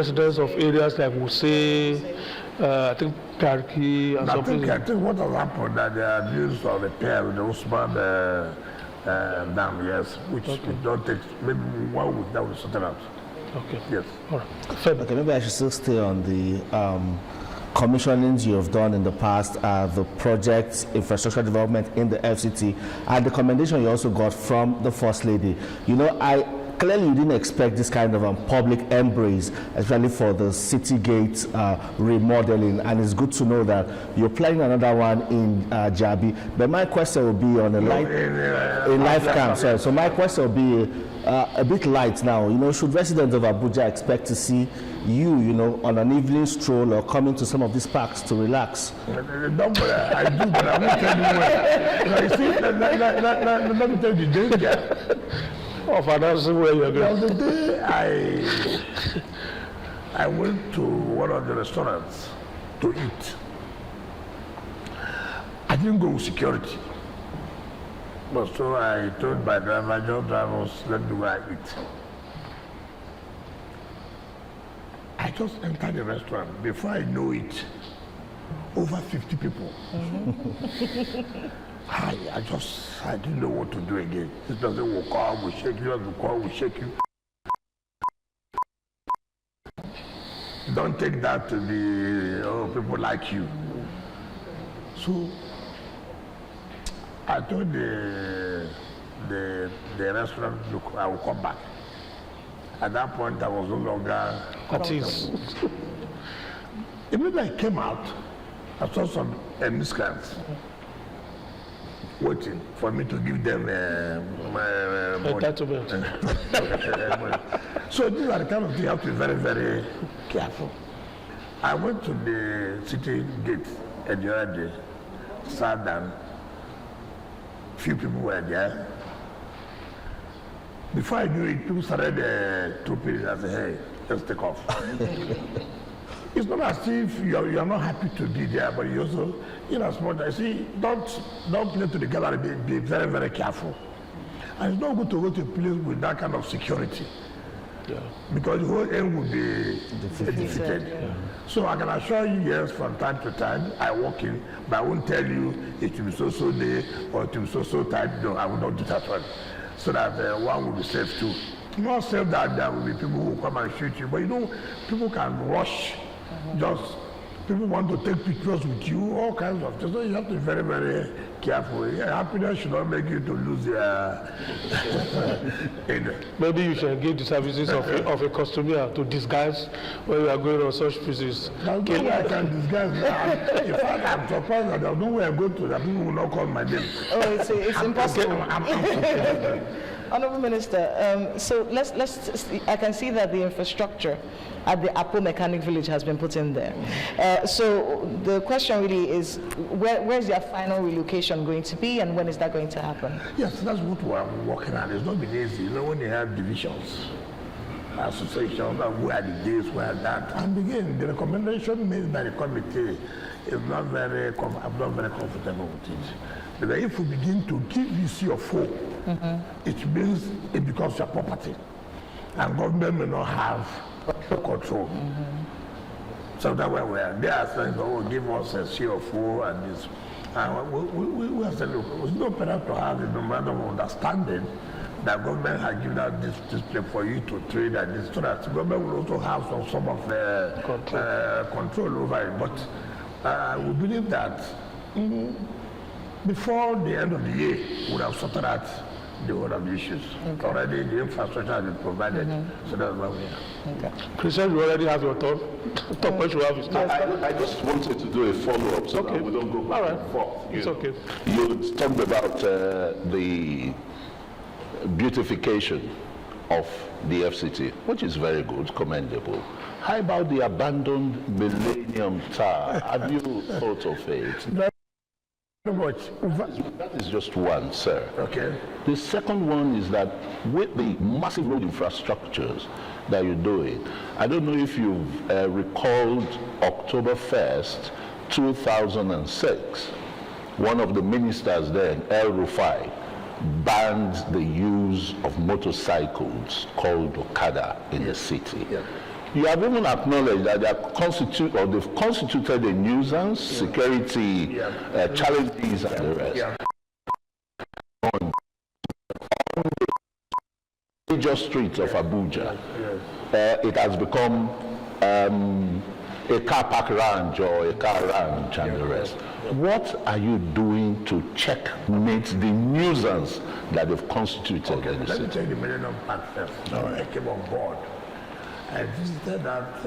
residents of areas like we say, I think Karki and something. I think what has happened that they are used to repair with the Usman dam, yes, which it don't take maybe 1 week that will sort it out. Okay. Yes. All right. Okay, maybe I should still stay on the commissionings you have done in the past, the project infrastructure development in the FCT, and the commendation you also got from the First Lady. You know, clearly you didn't expect this kind of public embrace, especially for the city gate remodeling, and it's good to know that you're planning another one in Jabi. But my question will be on a life camp. Sorry. So my question will be a bit light now. You know, should residents of Abuja expect to see you, you know, on an evening stroll or coming to some of these parks to relax? Don't worry, I do, but I won't tell you where. You see, let me tell you the danger of announcing where you're going. The day I went to one of the restaurants to eat, I didn't go with security. But so I told my driver, just drive us, let me go and eat. I just entered the restaurant. Before I know it, over 50 people. I didn't know what to do again. This person will call, will shake you, will call, will shake you. Don't take that to be, people like you. So I told the restaurant, look, I will come back. At that point, I was no longer artist. Immediately I came out, I saw some miscreants waiting for me to give them my entitlement. So these are the kind of things you have to be very, very careful. I went to the city gate and the other day, sat down. Few people were there. Before I knew it, people started trooping. I said, hey, let's take off. It's not as if you're not happy to be there, but you also, I see, don't play to the gallery, be very, very careful. And it's not good to go to a place with that kind of security. Yeah. Because the whole aim would be defeated. Yeah. So I can assure you, yes, from time to time, I walk in, but I won't tell you it will be so day or it will be so time. No, I will not do that one. So that one will be safe too. Not safe that there will be people who come and shoot you, but people can rush. Just people want to take pictures with you, all kinds of things. So you have to be very, very careful. Yeah, happiness should not make you to lose your. Maybe you should engage the services of a customer to disguise when you are going on such visits. There's no way I can disguise. In fact, I'm surprised that there's no way I go to that people will not call my name. Oh, it's impossible. Honourable Minister, so I can see that the infrastructure at the Apo Mechanic Village has been put in there. So the question really is, where's your final relocation going to be, and when is that going to happen? Yes, that's what we're working on. It's not been easy. You know, when you have divisions, associations, where are the days, where that, and again, the recommendation made by the committee is I'm not very comfortable with it. But if we begin to give you CFO, it means it becomes your property, and government may not have control. So that way they are saying, oh, give us a CFO and this. We have said, look, it's not better to have a memorandum of understanding that government has given out this place for you to trade and this, so that the government will also have some of the control over it. But we believe that before the end of the year, we would have sorted out the whole of the issues. Okay. Already the infrastructure has been provided, so that's why we are. Okay. Christian, you already have your turn. Top point you have is I just wanted to do a follow-up so that we don't go back and forth. It's okay. You talked about the beautification of the FCT, which is very good, commendable. How about the abandoned Millennium Tower? Have you thought of it? That is just one, sir. Okay. The second one is that with the massive road infrastructures that you're doing, I don't know if you've recalled October 1st, 2006, one of the ministers then, El Rufai, banned the use of motorcycles called Okada in the city. Yeah. You have even acknowledged that they've constituted a nuisance, security challenges, and the rest. Yeah. Major streets of Abuja, it has become a car park ranch or a car ranch and the rest. What are you doing to checkmate the nuisance that they've constituted in the Let me city? take the Millennium Park first. I came on board. I visited that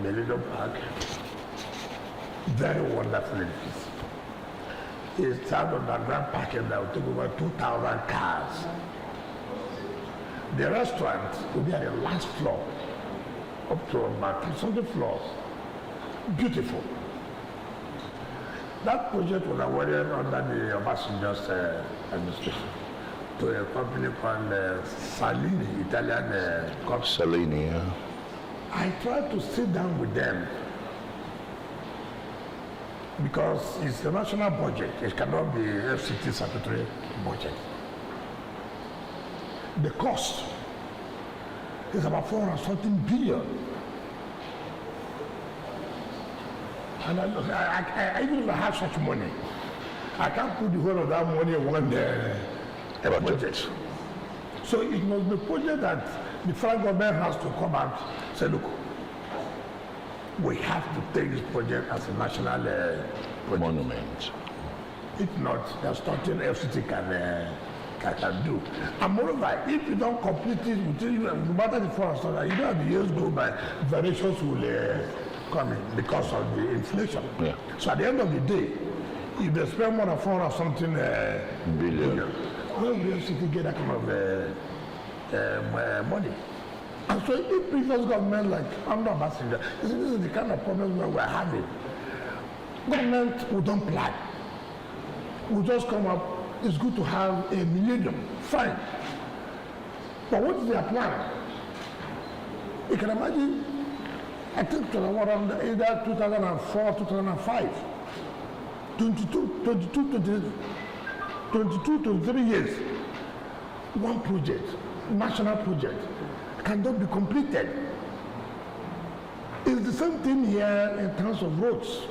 Millennium Park. Very wonderful edifice. It's out on that grand parking that will take over 2,000 cars. The restaurant will be at the last floor, up to about 300 floors. Beautiful. That project was awarded under the Obasanjo's administration to a company called Salini, Italian company. Salini, yeah. I tried to sit down with them because it's a national budget. It cannot be FCT statutory budget. The cost is about 400-something billion. And I even if I have such money, I can't put the whole of that money in one budget. So it must be a project that the federal government has to come out and say, look, we have to take this project as a national Monument. If not, there's nothing FCT can do. And moreover, if you don't complete it, no matter the forest, you know how the years go by, variations will come in because of the inflation. Yeah. So at the end of the day, if they spend more than 400 something billion, where will the FCT get that kind of money? And so if previous government like under Obasanjo, this is the kind of problems where we're having. Government will don't plan. We'll just come up, it's good to have a millennium, fine. But what is their plan? You can imagine, I think around either 2004, 2005, 23 years, one project, national project, cannot be completed. It's the same thing here in terms of roads.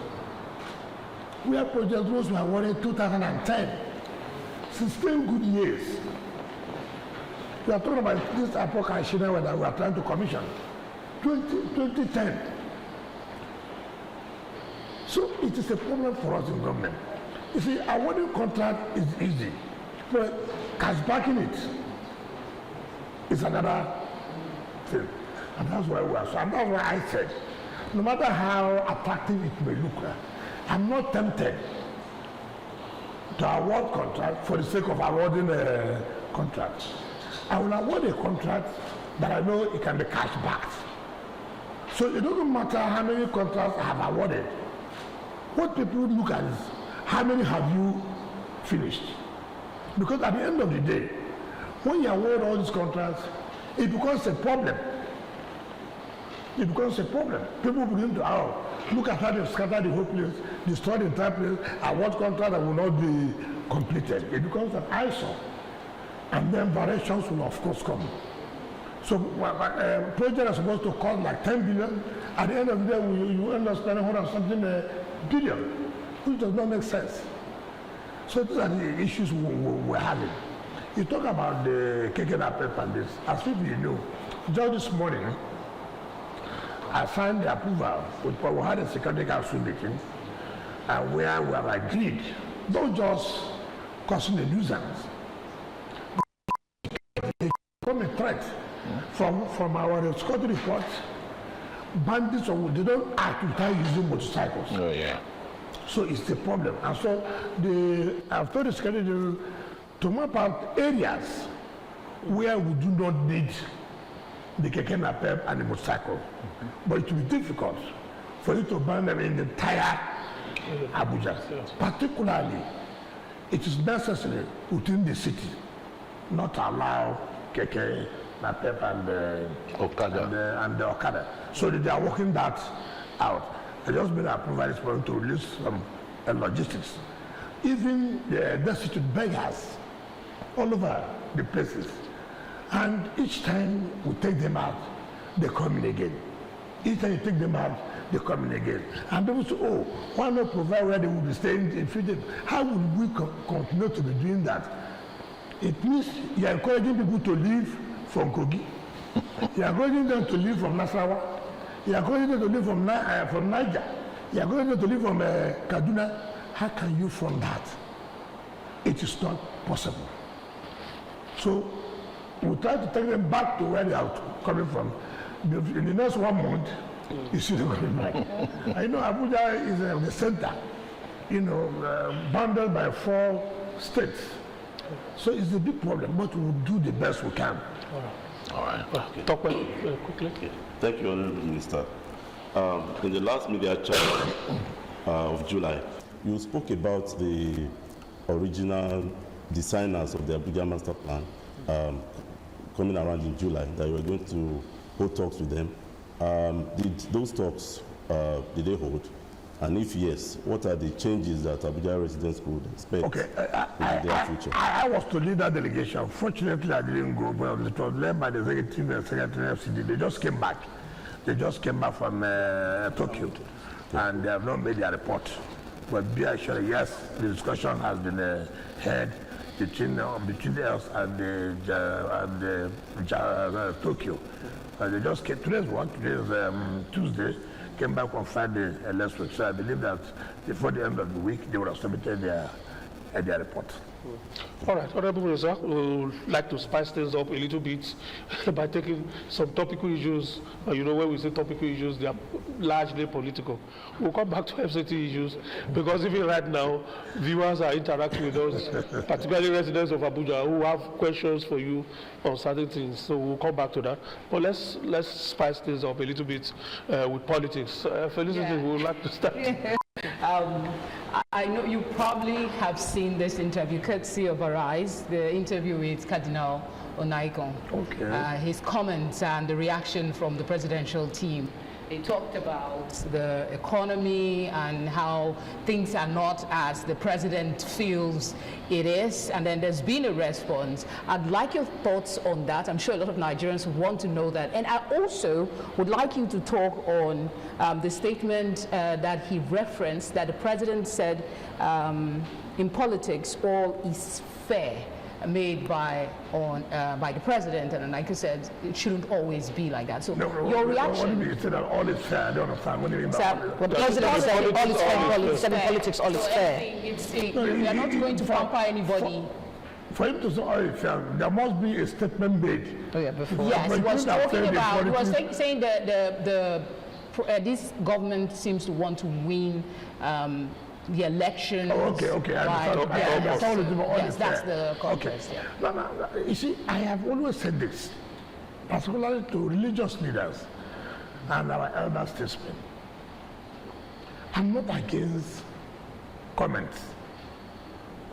We have project roads were awarded 2010. 16 good years. We are talking about this Apoka Shina that we are trying to commission. 2010. So it is a problem for us in government. You see, awarding contract is easy, but cash backing it is another thing. And that's why we are so. And that's why I said, no matter how attractive it may look, I'm not tempted to award contract for the sake of awarding a contract. I will award a contract that I know it can be cash backed. So it doesn't matter how many contracts I have awarded. What people look at is how many have you finished? Because at the end of the day, when you award all these contracts, it becomes a problem. It becomes a problem. People begin to look at how they've scattered the whole place, destroyed the entire place, award contract that will not be completed. It becomes an eyesore. And then variations will of course come. So project is supposed to cost like 10 billion. At the end of the day, you end up spending 100 something billion, which does not make sense. So these are the issues we're having. You talk about the KKNAPEP and this. As if you know, just this morning, I signed the approval. We had a Security Council meeting, and where we have agreed, not just causing a nuisance, become a threat. From our security reports, bandits they don't act without using motorcycles. Oh yeah. So it's a problem. And so I've told the security to map out areas where we do not need the KKNAPEP and the motorcycle. But it will be difficult for you to ban them in the entire Abuja. Particularly, it is necessary within the city not to allow KKNAPEP and the Okada. So that they are working that out. I just made an approval this morning to release some logistics. Even the destitute beggars all over the places. And each time we take them out, they come in again. Each time you take them out, they come in again. And people say, oh, why not provide where they will be staying in future? How would we continue to be doing that? It means you are encouraging people to leave from Kogi. You are encouraging them to leave from Nasarawa. You are encouraging them to leave from Niger. You are encouraging them to leave from Kaduna. How can you fund that? It is not possible. So we try to take them back to where they are coming from. In the next 1 month, you see them coming back. I know Abuja is the center, bounded by 4 states. So it's a big problem, but we'll do the best we can. All right. Okay. Talk quickly. Thank you, Honourable Minister. In the last media chat of July, you spoke about the original designers of the Abuja Master Plan coming around in July, that you were going to hold talks with them. Did those talks, did they hold? And if yes, what are the changes that Abuja residents could expect in the near future? I was to lead that delegation. Fortunately, I didn't go, but it was led by the executive and secretary of FCT. They just came back. They just came back from Tokyo, and they have not made their report. But be assured, yes, the discussion has been held between us and Tokyo. They just came. Today's what? Today's Tuesday. Came back on Friday last week. So I believe that before the end of the week, they would have submitted their report. All right, Honorable Minister, we would like to spice things up a little bit by taking some topical issues. When we say topical issues, they are largely political. We'll come back to FCT issues because even right now, viewers are interacting with us, particularly residents of Abuja who have questions for you on certain things. So we'll come back to that. But let's spice things up a little bit with politics. Felicity, we would like to start. I know you probably have seen this interview, courtesy of Arise, the interview with Cardinal Onaikan. Okay. His comments and the reaction from the presidential team. They talked about the economy and how things are not as the president feels it is, and then there's been a response. I'd like your thoughts on that. I'm sure a lot of Nigerians want to know that. And I also would like you to talk on the statement that he referenced, that the president said in politics all is fair, made by the president, and like I said, it shouldn't always be like that. So your reaction? What do you mean? You said that all is fair? I don't understand. What do you mean by all is fair? What the president said, all is fair in politics, all is fair. We are not going to pamper anybody. For him to say all is fair, there must be a statement made. Oh yeah, before. Yes, he was talking about, he was saying that this government seems to want to win the elections. Oh, okay. I understand. Yes, that's the context. Okay. No. You see, I have always said this, particularly to religious leaders and our elder statesmen. I'm not against comments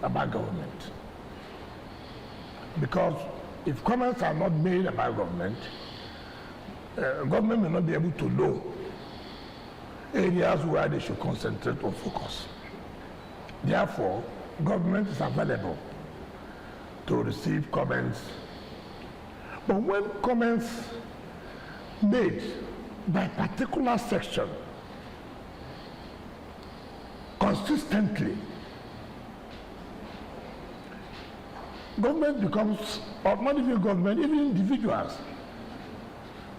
about government. Because if comments are not made about government, government may not be able to know areas where they should concentrate or focus. Therefore, government is available to receive comments. But when comments made by particular section consistently, government becomes, or not even government, even individuals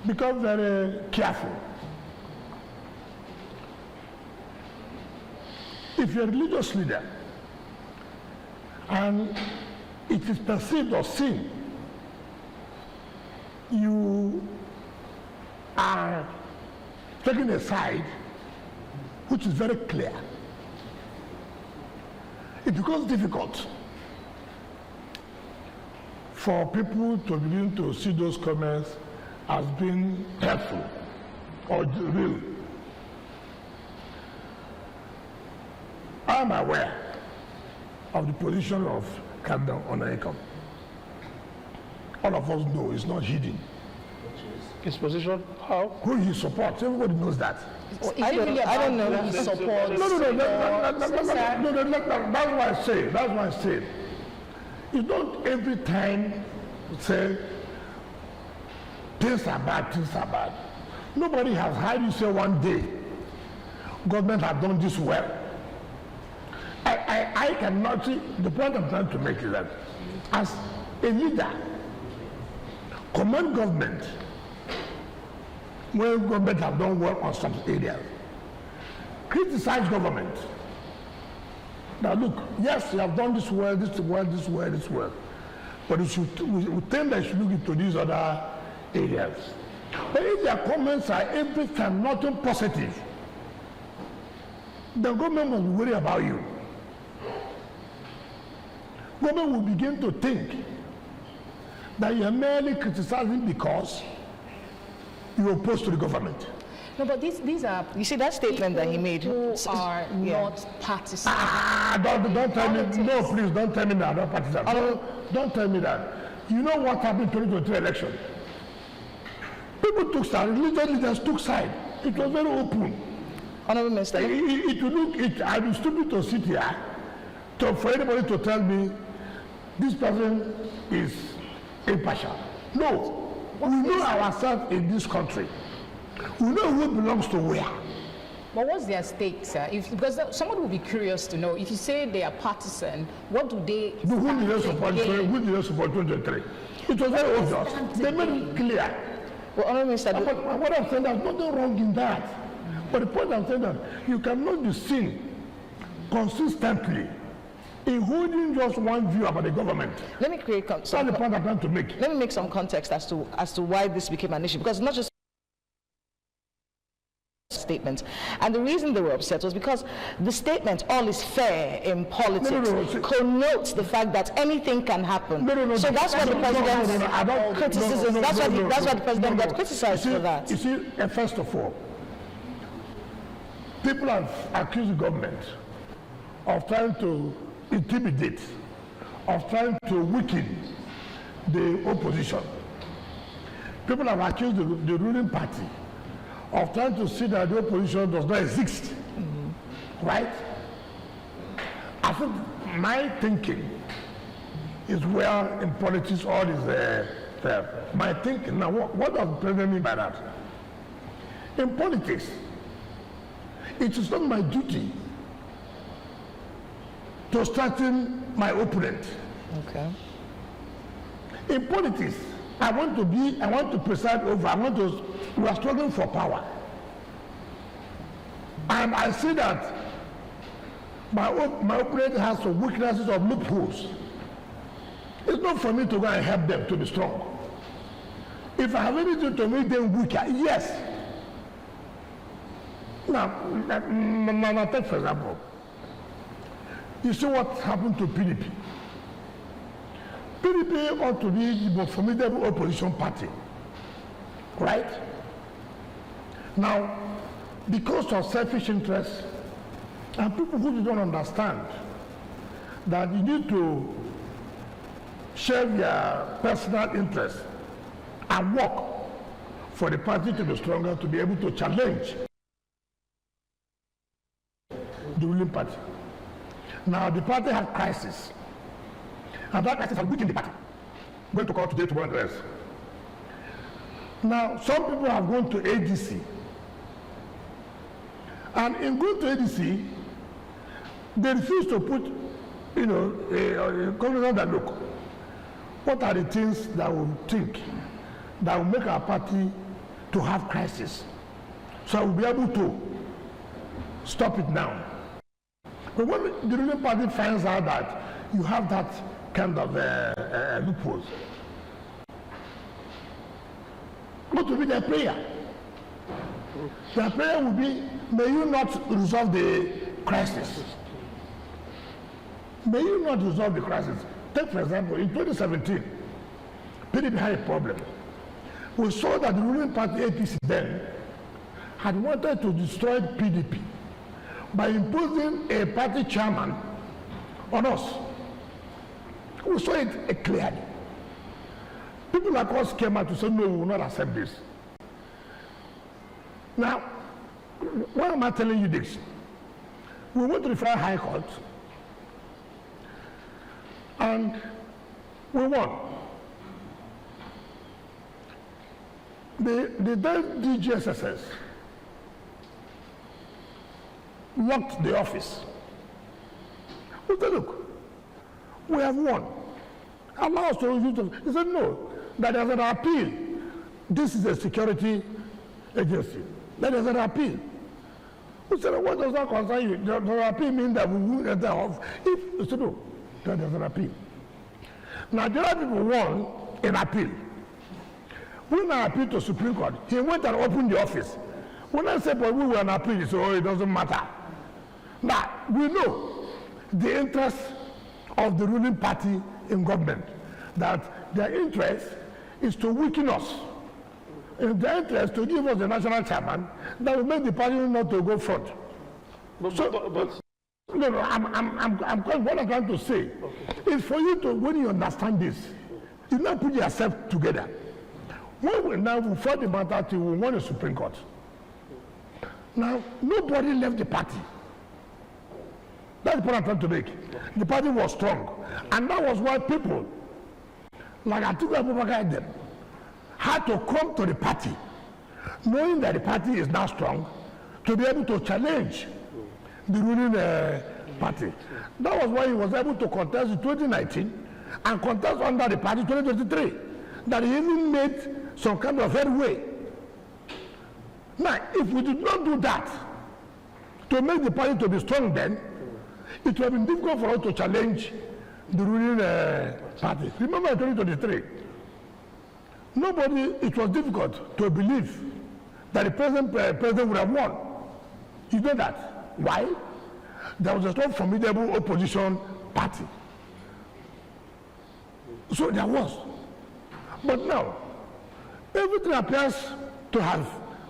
become very careful. If you're a religious leader and it is perceived or seen, you are taking a side which is very clear. It becomes difficult for people to begin to see those comments as being helpful or real. I am aware of the position of Cardinal Onaikan. All of us know it's not hidden. His position, how? Who he supports, everybody knows that. I don't know who he supports. No, that's why I say, you don't every time say things are bad. Nobody has heard you say one day, government has done this well. I cannot see, the point I'm trying to make is that as a leader, commend government when government have done well on some areas. Criticize government. Now look, yes, you have done this well, this well, this well, this well. But we think that you should look into these other areas. But if their comments are every time nothing positive, the government will worry about you. Government will begin to think that you are merely criticizing because you are opposed to the government. No, but these are. You see that statement that he made? Who are not partisan. Don't tell me. No, please don't tell me that. Not partisan. Don't tell me that. You know what happened in 2023 election? People took side. Religious leaders took side. It was very open. Honorable Minister. I'd be stupid to sit here for anybody to tell me this person is impartial. No. We know ourselves in this country. We know who belongs to where. But what's their stake, sir? Because someone will be curious to know. If you say they are partisan, what do they? Who did they support 2023? It was very obvious. They made it clear. Well, Honorable Minister. But what I'm saying, there's nothing wrong in that. But the point I'm saying that you cannot be seen consistently in holding just one view about the government. Let me create That's the point I'm trying to make. Let me make some context as to why this became an issue, because not just statement. And the reason they were upset was because the statement, all is fair in politics, connotes the fact that anything can happen. So that's why the president's criticism, that's why the president got criticized for that. You see, first of all, people have accused the government of trying to intimidate, of trying to weaken the opposition. People have accused the ruling party of trying to see that the opposition does not exist. Right? I think my thinking is where in politics all is fair. My thinking, now what does the president mean by that? In politics, it is not my duty to strengthen my opponent. Okay. In politics, I want to preside over, we are struggling for power. And I see that my opponent has some weaknesses or loopholes. It's not for me to go and help them to be strong. If I have anything to make them weaker, yes. Now take for example, you see what happened to PDP. PDP ought to be the most formidable opposition party, right? Now, because of selfish interests and people who don't understand that you need to share their personal interests and work for the party to be stronger, to be able to challenge the ruling party. Now, the party had crisis. And that crisis has weakened the party. I'm going to call today, tomorrow, and the rest. Now, some people have gone to ADC. And in going to ADC, they refuse to put, a conclusion that, look, what are the things that we think that will make our party to have crisis? So we'll be able to stop it now. But when the ruling party finds out that you have that kind of loopholes, what will be their prayer? Their prayer will be, may you not resolve the crisis. May you not resolve the crisis. Take, for example, in 2017, PDP had a problem. We saw that the ruling party APC then had wanted to destroy PDP by imposing a party chairman on us. We saw it clearly. People like us came out to say, no, we will not accept this. Now, why am I telling you this? We went to the Federal High Court and we won. The then DGSSS locked the office. We said, look, we have won. Allow us to use it. He said, no, that there's an appeal. This is a security agency. That is an appeal. We said, what does that concern you? Does an appeal mean that we will enter off? He said, no, that is an appeal. Now, the other people won in appeal. When I appealed to Supreme Court, he went and opened the office. When I said, but we were an appeal, he said, oh, it doesn't matter. Now, we know the interest of the ruling party in government, that their interest is to weaken us. In their interest to give us the national chairman that will make the party not to go front. But No, what I'm trying to say is for you to, when you understand this, you now put yourself together. When we now fought the matter till we won the Supreme Court. Now, nobody left the party. That's the point I'm trying to make. The party was strong. And that was why people, like Atiku Abubakar and them, had to come to the party, knowing that the party is now strong, to be able to challenge the ruling party. That was why he was able to contest in 2019 and contest under the party 2023. That he even made some kind of headway. Now, if we did not do that to make the party to be strong then, it would have been difficult for us to challenge the ruling party. Remember in 2023, it was difficult to believe that the president would have won. You know that. Why? There was a strong, formidable opposition party. So there was. But now, everything appears to have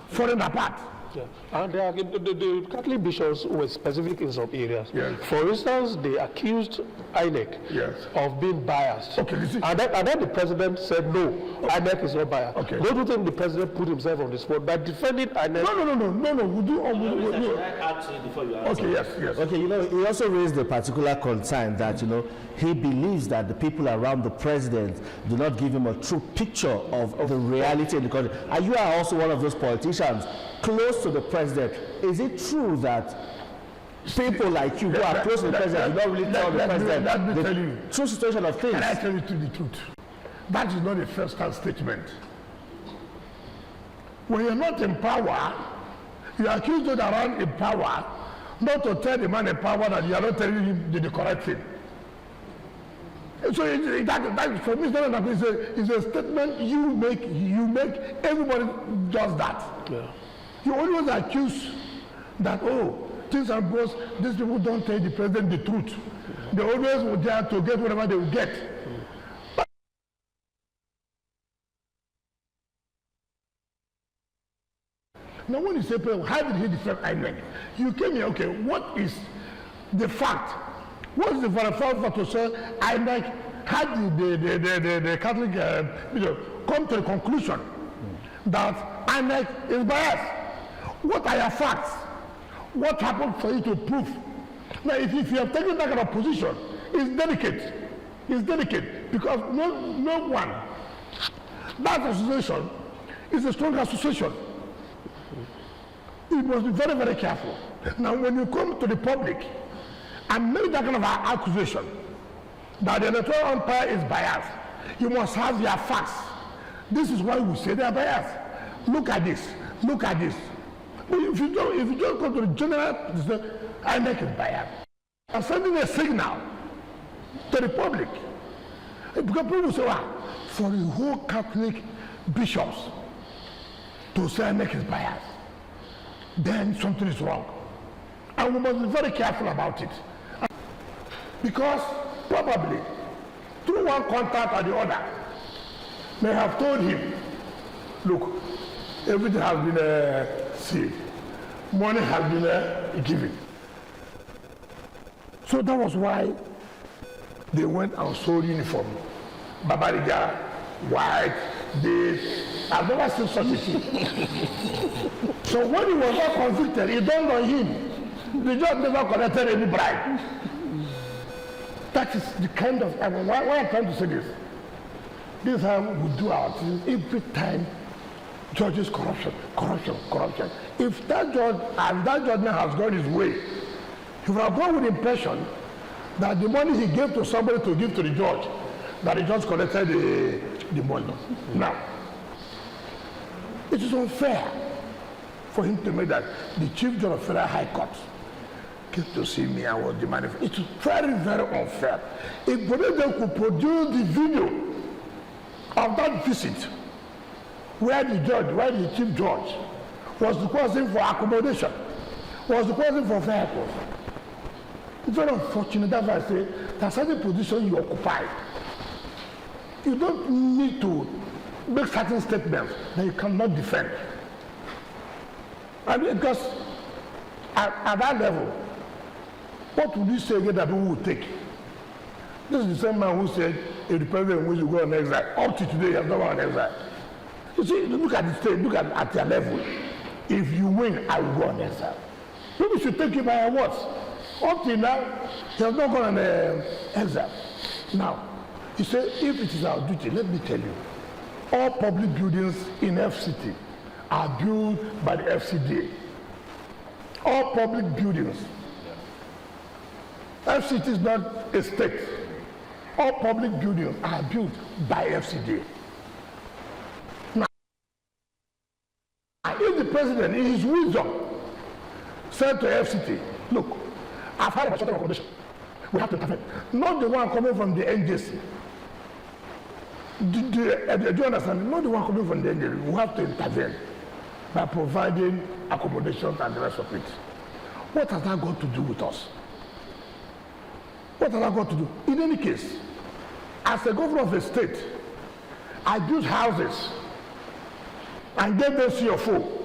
fallen apart. Yeah. And the Catholic bishops were specific in some areas. Yes. For instance, they accused INEC of being biased. Okay, and then the president said, no, INEC is not biased. Okay. Don't you think the president put himself on the spot by defending INEC? No. We do. Okay, yes. Okay, he also raised a particular concern that, he believes that the people around the president do not give him a true picture of the reality in the country. And you are also one of those politicians close to the president. Is it true that people like you who are close to the president do not really tell the president the true situation of things? Can I tell you the truth? That is not a first-hand statement. When you're not in power, you accuse those around in power not to tell the man in power that you are not telling him the correct thing. So that for me, it's a statement you make. Everybody does that. Yeah. You always accuse that, things are worse. These people don't tell the president the truth. They always will dare to get whatever they will get. Now, when you say, how did he defend INEC? You came here, okay, what is the fact? What is the fact to say INEC had the Catholic come to the conclusion that INEC is biased? What are your facts? What happened for you to prove? Now, if you have taken that kind of position, it's delicate. It's delicate because no one. That association is a strong association. You must be very, very careful. Now, when you come to the public and make that kind of accusation that the electoral umpire is biased, you must have your facts. This is why we say they are biased. Look at this. Look at this. But if you don't go to the general, INEC is biased. I'm sending a signal to the public. Because people say, for the whole Catholic bishops to say INEC is biased, then something is wrong. And we must be very careful about it. Because probably through one contact or the other, may have told him, look, everything has been sealed. Money has been given. So that was why they went and sold uniform. Babariga, white, this. I've never seen such a thing. So when he was not convicted, it dawned on him. They just never collected any bribe. That is the kind of, why I'm trying to say this? This is how we do our things every time judges corruption. If that judge and that judgment has gone his way, he would have gone with the impression that the money he gave to somebody to give to the judge, that the judge collected the money. Now, it is unfair for him to make that the chief judge of Federal High Court came to see me and was demanding. It is very, very unfair. If Bodega could produce the video of that visit, where the chief judge was requesting for accommodation, was requesting for vehicles. It's very unfortunate. That's why I say that's certain position you occupy. You don't need to make certain statements that you cannot defend. And because at that level, what would you say again that people would take? This is the same man who said if the president wants to go on exile. Up to today, he has not gone on exile. You see, look at the state, look at their level. If you win, I will go on exile. People should take you by your words. Up till now, he has not gone on exile. Now, he said, if it is our duty, let me tell you, all public buildings in FCT are built by the FCT. All public buildings. FCT is not a state. All public buildings are built by FCT. Now, if the president, in his wisdom, said to FCT, look, I've had a short accommodation. We have to intervene. Not the one coming from the NJC. Do you understand? Not the one coming from the NJC. We have to intervene by providing accommodations and the rest of it. What has that got to do with us? What has that got to do? In any case, as a governor of a state, I built houses and gave them CFO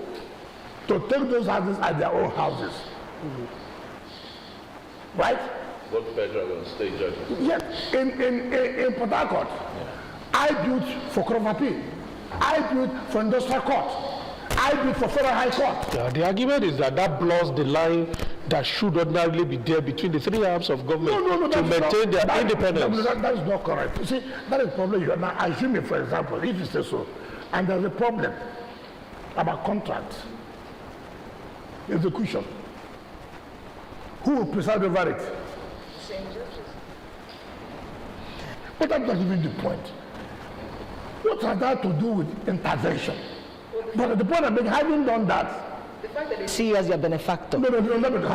to take those houses as their own houses. Right? Both federal and state judges. Yes, in Port Harcourt, I built for Krovapi, I built for Industrial Court, I built for Federal High Court. Yeah, the argument is that blurs the line that should ordinarily be there between the three arms of government to maintain their independence. That is not correct. You see, that is the problem you are now assuming, for example, if you say so, and there's a problem about contracts, execution. Who will preside over it? Same judges. But that's not even the point. What has that to do with intervention? But the point I'm making, having done that, The fact that they see you as your benefactor no,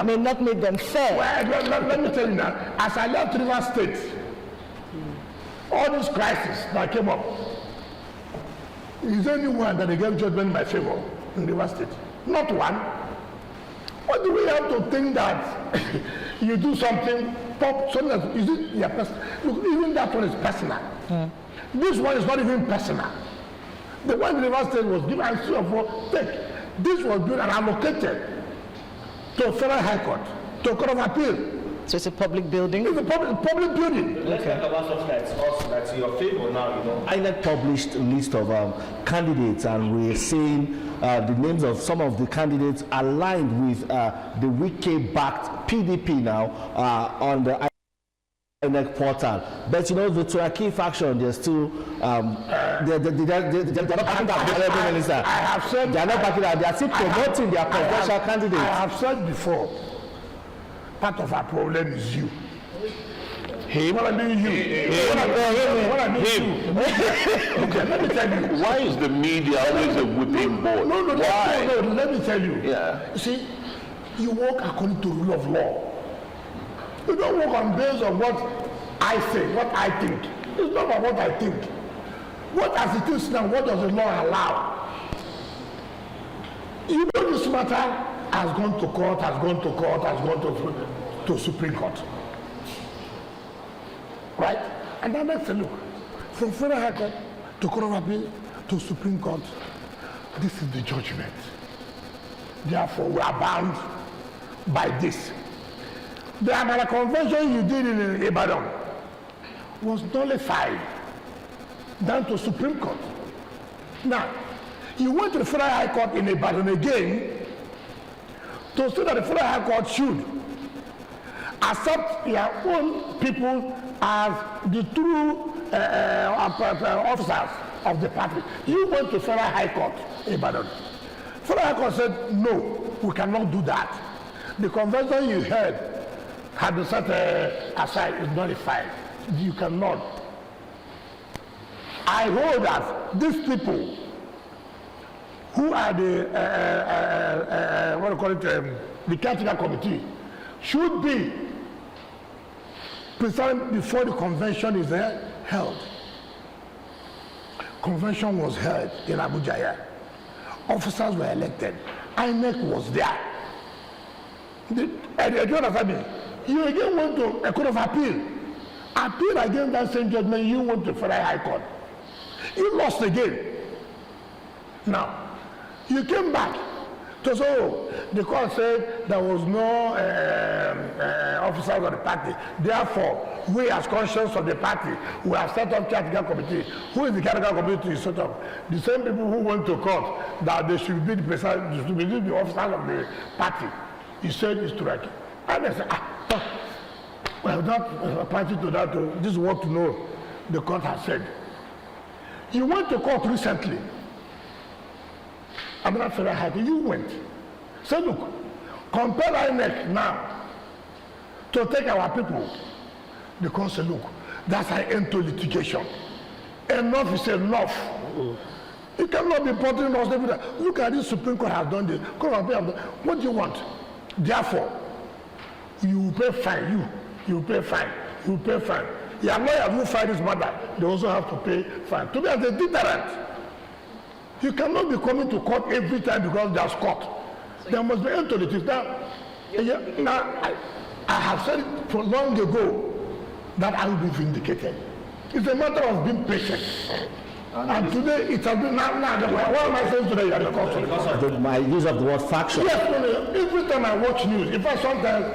may not make them fair. Well, let me tell you now, as I left River State, all this crisis that came up, is there anyone that they gave judgment in my favor in River State? Not one. What do we have to think that you do something, is it your personal? Look, even that one is personal. This one is not even personal. The one in River State was given and CFO take. This was built and allocated to Federal High Court, to Court of Appeal. So it's a public building? It's a public building. Let's talk about something that's in your favor now. INEC published a list of candidates, and we're seeing the names of some of the candidates aligned with the Wike-backed PDP now on the INEC portal. But the Turaki faction, they're still they're not backing out the Honorable Minister. I have said they're not backing out. They are still promoting their presidential candidates. I have said before, part of our problem is you. Him? What I mean you. What I mean you. Okay, let me tell you. Why is the media always a whipping boy? No, let me tell you. Yeah. You see, you work according to the rule of law. You don't work on basis of what I say, what I think. It's not about what I think. What as it is now, what does the law allow? You know this matter has gone to court, has gone to Supreme Court. Right? And that makes a look. From Federal High Court to Court of Appeal to Supreme Court, this is the judgment. Therefore, we are bound by this. The Amara Convention you did in Ibadan was nullified down to Supreme Court. Now, you went to the Federal High Court in Ibadan again to say that the Federal High Court should accept their own people as the true officers of the party. You went to Federal High Court, Ibadan. Federal High Court said, no, we cannot do that. The convention you held had been set aside, is nullified. You cannot. I hold that these people who are the, what do you call it, the caretaker committee, should be presented before the convention is held. Convention was held in Abuja here. Officers were elected. INEC was there. Do you understand me? You again went to a court of appeal. Appeal against that same judgment, you went to Federal High Court. You lost again. Now, you came back to say, oh, the court said there was no officers of the party. Therefore, we as conscience of the party, we have set up caretaker committee. Who is the caretaker committee is set up? The same people who went to court that they should be the officers of the party. He said it's correct. And they said, well, not party to that. This is what to know the court has said. You went to court recently. I'm not very happy. You went. So look, compel INEC now to take our people. The court said, look, that's an end to litigation. Enough is enough. You cannot be putting us every day. Look at this Supreme Court has done this. What do you want? Therefore, you pay fine. You pay fine. You pay fine. Your lawyer who fight this matter, they also have to pay fine. To be as a deterrent. You cannot be coming to court every time because there's court. So there must be end to it. Now, I have said it for long ago that I will be vindicated. It's a matter of being patient. And today it has been now. What am I saying today? My use of the word faction. Yes, no. Every time I watch news, in fact, sometimes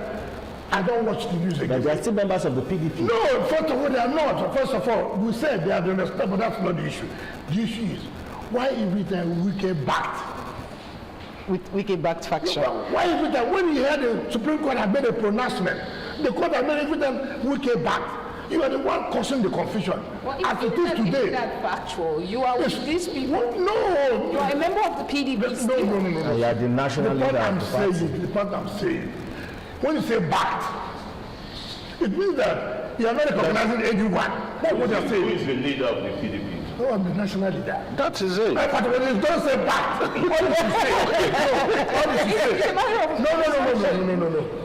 I don't watch the news again. But they are still members of the PDP. No, first of all, they are not. First of all, we said they are the next step, but that's not the issue. The issue is, why every time Wike backed? With Wike-backed faction. Why every time, when you hear the Supreme Court had made a pronouncement, the court had made every time Wike backed. You are the one causing the confusion. Well, as it is today. Is that factual? You are with these people. What? No. You are a member of the PDP. No. You are the national leader of the party. The point I'm saying, when you say backed, it means that you are not recognizing anyone. That's what you're saying. Who is the leader of the PDP? No, I'm the national leader. That is it. But when you don't say backed, what did you say? No.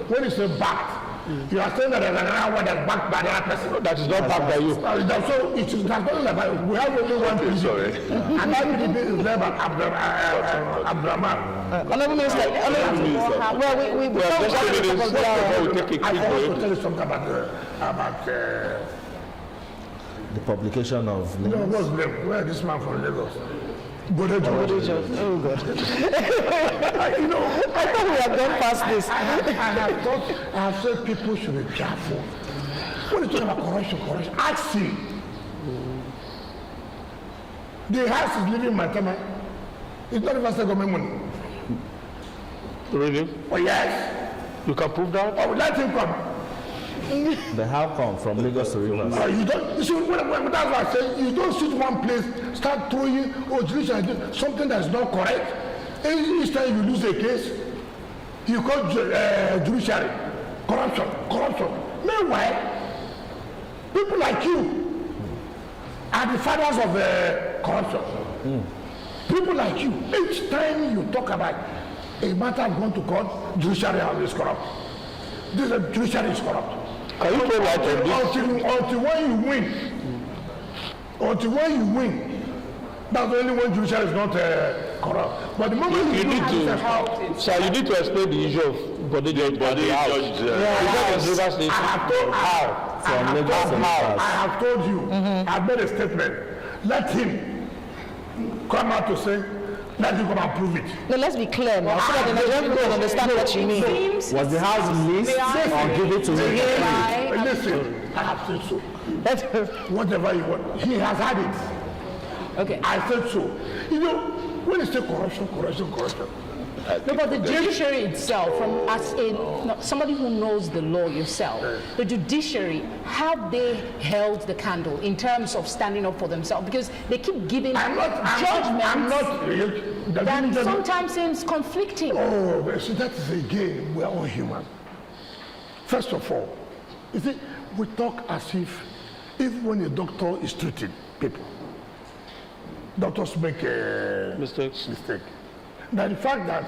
When you say backed, you are saying that there's another one that's backed by the other person. That is not backed by you. So it is not about, we have only one PDP. And that PDP is led by Abdurrahman. Honorable Minister, well, we I want to tell you something about The publication of no, what's the name? Where is this man from Lagos? Bodejo. Oh, God. You know, I thought we had gone past this. I have said people should be careful. When you talk about corruption, ask him. The house is living in my time. It's not even state government money. Really? Oh, yes. You can prove that? Oh, let him come. They have come from Lagos to Rivers. You don't. You see, when that's what I say. You don't sit one place, start throwing judicial something that is not correct. Each time you lose a case, you call judiciary corruption. Meanwhile, people like you are the fathers of corruption. People like you, each time you talk about a matter going to court, judiciary is corrupt. This judiciary is corrupt. Can you throw light on this? Until when you win, that's the only when judiciary is not corrupt. But the moment You need to, sir, you need to explain the issue of Bodejo and the house. I have told you, I've made a statement. Let him come out to say, let him come and prove it. No, let's be clear now, so that the Nigerian people understand what you mean. Was the house leased or give it to him? Listen, I have said so. Whatever you want, he has had it. Okay. I said so. You know, when you say corruption, No, but the judiciary itself, somebody who knows the law yourself, the judiciary, have they held the candle in terms of standing up for themselves? Because they keep giving judgments that sometimes seems conflicting. Oh, but see, that is a game. We are all human. First of all, you see, we talk as if when a doctor is treating people, doctors make a mistake. Now, the fact that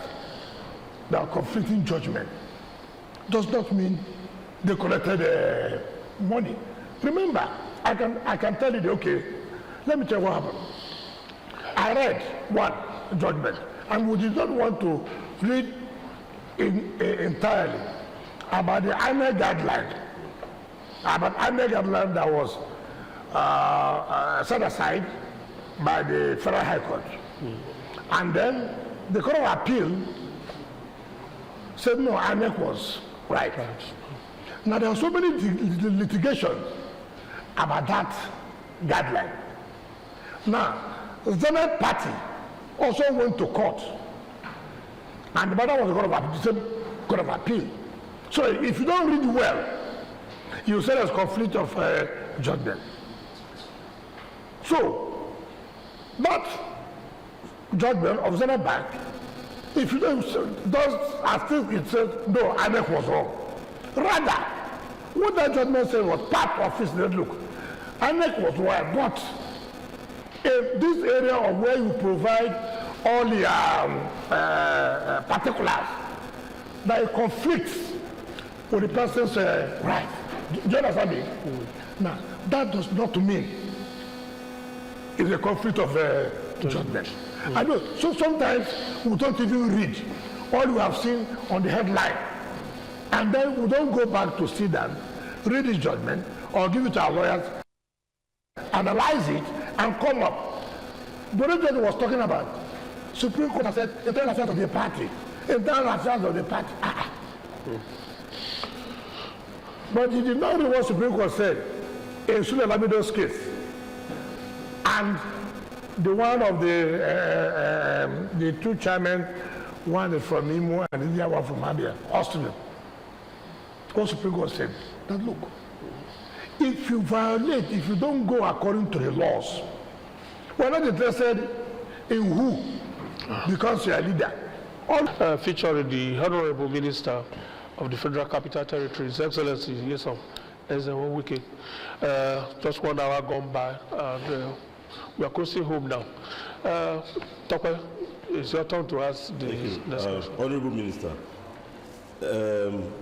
there are conflicting judgment does not mean they collected money. Remember, I can tell you, okay, let me tell you what happened. I read one judgment, and we did not want to read entirely about the INEC guideline, that was set aside by the Federal High Court. And then the Court of Appeal said no, INEC was right. Now there are so many litigations about that guideline. Now, the Senate party also went to court, and the matter was the Court of Appeal. So if you don't read well, you say there's conflict of judgment. So that judgment of Senate Bank, if you don't I think it says no, INEC was wrong. Rather, what that judgment said was part of it said, look, INEC was right, but if this area of where you provide all the particulars, that it conflicts with the person's right. Do you understand me? Now, that does not mean it's a conflict of judgment. I know. So sometimes we don't even read all we have seen on the headline, and then we don't go back to see that, read the judgment, or give it to our lawyers, analyze it, and come up. The judge was talking about Supreme Court has said internal affairs of the party, internal affairs of the party. But he did not read what Supreme Court said in Sule Lamido's case, and the one of the two chairmen, one is from Imo and the other one from Abia, Austin. What Supreme Court said, that look, if you don't go according to the laws, we're not interested in who becomes your leader. Featuring the Honorable Minister of the Federal Capital Territory, His Excellency Nyesom Wike. Just 1 hour gone by, and we are crossing home now. Tope, it's your turn to ask the next question. Honorable Minister,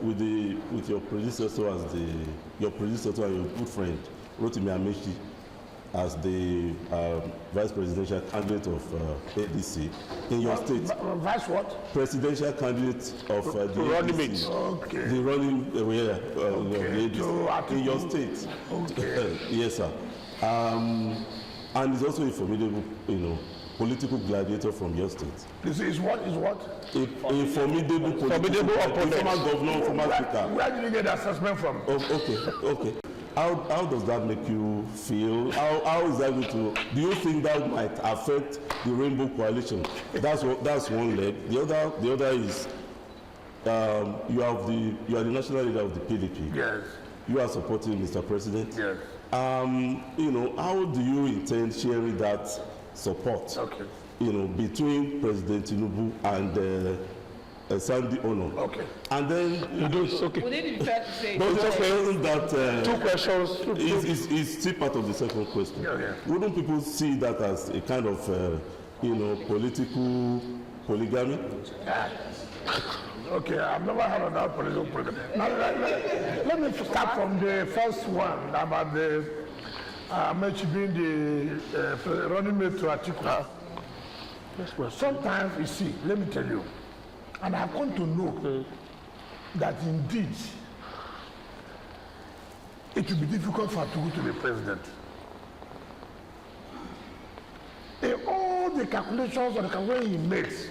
with your predecessor your predecessor and your good friend Rotimi Amechi as the vice presidential candidate of ADC in your state. Vice what? Presidential candidate of the running ADC. mates. Okay. The running of the ADC in your state. Okay. Yes, sir. And he's also a formidable, political gladiator from your state. This is what? A formidable political opponent. Former governor from Africa. Where did you get the assessment from? Okay. How does that make you feel? How is that going to? Do you think that might affect the Rainbow Coalition? That's one leg. The other is you are the national leader of the PDP. Yes. You are supporting Mr. President. Yes. How do you intend sharing that support? Okay. Between President Tinubu and Sandy Ono. Okay. And then It's okay. Would it be fair to say? no, just saying that Two questions. is still part of the second question. Yeah. Wouldn't people see that as a kind of political polygamy? Okay, I've never heard of that political program. Now, let me start from the first one about the Amechi being the running mate to Atiku. Sometimes, you see, let me tell you, and I've come to know that indeed it will be difficult for Atiku to be president. In all the calculations or the calculation he makes,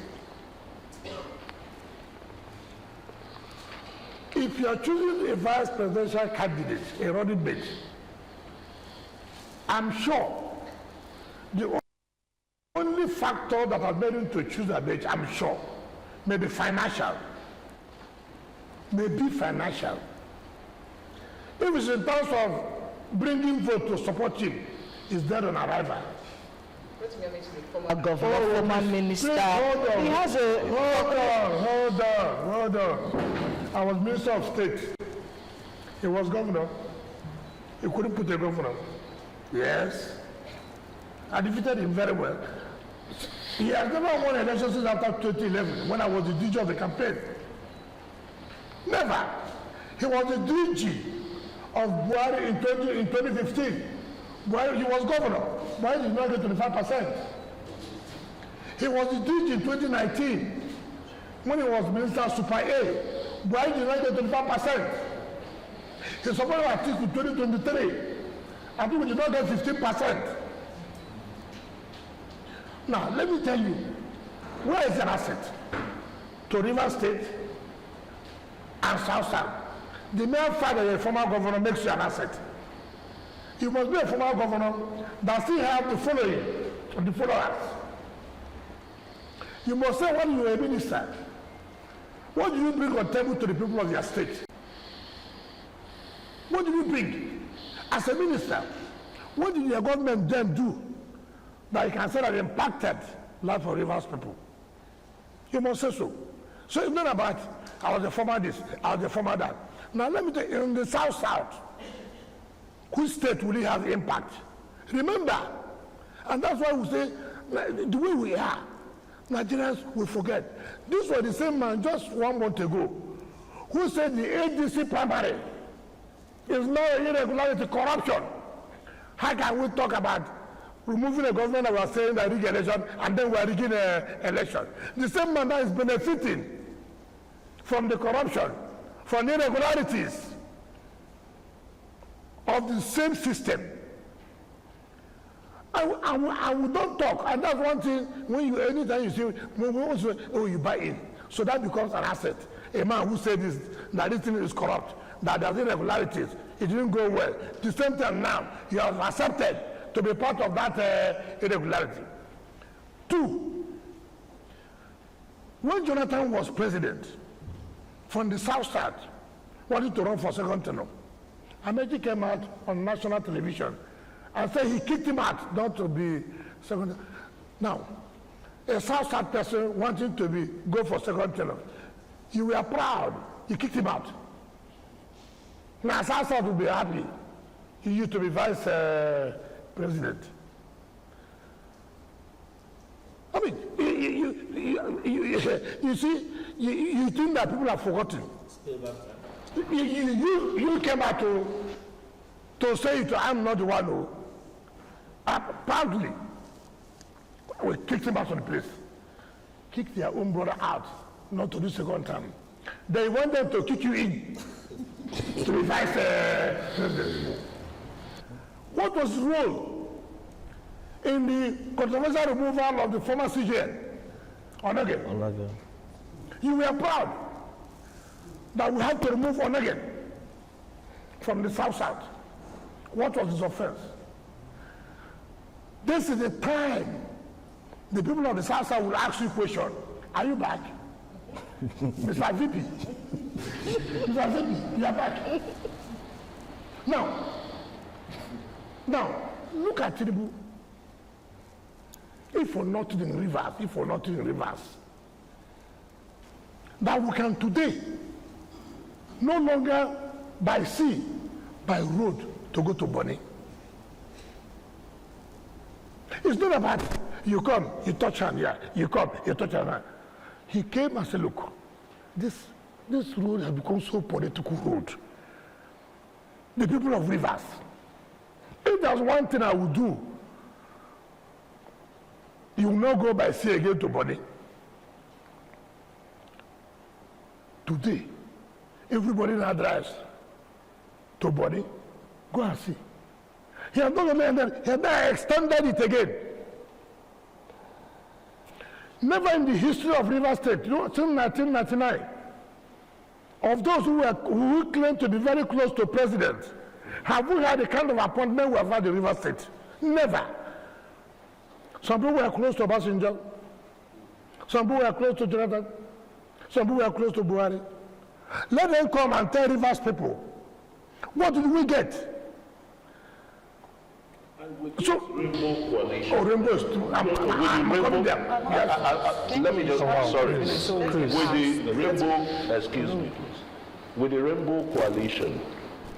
if you are choosing a vice presidential candidate, a running mate, I'm sure the only factor that has made him to choose a mate, I'm sure, may be financial. Maybe financial. If it's in terms of bringing vote to support him, it's dead on arrival. A governor, former minister. Hold on. He has a... Hold on. I was Minister of State. He was governor. He couldn't put a governor. Yes. I defeated him very well. He has never won elections since after 2011, when I was the DG of the campaign. Never. He was the DG of Buhari in 2015. Buhari, he was governor. Buhari did not get 25%. He was the DG in 2019, when he was Minister of Super A. Buhari did not get 25%. He supported our team in 2023. I think we did not get 15%. Now, let me tell you, where is the asset? To Rivers State and South South. The mere fact that a former governor makes you an asset. You must be a former governor that still have the following, the followers. You must say when you are a minister, what do you bring on the table to the people of your state? What do you bring? As a minister, what did your government then do that you can say that impacted life of Rivers people? You must say so. So it's not about, I was the former this, I was the former that. Now let me tell you, in the South, which state will it have impact? Remember, and that's why we say, the way we are, Nigerians will forget. This was the same man just 1 month ago who said the ADC primary is now irregularity, corruption. How can we talk about removing a government that was saying that rig election and then we are rigging an election? The same man that is benefiting from the corruption, from the irregularities of the same system. And we don't talk, and that's one thing. When you, anytime you see, when we also, oh, you buy in, so that becomes an asset. A man who said this, that this thing is corrupt, that there's irregularities, it didn't go well. The same time now, you have accepted to be part of that irregularity. 2, when Jonathan was president, from the South Side, wanted to run for second term, Amechi came out on national television and said he kicked him out not to be second. Now, a South Side person wanting to go for second term, you were proud, you kicked him out. Now, South Side will be happy he used to be vice president. I mean, you see, you think that people have forgotten. You came out to say it, I'm not the one who. Proudly, we kicked him out of the place. Kicked their own brother out, not to do second term. They want them to kick you in to be vice president. What was his role in the controversial removal of the former CJN? Onege. You were proud that we had to remove Onege from the South South. What was his offense? This is the time the people of the South South will ask you a question. Are you back? Mr. VP. Mr. VP, you are back. Now, look at Tinubu. If for nothing in Rivers, that we can today no longer by sea, by road to go to Bonny. It's not about you come, you touch hand, yeah, you come, you touch hand. He came and said, look, this road has become so political road. The people of Rivers, if there's one thing I would do, you will not go by sea again to Bonny. Today, everybody now drives to Bonny. Go and see. He has not only ended, he has now extended it again. Never in the history of Rivers State, since 1999, of those who claim to be very close to president, have we had the kind of appointment we have had in Rivers State? Never. Some people were close to Obasanjo. Some people were close to Jonathan. Some people are close to Buhari. Let them come and tell Rivers people, what did we get? So, Rainbow is too. I'm coming there. Yes. Let me just, sorry. With the Rainbow, excuse me, please. With the Rainbow Coalition,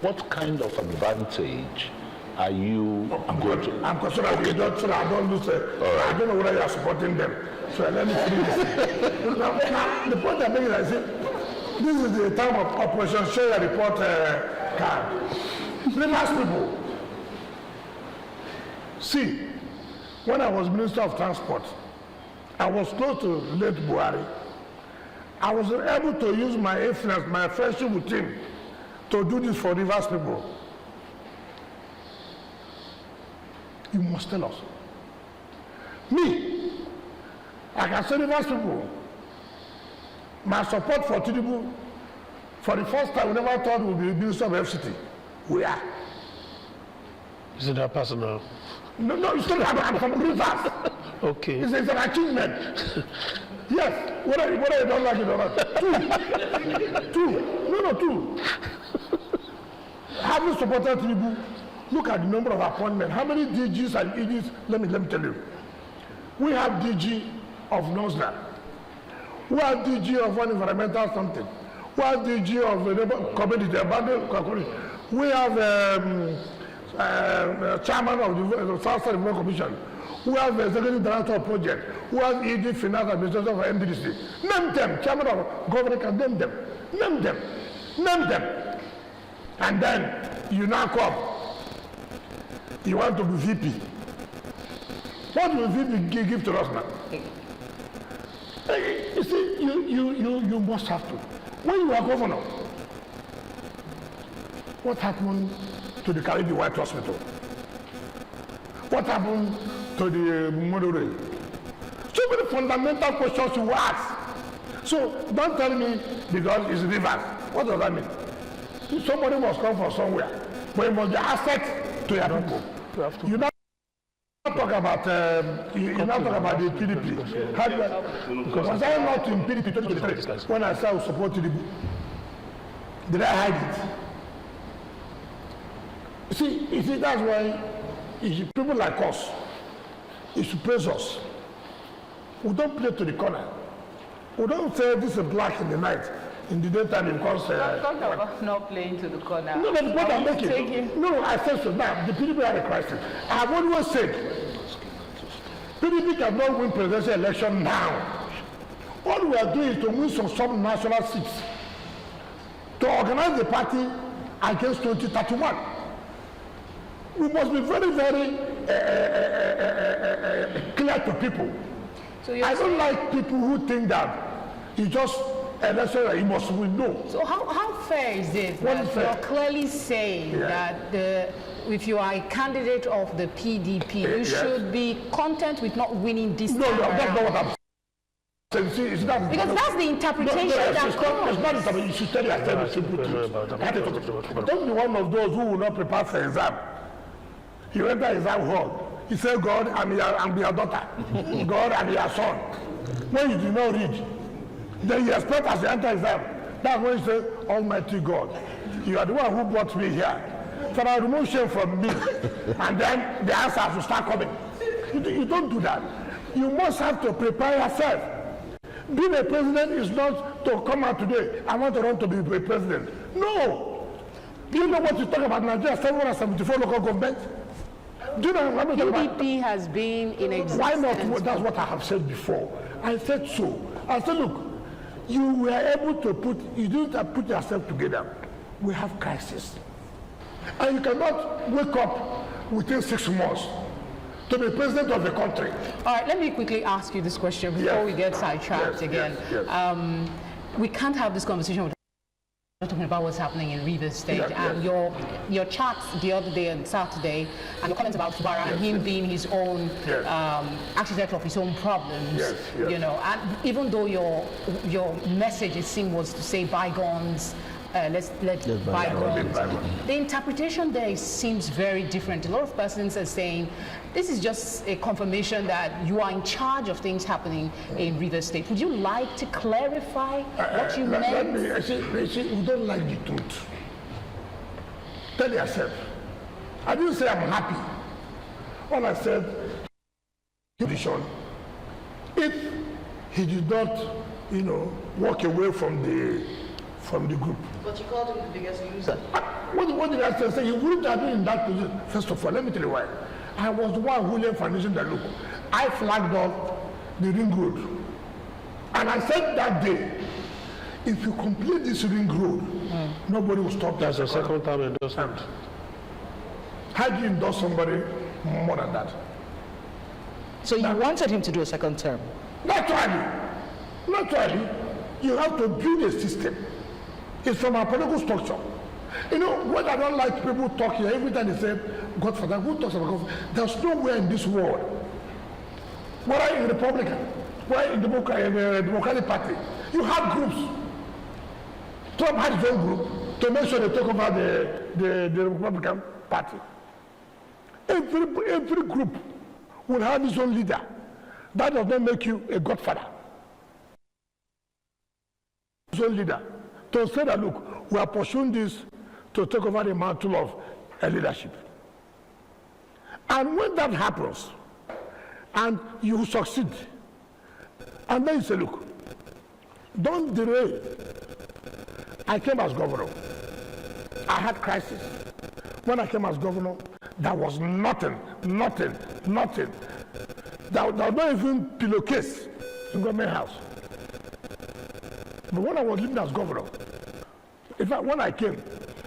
what kind of advantage are you going to? I'm concerned that so I don't lose. I don't know whether you are supporting them. So let me finish. now, the point I'm making is this is the time of Operation Share Report card. Rivers people. See, when I was Minister of Transport, I was close to late Buhari. I was able to use my influence, my friendship with him, to do this for Rivers people. You must tell us. Me, I can say Rivers people, my support for Tinubu, for the first time, we never thought we would be Minister of FCT. We are. Is it that personal? No, it's not. I'm from Rivers. Okay. It's an achievement. Yes, whether you don't like it or not. Two. Having supported Tinubu, look at the number of appointments. How many DGs and EDs? Let me tell you. We have DG of NOSDA. We have DG of one environmental something. We have DG of community abandoned. We have chairman of the South Side Development Commission. We have the executive director of project. We have ED Finance Administrator of NDDC. Name them. Chairman of government can name them. Name them. And then you now come. You want to be VP. What will VP give to us now? You see, you must have to. When you are governor, what happened to the Caribbean White Hospital? What happened to the Modore? So many fundamental questions you ask. So don't tell me because it's Rivers. What does that mean? Somebody must come from somewhere, but you must be asset to your people. You now talk about the PDP. How do I, was I not in PDP 2023 when I said I would support Tinubu? Did I hide it? You see, that's why people like us, you should praise us. We don't play to the corner. We don't say this is black in the night. In the daytime, because talk about not playing to the corner. No, that's what I'm making. No, I said so. Now, the PDP are a crisis. I have always said, PDP cannot win presidential election now. All we are doing is to win some national seats, to organize the party against 2031. We must be very, very clear to people. So I don't like people who think that you just election, you must win. No. So how fair is it that you're clearly saying that if you are a candidate of the PDP, you should be content with not winning this time around? No, that's not what I'm saying. See, it's not, because that's the interpretation that comes. It's not interpretation. You should tell yourself simple truth. Don't be one of those who will not prepare for exam. You enter exam hall. You say, God, I'm your daughter. God, I'm your son. When you do not read, then you expect as you enter exam. That's when you say, Almighty God, you are the one who brought me here. So I remove shame from me. And then the answers will start coming. You don't do that. You must have to prepare yourself. Being a president is not to come out today, I want to run to be a president. No. Do you know what you talk about Nigeria, 774 local governments? Do you know what I'm talking about? UDP has been in existence. Why not? That's what I have said before. I said so. I said, look, you were able to you didn't put yourself together. We have crisis. And you cannot wake up within 6 months to be president of the country. All right, let me quickly ask you this question before we get sidetracked again. Yes. We can't have this conversation without talking about what's happening in Rivers State. And your chats the other day on Saturday, and your comments about Fubara and him being his own architect of his own problems, you know, and even though your message, it seemed, was to say bygones let's let bygones. The interpretation there seems very different. A lot of persons are saying this is just a confirmation that you are in charge of things happening in Rivers State. Would you like to clarify what you meant? You don't like the truth. Tell yourself. I didn't say I'm happy. All I said, if he did not, walk away from the group. But you called him the biggest loser. What did I say? He wouldn't have been in that position. First of all, let me tell you why. I was the one who laid foundation that look. I flagged off the ring road. And I said that day, if you complete this ring road, nobody will stop. That's the second time endorsement. How do you endorse somebody more than that? So you wanted him to do a second term? Naturally, you have to build a system. It's from our political structure. What I don't like people talk here, every time they say, Godfather, who talks about Godfather? There's nowhere in this world, whether in Republican, whether in the Democratic Party, you have groups. Trump had his own group to make sure they take over the Republican Party. Every group will have its own leader. That does not make you a godfather. His own leader. To say that, look, we are pursuing this to take over the mantle of leadership. And when that happens, and you succeed, and then you say, look, don't derail. I came as governor. I had crisis. When I came as governor, there was nothing. There was not even pillowcase in government house. But when I was living as governor, in fact, when I came,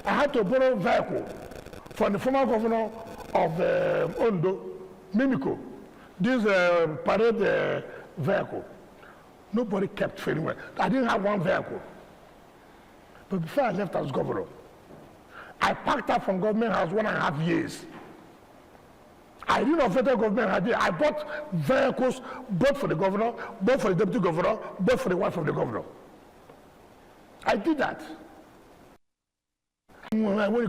I had to borrow a vehicle from the former governor of Ondo, Mimiko, this parade vehicle. Nobody kept failing well. I didn't have one vehicle. But before I left as governor, I packed up from government house 1.5 years. I renovated government house. I bought vehicles both for the governor, both for the deputy governor, both for the wife of the governor. I did that. Nobody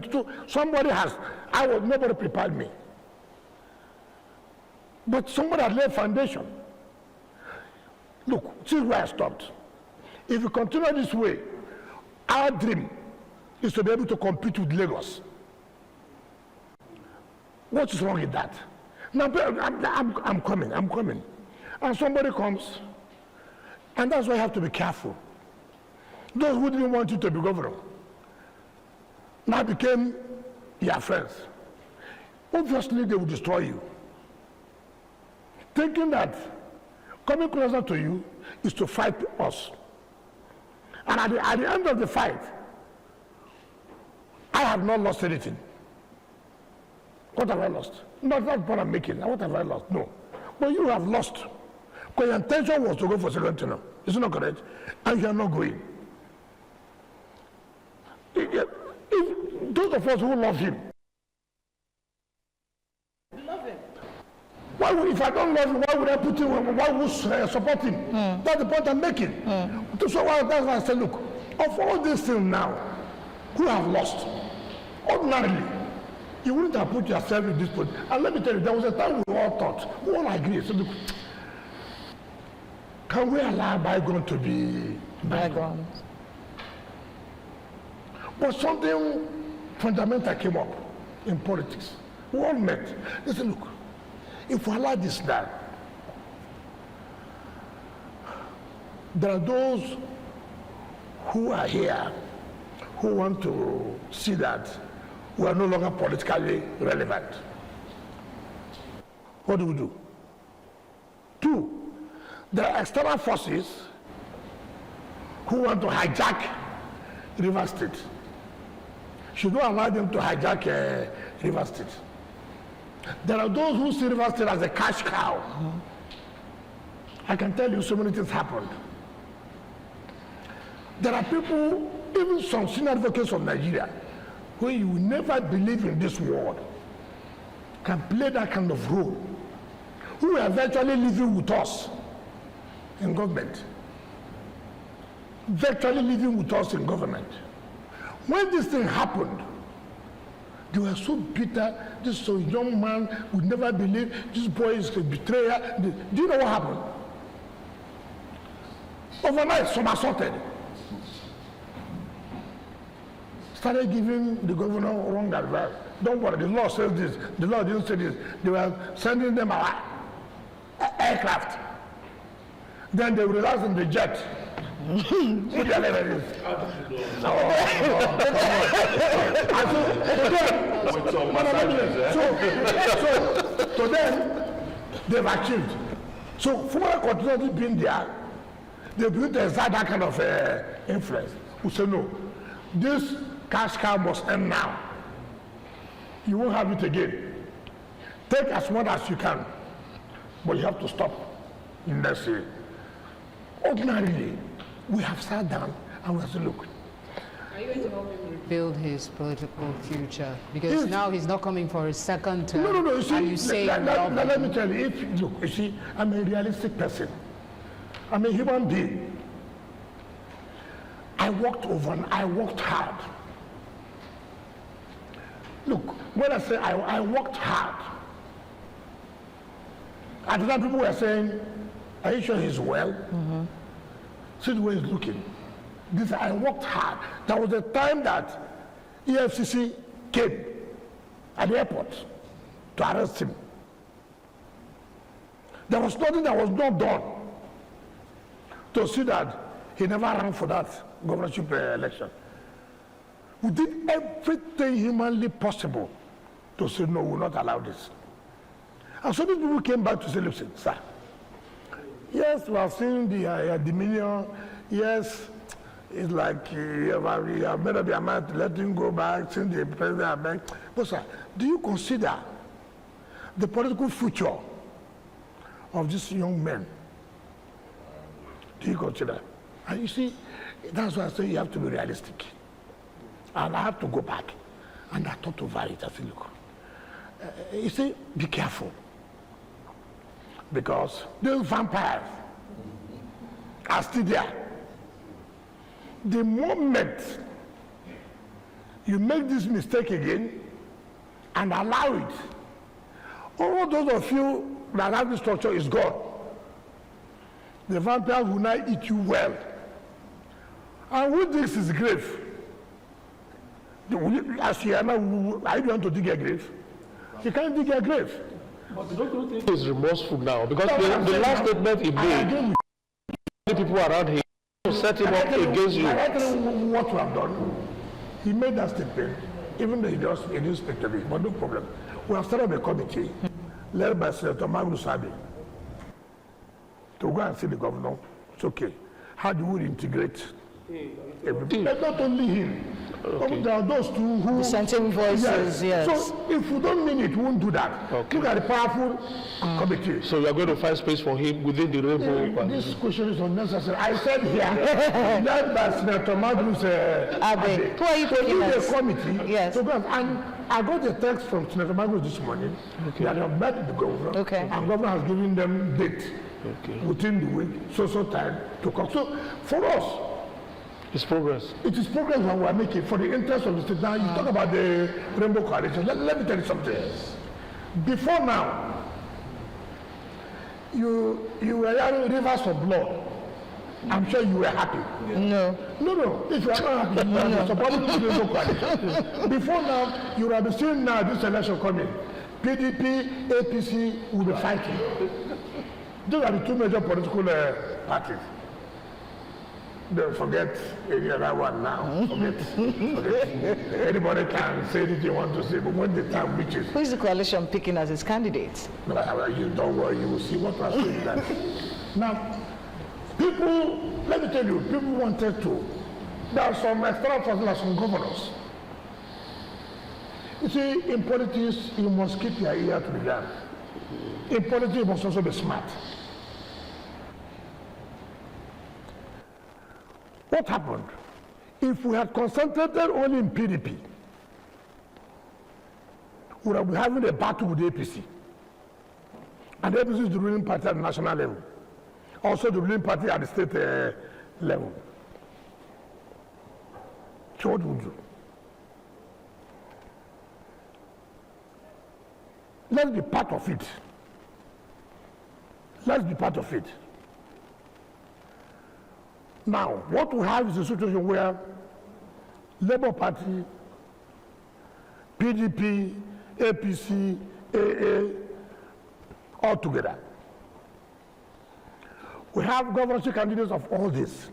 prepared me. But somebody had laid foundation. Look, see where I stopped. If you continue this way, our dream is to be able to compete with Lagos. What is wrong with that? Now, I'm coming. And somebody comes, and that's why you have to be careful. Those who didn't want you to be governor now became your friends. Obviously, they will destroy you. Thinking that coming closer to you is to fight us. And at the end of the fight, I have not lost anything. What have I lost? Not what I'm making. What have I lost? No. But you have lost. Because your intention was to go for second term. Is it not correct? And you are not going. If those of us who love him, if I don't love him, why would I put him? Why would I support him? That's the point I'm making. So that's why I say, look, of all these things now, who have lost? Ordinarily, you wouldn't have put yourself in this position. And let me tell you, there was a time we all thought, we all agreed. So look, can we allow bygone to be bygone? But something fundamental came up in politics. We all met. They said, look, if we allow this now, there are those who are here who want to see that we are no longer politically relevant. What do we do? Two, there are external forces who want to hijack Rivers State. Should we allow them to hijack Rivers State? There are those who see Rivers State as a cash cow. I can tell you so many things happened. There are people, even some senior advocates of Nigeria, who you will never believe in this world, can play that kind of role, who are virtually living with us in government. Virtually living with us in government. When this thing happened, they were so bitter. This so young man would never believe this boy is a betrayer. Do you know what happened? Overnight, somersaulted. Started giving the governor wrong advice. Don't worry, the law says this. The law didn't say this. They were sending them aircraft. Then they realized in the jet. Put their level So to them, they've achieved. So former continuity being there, they begin to exert that kind of influence. We say no, this cash cow must end now. You won't have it again. Take as much as you can, but you have to stop in that say. Ordinarily, we have sat down and we have said, look. Are you going to help him rebuild his political future? Because now he's not coming for his second term. No. You see, and you say let me tell you, look, you see, I'm a realistic person. I'm a human being. I worked hard. Look, when I say I worked hard, at the time people were saying, are you sure he's well? Mm-hmm. See the way he's looking. I worked hard. There was a time that EFCC came at the airport to arrest him. There was nothing that was not done to see that he never ran for that governorship election. We did everything humanly possible to say, no, we will not allow this. And so these people came back to say, listen, sir, yes, we have seen the Dominion. Yes, it's like you have made up your mind to let him go back, since the president back. But sir, do you consider the political future of these young men? Do you consider? And you see, that's why I say you have to be realistic. And I have to go back. And I thought over it. I said, look, you see, be careful. Because those vampires are still there. The moment you make this mistake again and allow it, all those of you that have this structure is gone. The vampires will not eat you well. And with this is grave. As you are now, are you going to dig a grave? You can't dig a grave. But don't you think he's remorseful now? Because the last statement he made, the people around him set him up against you. I tell you what we have done. He made that statement, even though he didn't speak to me, but no problem. We have started a committee led by Senator Magnus Sabi to go and see the governor. It's okay. How do we integrate everything? But not only him. Okay. There are those two who... Dissenting voices, yes. So if we don't mean it, we won't do that. Okay. Look at the powerful committee. So you are going to find space for him within the rainbow. This question is unnecessary. I said here, led by Senator Magnus Abe. Who are you talking about? The committee. Yes. To go, and I got a text from Senator Magnus this morning that they have met the governor. Okay. And governor has given them date within the week, so time to come. So for us, it's progress. it is progress that we are making for the interest of the state. Now you talk about the Rainbow Coalition. Let me tell you something. Before now, you were hearing rivers of blood. I'm sure you were happy. No. If you are not happy, you are supporting the Rainbow Coalition. Before now, you will be seeing now this election coming. PDP, APC will be fighting. Those are the two major political parties. Don't forget any other one now. Forget. Anybody can say anything you want to say, but when the time reaches... Who is the coalition picking as its candidates? You don't worry, you will see what we're saying. That. Now, people, let me tell you, people wanted to. There are some external forces, like some governors. You see, in politics, you must keep your ear to the ground. In politics, you must also be smart. What happened? If we had concentrated only in PDP, we would have been having a battle with the APC. And the APC is the ruling party at the national level. Also the ruling party at the state level. So what would you do? let's be part of it. Let's be part of it. Now, what we have is a situation where Labour Party, PDP, APC, AA, all together. We have governorship candidates of all this.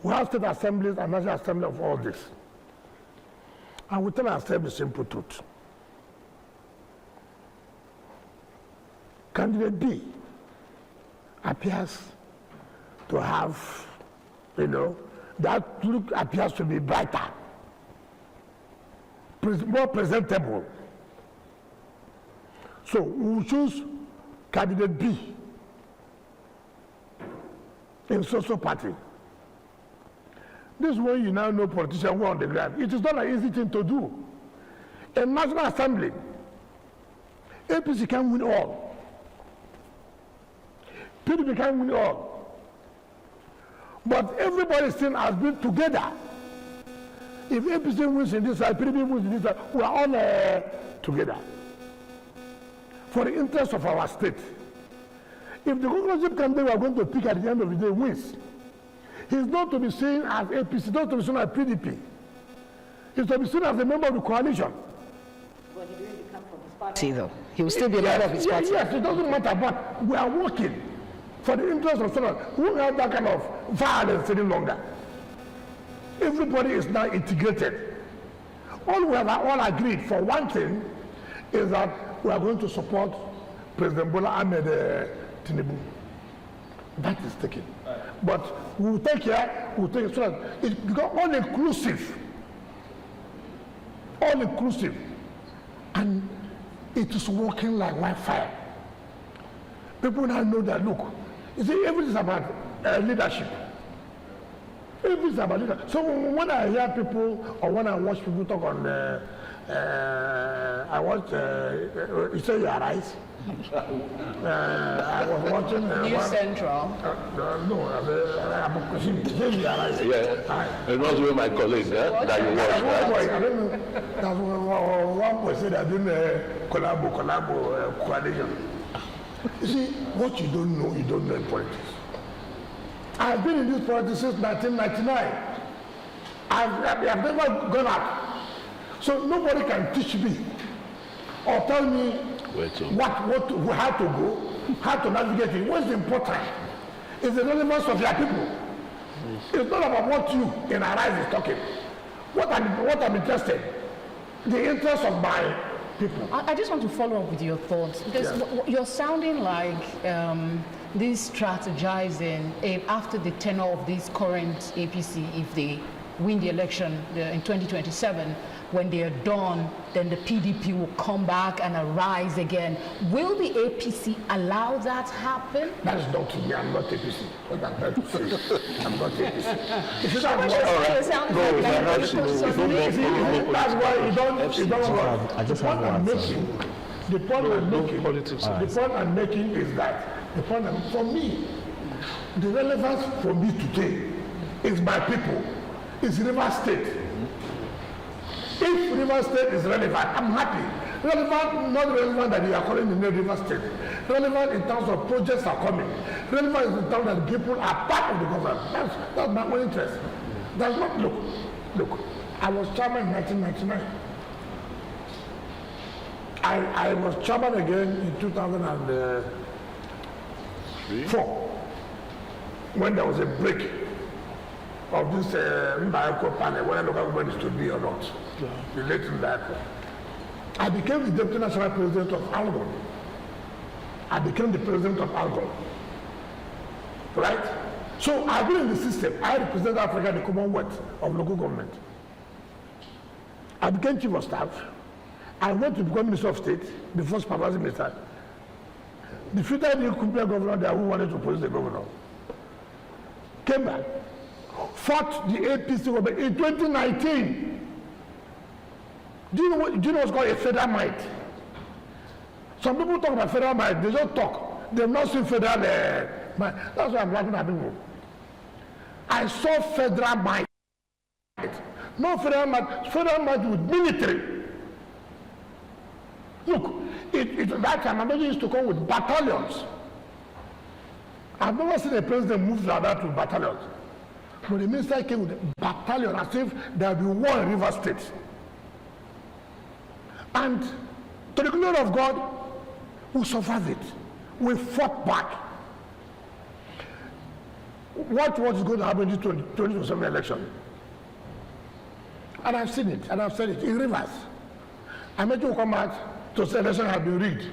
We have state assemblies and national assembly of all this. And we tell ourselves the simple truth. Candidate B appears to have, that look appears to be brighter, more presentable. So we will choose candidate B in social party. This is when you now know politicians who are on the ground. It is not an easy thing to do. In National Assembly, APC can win all. PDP can win all. But everybody still has been together. If APC wins in this side, PDP wins in this side, we are all together. For the interest of our state. If the governorship candidate we are going to pick at the end of the day wins, he's not to be seen as APC, not to be seen as PDP. He's to be seen as a member of the coalition. But he didn't come from his party, though. He will still be a member of his party. Yes, it doesn't matter, but we are working for the interest of someone who have that kind of violence any longer. Everybody is now integrated. All we have all agreed for one thing is that we are going to support President Bola Ahmed Tinubu. That is taken. But we will take care, we will take it so that it becomes all inclusive. All inclusive. And it is working like wildfire. People now know that, look, you see, everything is about leadership. Everything is about leadership. So when I hear people, or when I watch people talk on, I watch, you say you are right. I was watching News Central. Yeah, it was with my colleague that you watched. I don't know. That's one person that didn't collabo coalition. You see, what you don't know in politics. I've been in this politics since 1999. I've never gone out. So nobody can teach me or tell me how to go, how to navigate it. What's important is the relevance of your people. It's not about what you in our eyes is talking. What I'm interested, the interest of my people. I just want to follow up with your thoughts, because you're sounding like this strategizing after the tenure of this current APC, if they win the election in 2027, when they are done, then the PDP will come back and arise again. Will the APC allow that to happen? That is not me. I'm not APC. What I'm trying to say, I'm not APC. If you don't That's why you don't work. I just have one answer. The point I'm making, politics. the point I'm making is that for me, the relevance for me today is my people. It's River State. If River State is relevant, I'm happy. Relevant, not relevant that you are calling the name River State. Relevant in terms of projects are coming. Relevant in terms that people are part of the government. That's my own interest. That's not, look, I was chairman in 1999. I was chairman again in 2004 when there was a break of this Mbaeko panel, whether local government is to be or not, related to that. I became the deputy national president of Algon. I became the president of Algon. Right? So I've been in the system. I represent Africa, the Commonwealth of local government. I became chief of staff. I went to become Minister of State, the first permanent minister. Defeated the Kumple governor there who wanted to post the governor. Came back. Fought the APC government in 2019. Do you know what's called a federal might? Some people talk about federal might, they just talk. They've not seen federal might. That's why I'm laughing at people. I saw federal might. No federal might with military. Look, it That time, Amaju used to come with battalions. I've never seen a president move like that with battalions. But the minister came with a battalion as if there would be war in River State. And to the glory of God, we survived it. We fought back. What is going to happen in this 2027 election? And I've seen it, and I've said it in Rivers. I met you come out to say election have been rigged.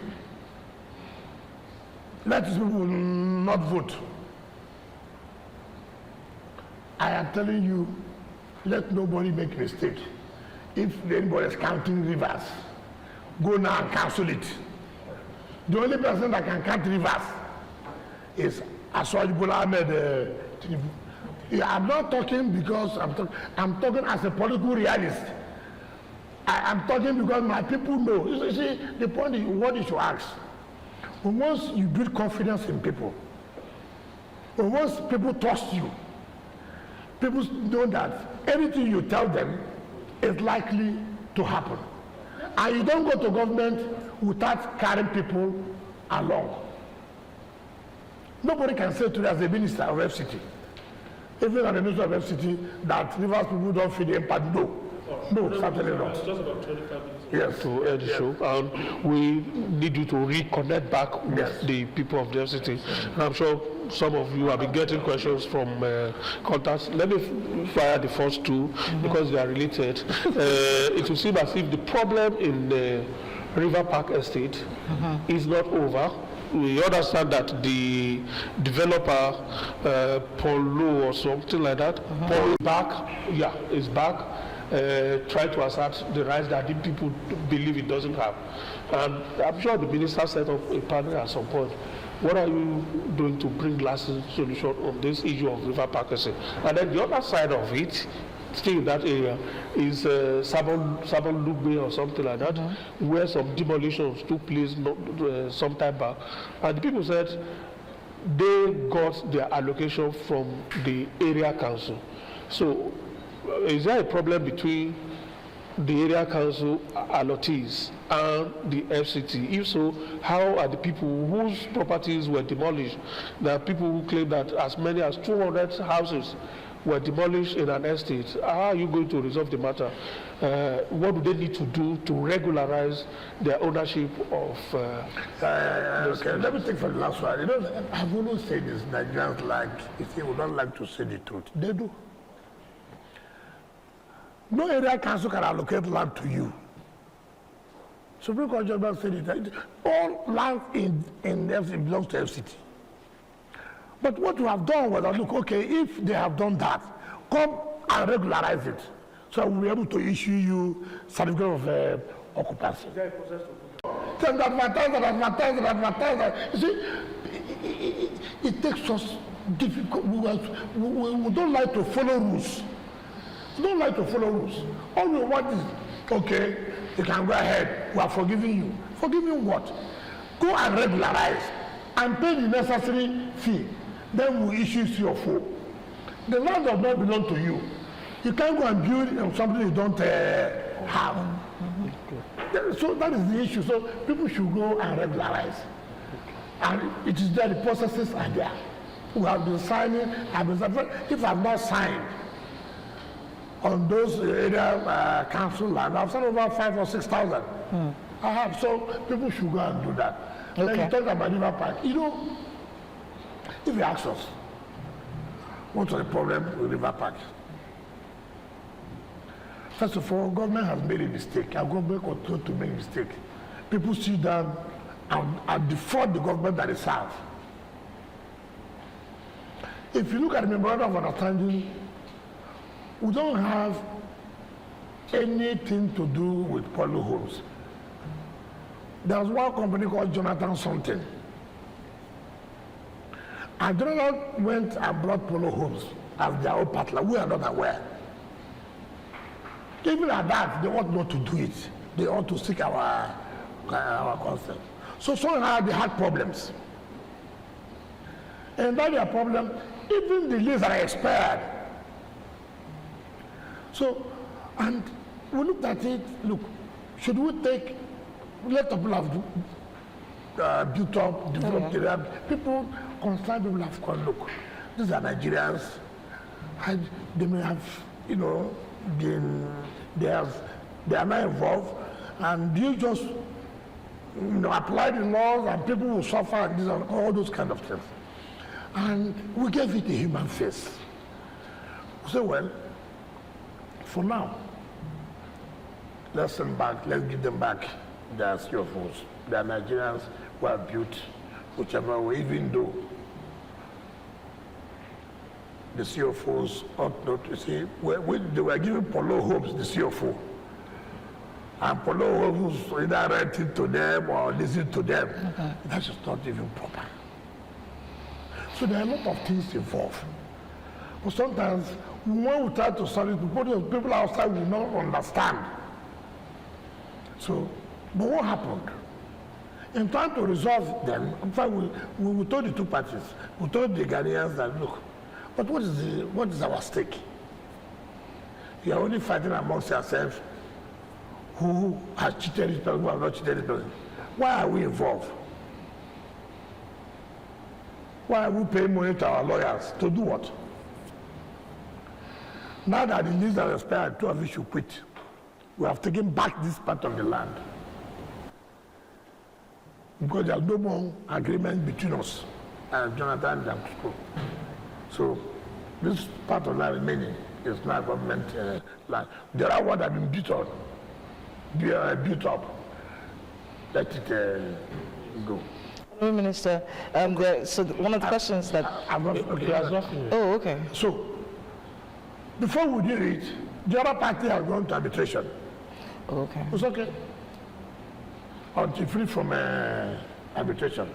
Let these people not vote. I am telling you, let nobody make mistake. If anybody is counting Rivers, go now and cancel it. The only person that can count Rivers is Aswaj Bola Ahmed Tinubu. I'm not talking because I'm talking as a political realist. I'm talking because my people know. You see, the point is what you should ask. Once you build confidence in people, once people trust you, people know that anything you tell them is likely to happen. And you don't go to government without carrying people along. Nobody can say to you as a minister of FCT, even as a minister of FCT, that Rivers people don't feel the impact. No, certainly not. It's just about 25 minutes Yes. to end the show. And we need you to reconnect back with the people of the FCT. And I'm sure some of you have been getting questions from contacts. Let me fire the first two because they are related. It will seem as if the problem in the River Park Estate is not over. We understand that the developer, Paul Lowe or something like that, Paul is back, is back, try to assert the rights that the people believe it doesn't have. And I'm sure the minister set up a panel at some point. What are you doing to bring lasting solution on this issue of River Park Estate? And then the other side of it, still in that area, is Sabon Lugbe or something like that, where some demolitions took place some time back. And the people said they got their allocation from the area council. So is there a problem between the area council allottees and the FCT? If so, how are the people whose properties were demolished? There are people who claim that as many as 200 houses were demolished in an estate. How are you going to resolve the matter? What do they need to do to regularize their ownership of okay, let me take for the last one. You know, I've always said this, Nigerians we don't like to say the truth. They do. No area council can allocate land to you. Supreme Court judgment said it. All land in FCT belongs to FCT. But what we have done was that, look, okay, if they have done that, come and regularize it. So we'll be able to issue you certificate of occupancy. Then advertise. You see, it takes us difficult. We don't like to follow rules. We don't like to follow rules. All we want is, okay, you can go ahead. We are forgiving you. Forgiving what? Go and regularize and pay the necessary fee. Then we issue CFO. The land does not belong to you. You can't go and build something you don't have. So that is the issue. So people should go and regularize. And it is there, the processes are there. We have been signing, if I have not signed on those area council land, I've signed over 5,000 or 6,000. I have, so people should go and do that. Okay. Then you talk about River Park. You know, if you ask us, what's the problem with River Park? First of all, government has made a mistake. Our government continues to make a mistake. People sit down and defraud the government that they serve. If you look at the memorandum of understanding, we don't have anything to do with Polo Homes. There's one company called Jonathan something. And Jonathan went and brought Polo Homes as their own partner. We are not aware. Even at that, they ought not to do it. They ought to seek our consent. So somehow they had problems. And that their problem, even the leases are expired. So, and we looked at it, look, should we let the people built up, developed area. People, concerned people have gone, look, these are Nigerians. They may have, they are not involved, and you just, apply the laws and people will suffer and these are all those kind of things. And we gave it a human face. We say, well, for now, let's send back, let's give them back their CFOs. They are Nigerians who have built whichever way, even though the CFOs ought not to say, they were giving Polo Homes the CFO. And Polo Homes either rent it to them or listen to them. Okay. That's just not even proper. So there are a lot of things involved. But sometimes when we try to solve it, people outside will not understand. So, but what happened? In trying to resolve them, in fact, we told the two parties, we told the Ghanaians that, look, but what is our stake? You are only fighting amongst yourselves who has cheated this person, who has not cheated this person. Why are we involved? Why are we paying money to our lawyers? To do what? Now that the lease has expired, two of you should quit. We have taken back this part of the land. Because there's no more agreement between us and Jonathan and Damsco. So this part of land remaining is now government land. There are what have been built up. Let it go. Minister, so one of the questions that... Oh, okay. So, before we did it, the other party has gone to arbitration. Okay. It's okay. Until free from arbitration.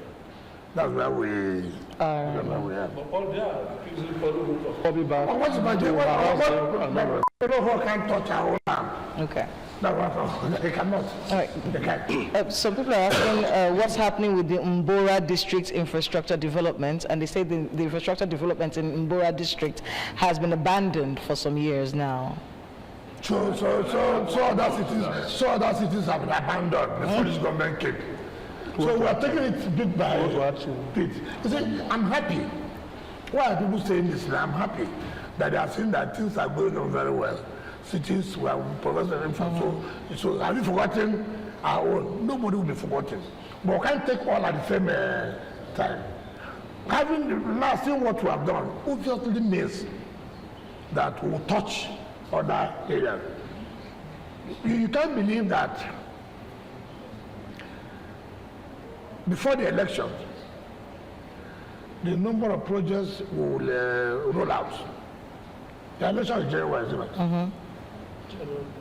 That's where we are. But all they are accusing Polo back. What's the matter? Polo can't touch our own land. Okay. They cannot. All right. They can't. So people are asking what's happening with the Mbora district infrastructure development, and they say the infrastructure development in Mbora district has been abandoned for some years now. So other cities have been abandoned before this government came. So we are taking it bit by bit. You see, I'm happy. Why are people saying this? I'm happy that they are saying that things are going on very well. Cities were progressing infrastructure. So have you forgotten our own? Nobody will be forgotten. But we can't take all at the same time. Having now seen what we have done, obviously means that we will touch other areas. You can't believe that before the election, the number of projects will roll out. The election is January, isn't it?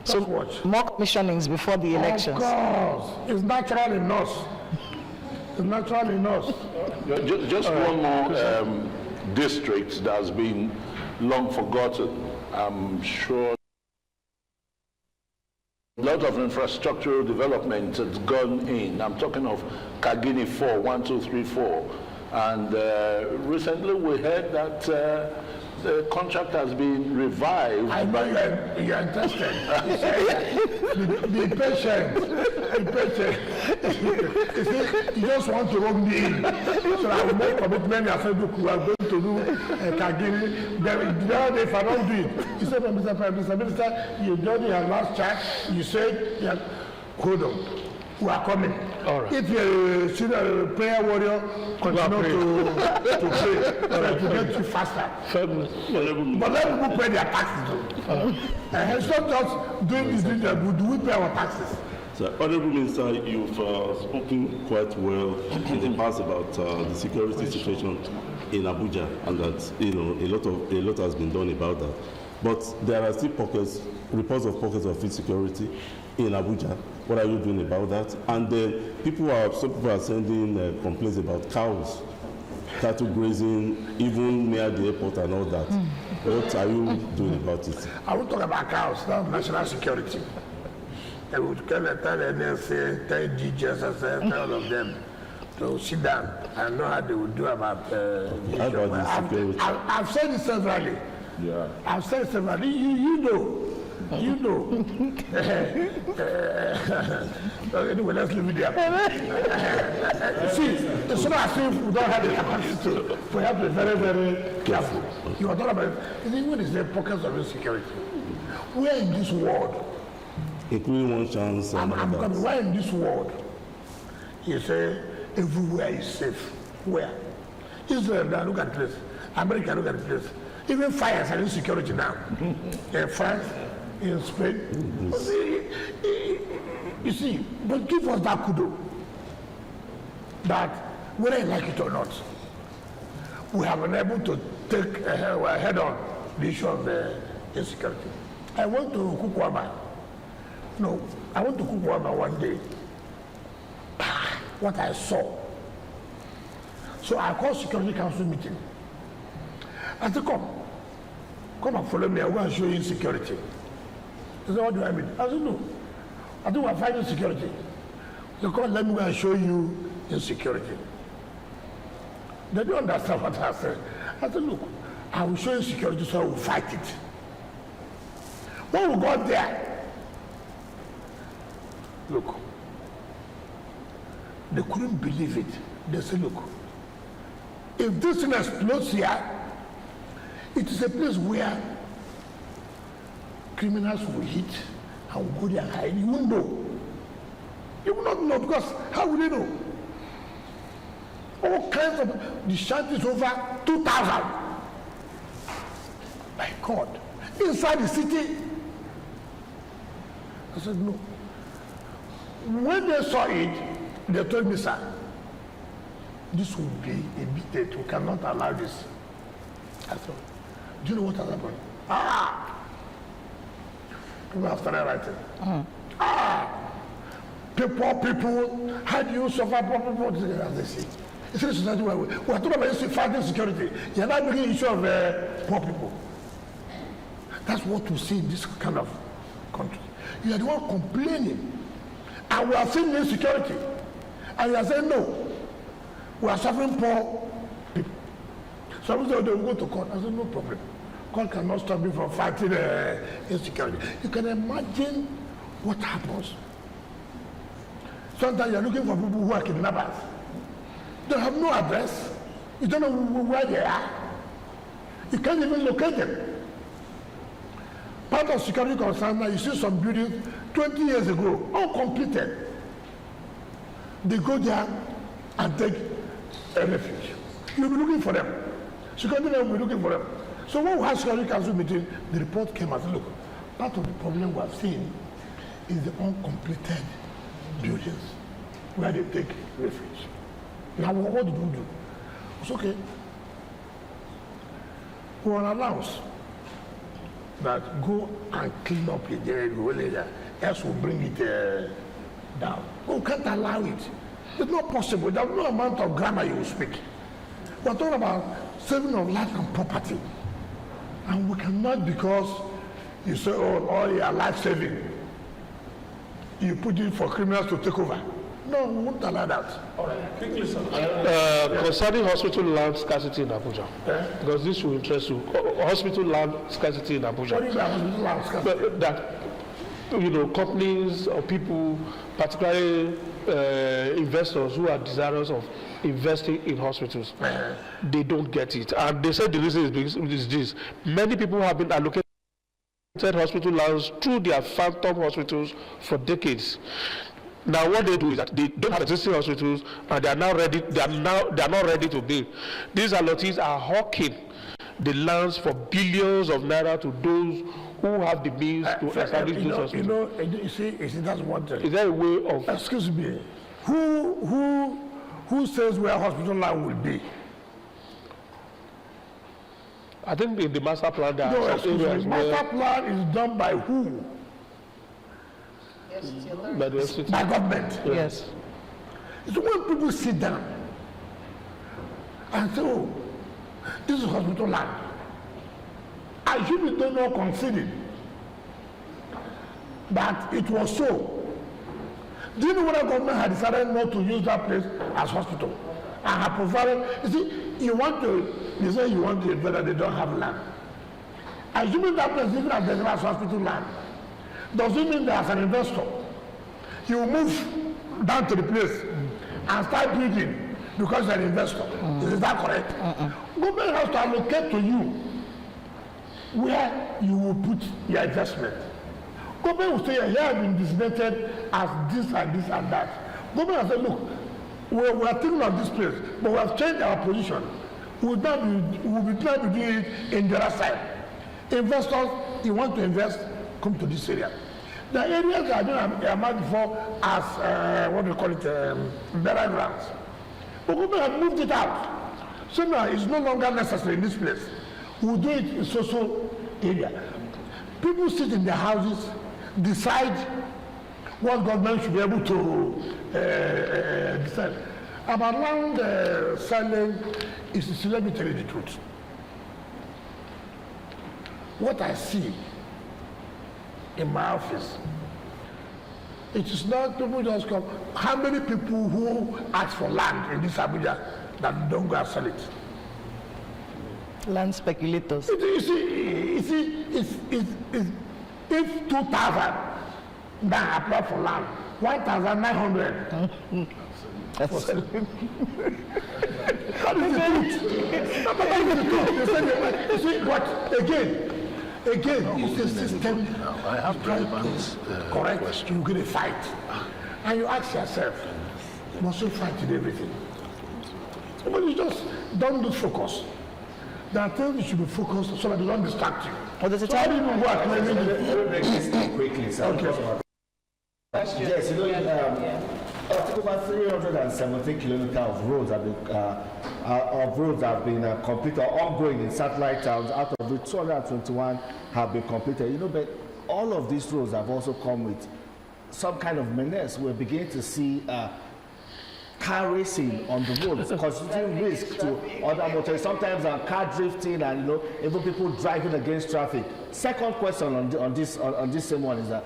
So watch. More commissionings before the elections. Of course. It's natural in us. It's natural in us. Just one more district that's been long forgotten. I'm sure a lot of infrastructural development has gone in. I'm talking of Kagini 4, 1, 2, 3, 4. And recently we heard that the contract has been revived. I know you're interested. Be patient. Be patient. You see, you just want to rub me in. So I will make commitment. I said, look, we are going to do Kagini. Then if I don't do it, you said, Mr. Prime Minister, you done your last chat. You said, hold on. We are coming. All right. If you see the prayer warrior, continue to pray to get you faster. But let people pay their taxes. It's not just doing this, do we pay our taxes? So, Honorable Minister, you've spoken quite well in the past about the security situation in Abuja, and that a lot has been done about that. But there are still reports of pockets of insecurity in Abuja. What are you doing about that? And some people are sending complaints about cows, cattle grazing, even near the airport and all that. What are you doing about it? I will talk about cows, not national security. I would tell the NSA, tell DGSS, tell all of them to sit down and know how they would do about the security. I've said it severally. Yeah. I've said it severally. You know You know. Anyway, let's leave it there. See, it's not as if we don't have the capacity. We have to be very, very careful. You are talking about, even is there pockets of insecurity? Where in this world? Including one chance. I'm coming. Where in this world? You say everywhere is safe. Where? Israel, now look at the place. America, look at the place. Even fires are insecurity now. In France, in Spain. You see, but give us that kudo. That whether you like it or not, we have been able to take head on the issue of insecurity. I went to Kukwama. No, I went to Kukwama one day. What I saw. So I called Security Council meeting. I said, come and follow me. I want to show you insecurity. He said, what do I mean? I said, no. I think we're fighting security. He said, come, let me go and show you insecurity. They don't understand what I said. I said, look, I will show you security so I will fight it. When we got there, look, they couldn't believe it. They said, look, if this thing explodes here, it is a place where criminals will hit and will go there and hide. You won't know. You will not know because how will they know? All kinds of, the shanty is over 2,000. My God. Inside the city. I said, no. When they saw it, they told me, sir, this will be a bit, we cannot allow this. I thought, do you know what has happened? People have started writing. People, how do you suffer poor people? As they say. It's a society where we are talking about fighting security. You're not making issue of poor people. That's what we see in this kind of country. You are the one complaining. And we are seeing insecurity. And you are saying, no, we are suffering poor people. Some say they will go to court. I said, no problem. God cannot stop me from fighting insecurity. You can imagine what happens. Sometimes you're looking for people who are kidnappers. They have no address. You don't know where they are. You can't even locate them. Part of security concern now, you see some buildings 20 years ago, uncompleted. They go there and take a refuge. You'll be looking for them. Security will be looking for them. So when we had security council meeting, the report came and said, look, part of the problem we have seen is the uncompleted buildings where they take refuge. Now what did we do? It's okay. We will announce that go and clean up the area, else we'll bring it down. We can't allow it. It's not possible. There's no amount of grammar you will speak. We're talking about saving of life and property. And we cannot, because you say, oh, all your life saving, you put it for criminals to take over. No, we won't allow that. All right, quickly, sir. Concerning hospital land scarcity in Abuja, because this will interest you. Hospital land scarcity in Abuja. What is hospital land scarcity? That, you know, companies or people, particularly investors who are desirous of investing in hospitals, they don't get it. And they said the reason is this. Many people have been allocated hospital lands through their phantom hospitals for decades. Now what they do is that they don't have existing hospitals and they are now ready. They are not ready to build. These allottees are hawking the lands for billions of naira to those who have the means to establish those hospitals. You see, that's one thing. Is there a way of? Excuse me. Who says where hospital land will be? I think in the master plan there No, are some areas master plan is done by who? by the FCT. By government. Yes. So when people sit down and say, oh, this is hospital land, I should be told or conceded that it was so. Do you know what the government had decided not to use that place as hospital? And have provided, you see, they say you want to invest that they don't have land. Assuming that place even as the hospital land, does it mean that as an investor, you move down to the place and start building because you're an investor? Is that correct? Government has to allocate to you where you will put your investment. Government will say, here have been designated as this and this and that. Government will say, look, we are thinking of this place, but we have changed our position. We will be trying to do it in the other side. Investors, you want to invest, come to this area. The areas that have been earmarked before as, what do you call it, burial grounds. But government have moved it out. So now it's no longer necessary in this place. We'll do it in social area. People sit in their houses, decide what government should be able to decide. About land selling is, let me tell you the truth. What I see in my office, it is not people just come. How many people who ask for land in this Abuja that don't go and sell it? Land speculators. You see, if 2,000 now apply for land, 1,900 for selling. That is the truth. You see, but again, it's a system. I have correct question. You get a fight, and you ask yourself, must you fight in everything? But you just don't lose focus. There are things you should be focused so that they don't distract you. Well, there's a So how do you know what? Quickly, sir. Okay. Yes, you know, over 317 kilometers of roads have been completed or ongoing in satellite towns, out of which 221 have been completed. You know, but all of these roads have also come with some kind of menace. We're beginning to see car racing on the roads, constituting risk to other motorists, sometimes car drifting and, you know, even people driving against traffic. Second question on this same one is that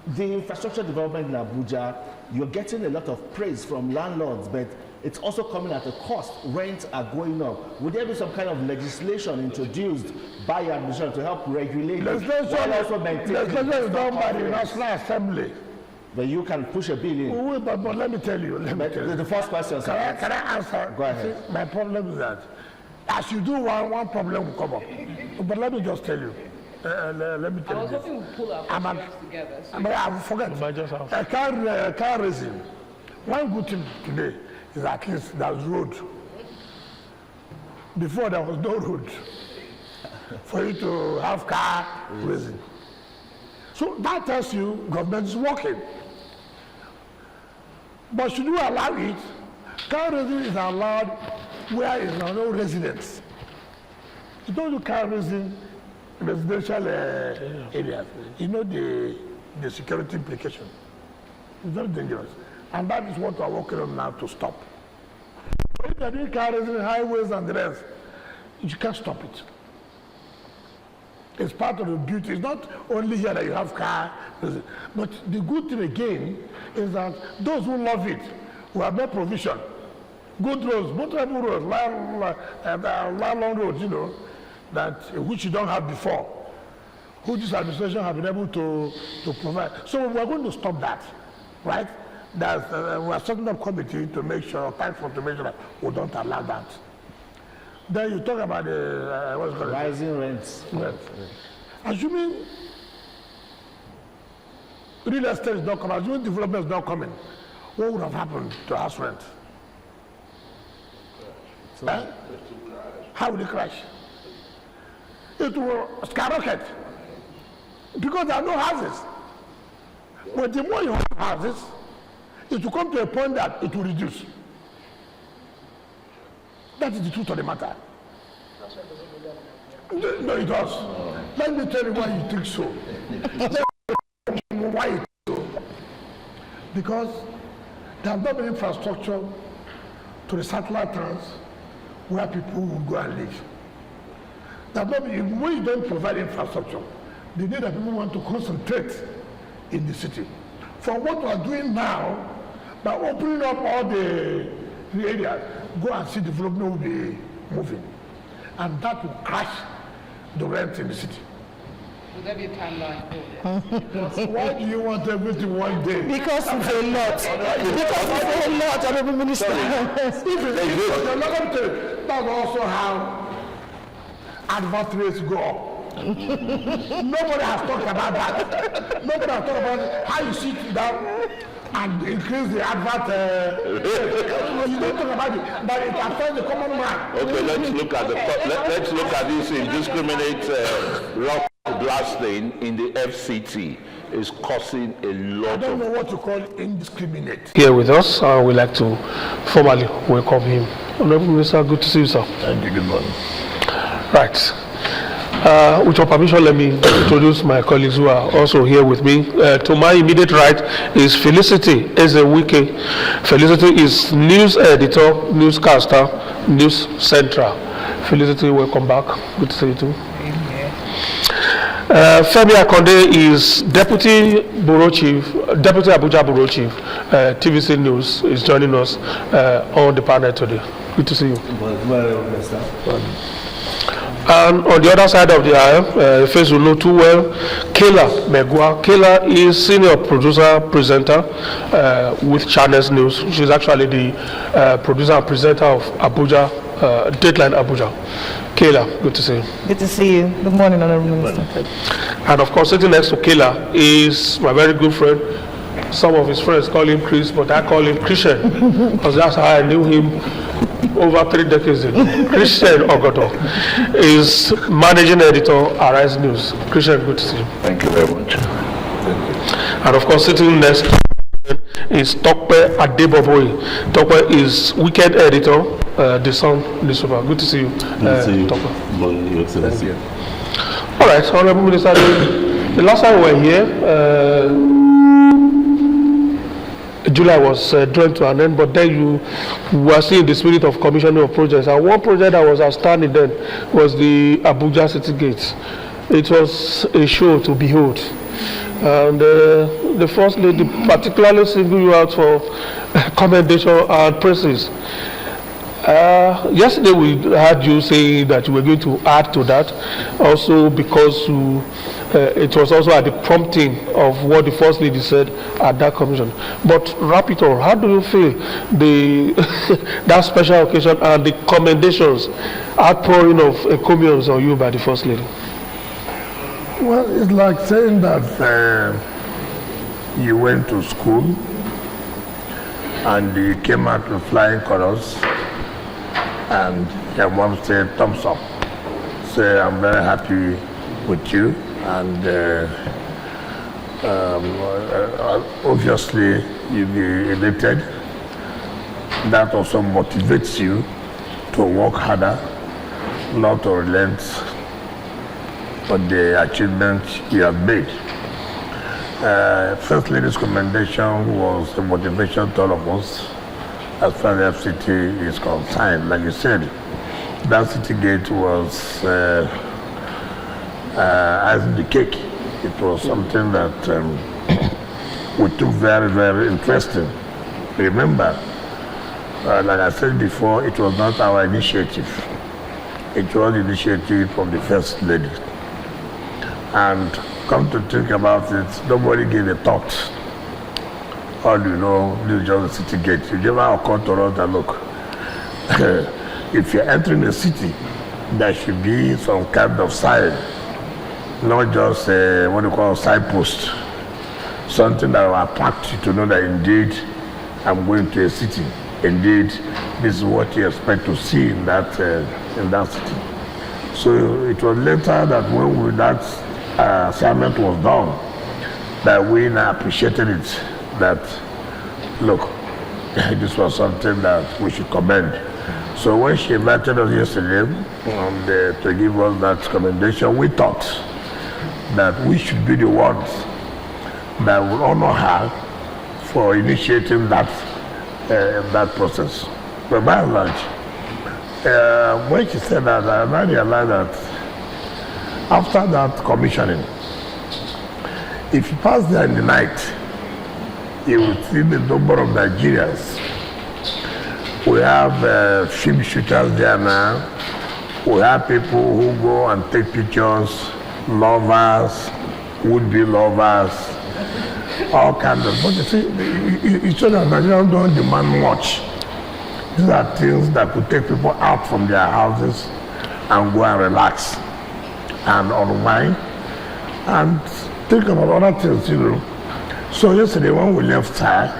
the infrastructure development in Abuja, you're getting a lot of praise from landlords, but it's also coming at a cost. Rents are going up. Would there be some kind of legislation introduced by your administration to help regulate it? Legislation is done by the National Assembly. But you can push a bill in. But let me tell you. The first question, sir. Can I answer? Go ahead. See, my problem is that as you do one problem will come up. But let me just tell you. Let me tell you. I was hoping we'd pull our questions together. So But I forget. Car racing. One good thing today is at least there's road. Before there was no road for you to have car racing. So that tells you government is working. But should you allow it? Car racing is allowed where is no residents. You don't do car racing in residential areas. You know the security implication. It's very dangerous. And that is what we are working on now to stop. If you are doing car racing, highways and the rest, you can't stop it. It's part of the beauty. It's not only here that you have car racing. But the good thing again is that those who love it will have made provision. Good roads, motorable roads, long roads, you know, which you don't have before, who this administration have been able to provide. So we are going to stop that, right? We are setting up a committee to make sure, to make sure that we don't allow that. Then you talk about the what's called rising rents. Assuming real estate is not coming, assuming development is not coming, what would have happened to house rent? How would it crash? It will skyrocket because there are no houses. But the more you have houses, it will come to a point that it will reduce. That is the truth of the matter. No, it does. Let me tell you why you think so. Why you think so? Because there has not been infrastructure to the satellite towns where people will go and live. When you don't provide infrastructure, the need that people want to concentrate in the city. For what we are doing now, by opening up all the areas, go and see development will be moving. And that will crash the rent in the city. Would there be a timeline for this? Why do you want everything one day? Because it's a lot. Because it's a lot, Honorable Minister. That's also how advert rates go up. Nobody has talked about that. Nobody has talked about how you sit down and increase the advert. You don't talk about it, but it affects the common man. Okay, let's look at let's look at this indiscriminate rock blasting in the FCT. Is causing a lot I don't of. know what to call indiscriminate. Here with us, we'd like to formally welcome him. Honorable Minister, good to see you, sir. Thank you, good morning. Right. With your permission, let me introduce my colleagues who are also here with me. To my immediate right is Felicity Wike. Felicity is news editor, newscaster, News Central. Felicity, welcome back. Good to see you too. Femi Akonde is Deputy Abuja Bureau Chief, TVC News, is joining us on the panel today. Good to see you. And on the other side of the aisle, a face you know too well, Kayla Megwa. Kayla is senior producer, presenter with Channels News. She's actually the producer and presenter of Abuja, Dateline Abuja. Kayla, good to see you. Good to see you. Good morning, Honorable Minister. And of course, sitting next to Kayla is my very good friend. Some of his friends call him Chris, but I call him Christian, because that's how I knew him over 3 decades ago. Christian Ogoto is managing editor, Arise News. Christian, good to see you. Thank you very much. And of course, sitting next is Tokpe Adeboboy. Tokpe is weekend editor, The Sun newspaper. Good to see you, Good to see you. Tokpe. Good morning, Your Excellency. All right, Honorable Minister, the last time we were here, July was drawing to an end, but then you were still in the spirit of commissioning of projects. And one project that was outstanding then was the Abuja City Gates. It was a show to behold. And the First Lady particularly singled you out for commendation and praises. Yesterday we heard you saying that you were going to add to that, also because it was also at the prompting of what the First Lady said at that commission. But wrap it all, how do you feel that special occasion and the commendations, outpouring of encomiums on you by the First Lady? Well, it's like saying that you went to school and you came out with flying colors and your mom said thumbs up. So I'm very happy with you, and obviously you'll be elected. That also motivates you to work harder, not to relent on the achievements you have made. First Lady's commendation was a motivation to all of us as far as FCT is concerned. Like you said, that city gate was as the cake. It was something that we took very, very interesting. Remember, like I said before, it was not our initiative. It was the initiative from the First Lady. And come to think about it, nobody gave a thought. All you know, this is just a city gate. You never occurred to us that, look, if you're entering a city, there should be some kind of sign, not just what you call a signpost, something that will attract you to know that indeed I'm going to a city. Indeed, this is what you expect to see in that city. So it was later that when that assignment was done, that we now appreciated it, that, look, this was something that we should commend. So when she invited us yesterday to give us that commendation, we thought that we should be the ones that would honor her for initiating that process. But by and large, when she said that, I realized that after that commissioning, if you pass there in the night, you will see the number of Nigerians. We have film shooters there now. We have people who go and take pictures lovers, would-be lovers, all kinds of. But you see, it shows that Nigerians don't demand much. These are things that could take people out from their houses and go and relax and unwind and think about other things, you know. So yesterday when we left here,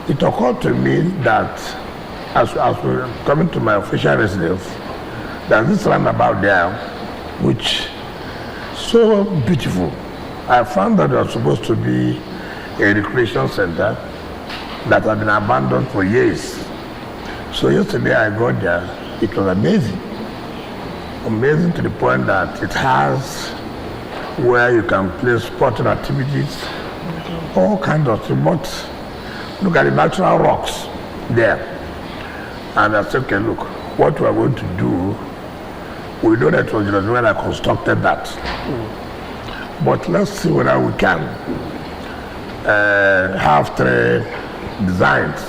it occurred to me that as we were coming to my official residence, there's this roundabout there, which so beautiful. I found that it was supposed to be a recreation center that had been abandoned for years. So yesterday I got there, it was amazing. Amazing to the point that it has where you can play sporting activities, all kinds of things. But look at the natural rocks there. And I said, okay, look, what we are going to do, we know that it was when I constructed that. But let's see whether we can have 3 designs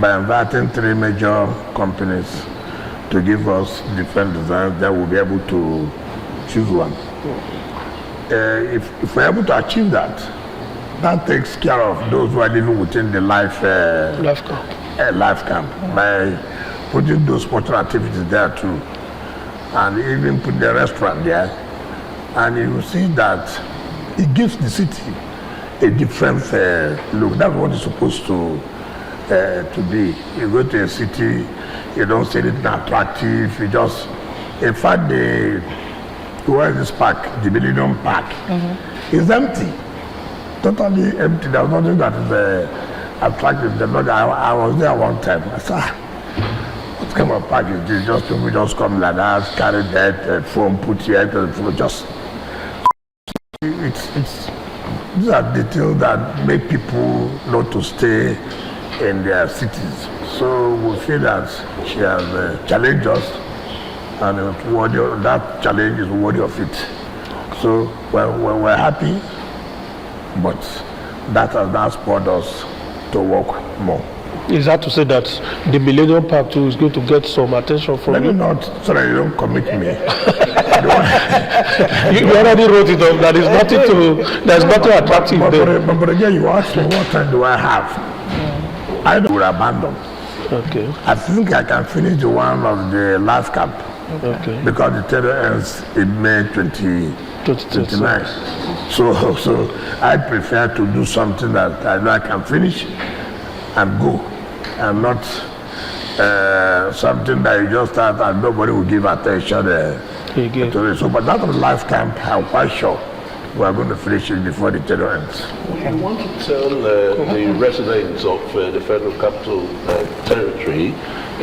by inviting 3 major companies to give us different designs that we'll be able to choose one. If we're able to achieve that, that takes care of those who are living within the life camp by putting those sporting activities there too, and even put the restaurant there. And you will see that it gives the city a different look. That's what it's supposed to be. You go to a city, you don't see anything attractive. You just, in fact, where is this park? The Millennium Park. It's empty, totally empty. There's nothing that is attractive. I was there one time. I said, what kind of park is this? Just people just come like that, carry that phone, put here, just. These are details that make people not to stay in their cities. So we feel that she has challenged us, and that challenge is worthy of it. So we're happy, but that has now spurred us to work more. Is that to say that the Millennium Park too is going to get some attention from Maybe you? not, so that you don't commit me. You already wrote it up. There's nothing attractive there. But again, you asked me what time do I have? I don't abandon. Okay. I think I can finish the one of the last camp. Okay. Because the terror ends in May 2029. So I prefer to do something that I know I can finish and go, and not something that you just start and nobody will give attention to it. So, but that of the life camp, I'm quite sure we are going to finish it before the terror ends. I want to tell the residents of the Federal Capital Territory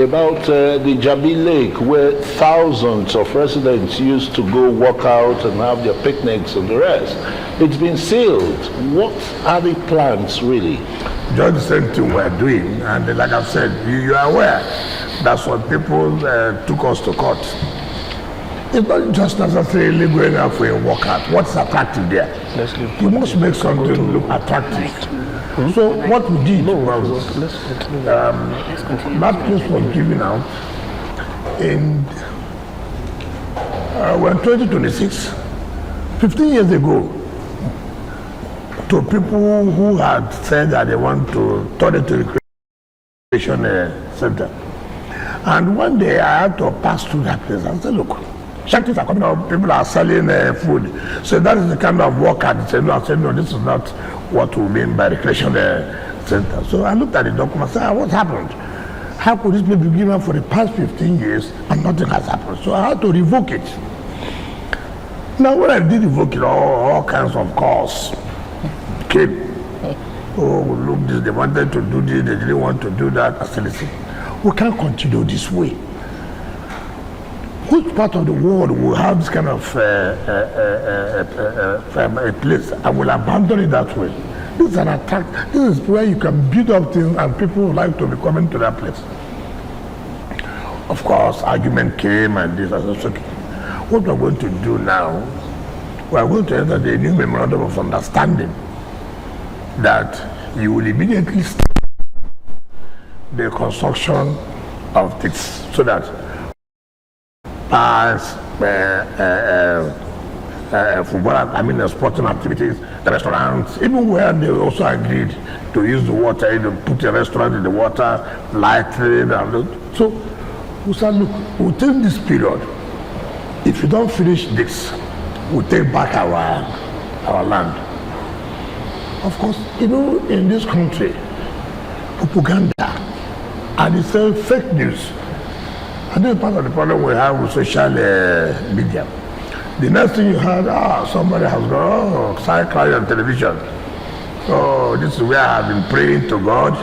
about the Jabi Lake, where thousands of residents used to go walk out and have their picnics and the rest. It's been sealed. What are the plans really? Just the same thing we're doing, and like I've said, you are aware that's what people took us to court. It's not just necessarily going out for a walkout. What's attractive there? You must make something look attractive. So what we did was, that place was given out in 2026, 15 years ago, to people who had said that they want to turn it to a recreation center. And one day I had to pass through that place and say, look, shanties are coming out, people are selling food. So that is the kind of work I said, no, this is not what we mean by recreation center. So I looked at the document and said, what happened? How could this be given for the past 15 years and nothing has happened? So I had to revoke it. Now when I did revoke it, all kinds of calls came. Oh, look, this, they wanted to do this, they didn't want to do that. I said, listen, we can't continue this way. Which part of the world will have this kind of a place and will abandon it that way? This is an attack. This is where you can build up things and people would like to be coming to that place. Of course, argument came and this. I said, okay, what we're going to do now, we're going to enter the new memorandum of understanding that you will immediately start the construction of this so that parks, football, sporting activities, the restaurants, even where they also agreed to use the water, put a restaurant in the water, lighting, and so we said, look, within this period, if you don't finish this, we'll take back our land. Of course, in this country, propaganda and it's fake news. And that's part of the problem we have with social media. The next thing you heard, somebody has gone, sign crying on television. Oh, this is where I've been praying to God.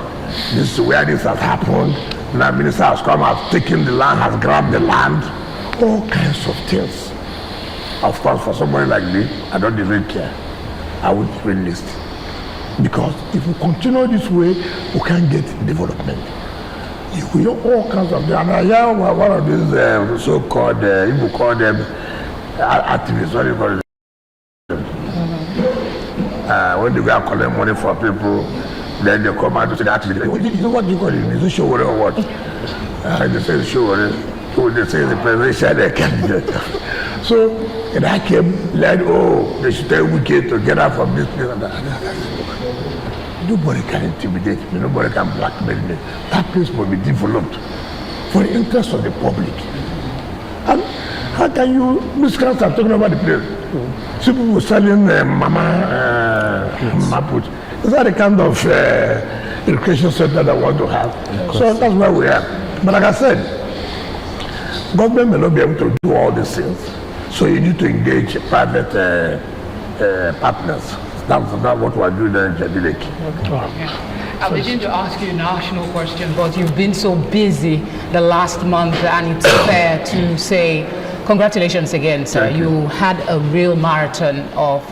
This is where this has happened. Now minister has come, has taken the land, has grabbed the land. All kinds of things. Of course, for somebody like me, I don't even care. I would even list. Because if we continue this way, we can't get development. If we do all kinds of things, and I hear one of these so-called, you call them activists, what do you call them? When they go and collect money for people, then they come out to say the activists. You know what you call it? Is it show or what? They say show or they say the presidential candidate. So, and I came, they should tell Wike to get out from this place and that. Nobody can intimidate me, nobody can blackmail me. That place will be developed for the interest of the public. And how can you, Ms. Kran, start talking about the place? See people selling mama put. Is that the kind of education center that I want to have? So that's where we are. But like I said, government may not be able to do all these things. So you need to engage private partners. That's what we're doing there in Jadilek. I was going to ask you a national question, but you've been so busy the last month, and it's fair to say congratulations again, sir. You had a real marathon of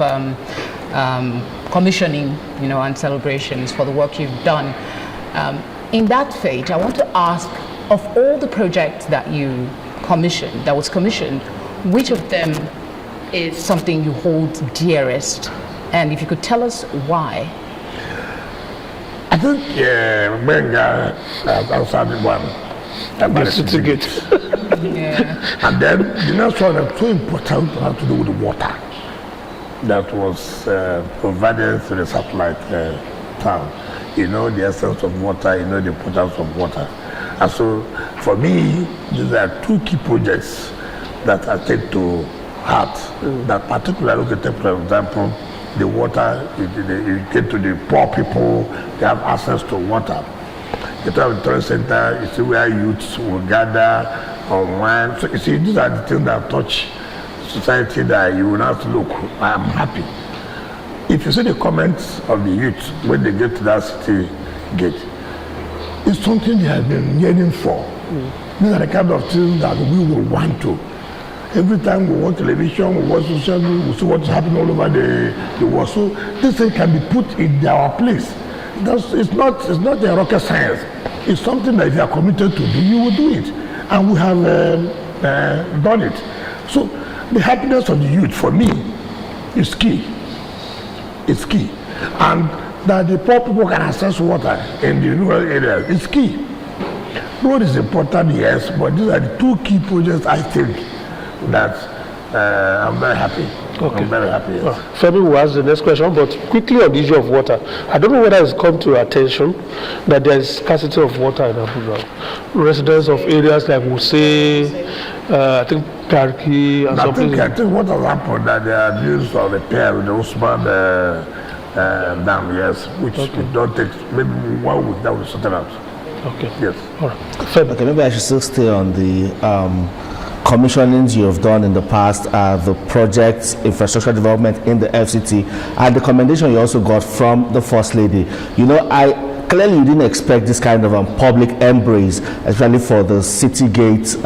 commissioning, and celebrations for the work you've done. In that fate, I want to ask, of all the projects that you commissioned, that was commissioned, which of them is something you hold dearest? And if you could tell us why. I think Benga outside the one. The city gate. Yeah. And then the next one that's so important had to do with the water that was provided to the satellite town. The essence of water, the importance of water. And so for me, these are two key projects that I take to heart. That particularly, for example, the water, you get to the poor people, they have access to water. You have a trade center, you see where youths will gather, online. So you see, these are the things that touch society that you will not look, I am happy. If you see the comments of the youth when they get to that city gate, it's something they have been yearning for. These are the kind of things that we will want to. Every time we watch television, we watch social media, we see what's happening all over the world. So this thing can be put in our place. It's not a rocket science. It's something that if you are committed to do, you will do it. And we have done it. So the happiness of the youth, for me, is key. It's key. And that the poor people can access water in the rural areas is key. Road is important, yes, but these are the two key projects I think that I'm very happy. Okay. I'm very happy. Yes. Femi will ask the next question, but quickly on the issue of water. I don't know whether it's come to your attention that there is scarcity of water in Abuja. Residents of areas like Wuse, I think Karki, and something. I think what has happened that they are used for repair with the Usman dam, yes, which it don't take maybe 1 week that will sort it out. Okay. Yes. All right. Okay, maybe I should still stay on the commissionings you have done in the past, the projects, infrastructure development in the FCT, and the commendation you also got from the First Lady. Clearly you didn't expect this kind of public embrace, especially for the city gate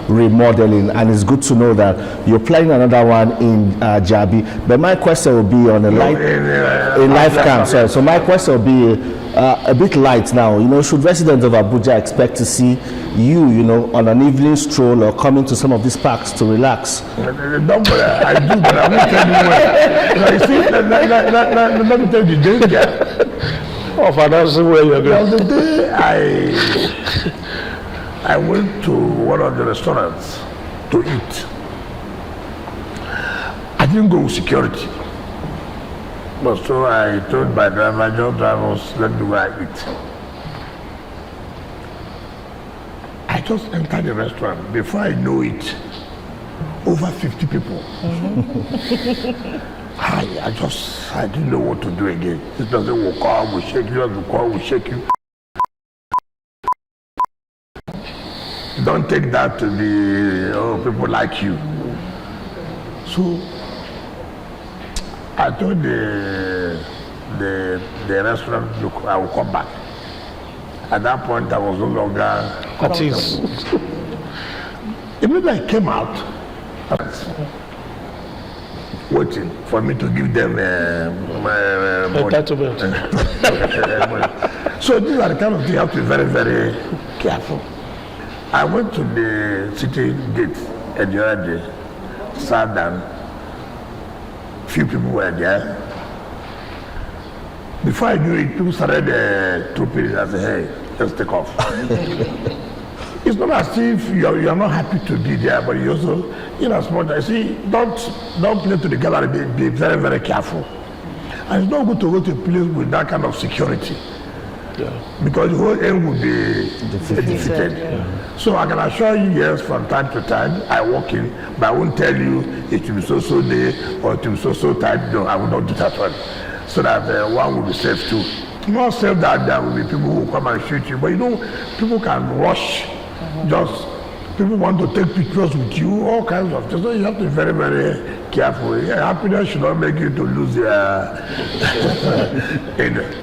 remodeling, and it's good to know that you're planning another one in Jabi. But my question will be on in life camp. Sorry. So my question will be a bit light now. Should residents of Abuja expect to see you, on an evening stroll or coming to some of these parks to relax? Don't worry, I do, but I won't tell you where. Let me tell you the danger of announcing where you're going. The day I went to one of the restaurants to eat, I didn't go with security. But so I told my driver, just drive us, let me go and eat. I just entered the restaurant. Before I know it, over 50 people. I didn't know what to do again. It doesn't work out, we shake you, we shake you. Don't take that to be, oh, people like you. So I told the restaurant, look, I will come back. At that point, I was no longer at ease. Immediately I came out, waiting for me to give them entitlement. So these are the kind of things you have to be very, very careful. I went to the city gate at the other day, sat down, few people were there. Before I knew it, people started trooping. I said, hey, let's take off. It's not as if you are not happy to be there, but you also, smart. I see, don't play to the gallery, be very, very careful. And it's not good to go to a place with that kind of security. Yeah. Because the whole aim will be defeated. Yeah. So I can assure you, yes, from time to time, I walk in, but I won't tell you it will be so day or it will be so tight. No, I will not do that one. So that one will be safe too. Not safe that there will be people who will come and shoot you, but people can rush. Just people want to take pictures with you, all kinds of things. So you have to be very, very careful. Yeah, happiness should not make you to lose your.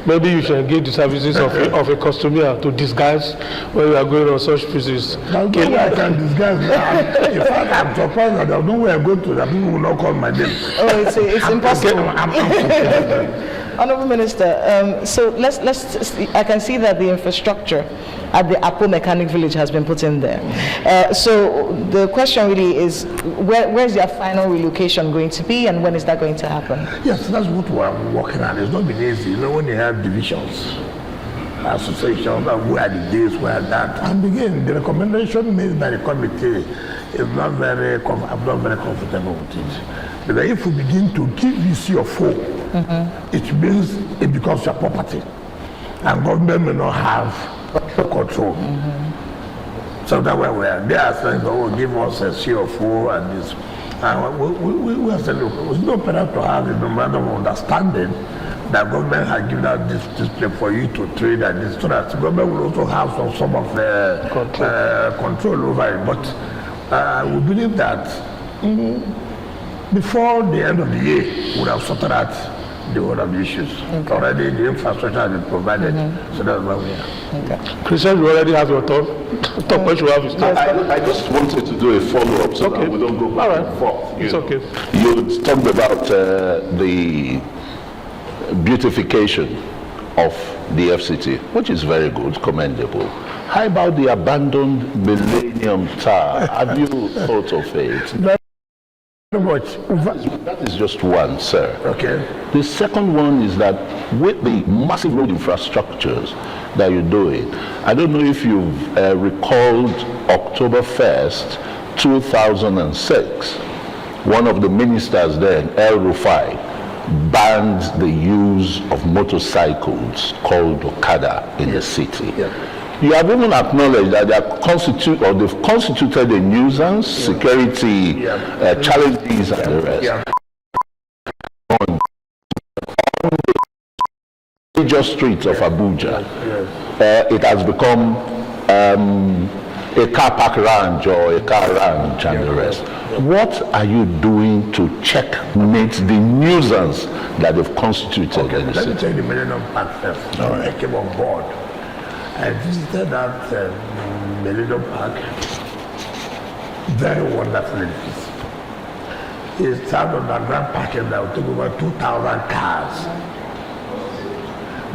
Maybe you should engage the services of a costumier to disguise when you are going on such pieces. There's no way I can disguise. In fact, I'm surprised that there's no way I go to that people will not call my name. Oh, it's impossible. Honourable Minister, so let's. I can see that the infrastructure at the Apo Mechanic Village has been put in there. So the question really is, where's your final relocation going to be, and when is that going to happen? Yes, that's what we're working on. It's not been easy. When you have divisions, associations, where are the days, where that, and again, the recommendation made by the committee is not very. I'm not very comfortable with it. But if we begin to give VC or 4, it means it becomes your property, and government may not have control. So that way they are saying, oh, give us a CO4 and this. And we are saying, look, it's not better to have a memorandum of understanding that government has given out this place for you to trade and this, so that the government will also have some of the control over it. But we believe that before the end of the year, we would have sorted out the whole of the issues. Already the infrastructure has been provided, so that's where we are. Christian, you already have your thought. What you have is I just wanted to do a follow-up so that we don't go back and forth. It's okay. You talked about the beautification of the FCT, which is very good, commendable. How about the abandoned Millennium Tower? Have you thought of it? That is just one, sir. Okay. The second one is that with the massive road infrastructures that you're doing, I don't know if you've recalled October 1st, 2006, one of the ministers then, El Rufai, banned the use of motorcycles called Okada in the city. Yeah. You have even acknowledged that they've constituted a nuisance, security challenges and the rest. On the major streets of Abuja, it has become a car park range or a car range and the rest. What are you doing to checkmate the nuisance that they've constituted in the city? Let me tell you the Millennium Park first. I came on board. I visited that Millennium Park, very wonderful edifice. It's an underground parking that will take over 2,000 cars.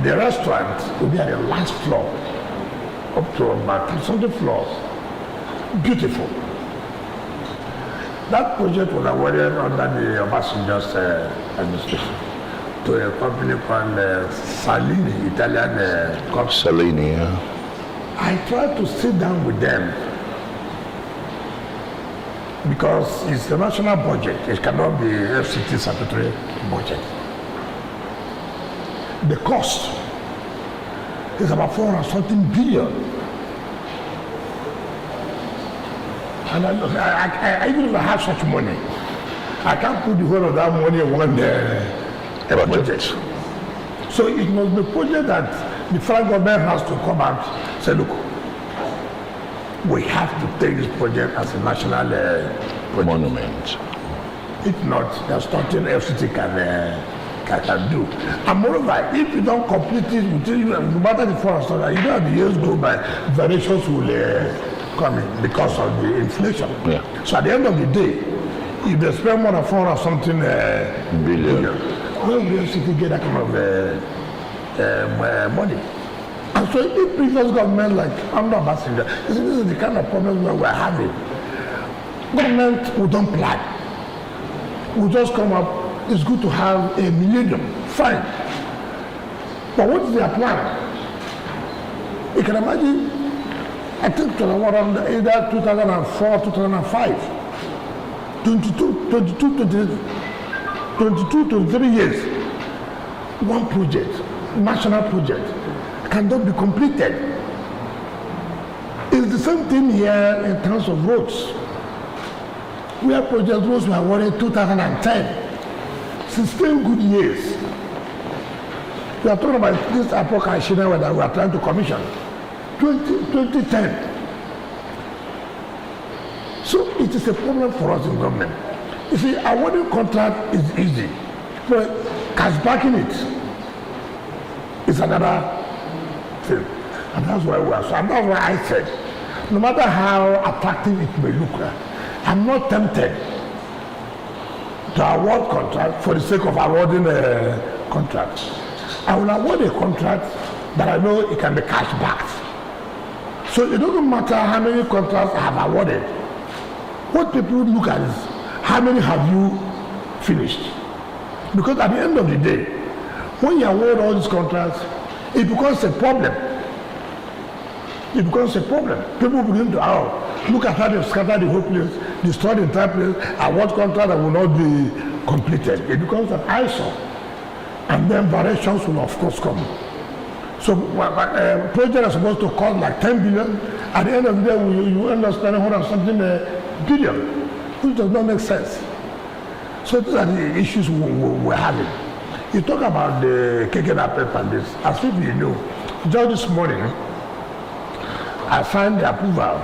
The restaurant will be at the last floor, up to about 300 floors. Beautiful. That project was awarded under the Obasanjo's administration to a company called Salini, Italian company. Salini, yeah. I tried to sit down with them. because it's a national budget. It cannot be FCT statutory budget. The cost is about 400-something billion. And I even if I have such money, I can't put the whole of that money in one project. So it must be a project that the federal government has to come out and say, look, we have to take this project as a national monument. If not, there's nothing FCT can do. And moreover, if you don't complete it, no matter the forest, you know, as the years go by, variations will come in because of the inflation. Yeah. So at the end of the day, if they spend more than 400-something billion, where will the FCT get that kind of money? And so if previous government, like I'm not ambassador, this is the kind of problems where we're having. Government will don't plan. We'll just come up, it's good to have a millennium, fine. But what is their plan? You can imagine, I think around either 2004, 2005, 23 years, one project, national project, cannot be completed. It's the same thing here in terms of roads. We have project roads were awarded 2010. 16 good years. We are talking about this Apoka Shina that we are trying to commission. 2010. So it is a problem for us in government. You see, awarding contract is easy, but cash backing it is another thing. And that's why we are so. And that's why I said, no matter how attractive it may look, I'm not tempted to award contract for the sake of awarding a contract. I will award a contract that I know it can be cash backed. So it doesn't matter how many contracts I have awarded. What people look at is how many have you finished? Because at the end of the day, when you award all these contracts, it becomes a problem. It becomes a problem. People begin to, look at how they've scattered the whole place, destroyed the entire place, award contract that will not be completed. It becomes an eyesore. And then variations will of course come. So project is supposed to cost like 10 billion. At the end of the day, you end up spending 100-something billion, which does not make sense. So these are the issues we're having. You talk about the KKNAPEP and this, as if you know, just this morning, I signed the approval,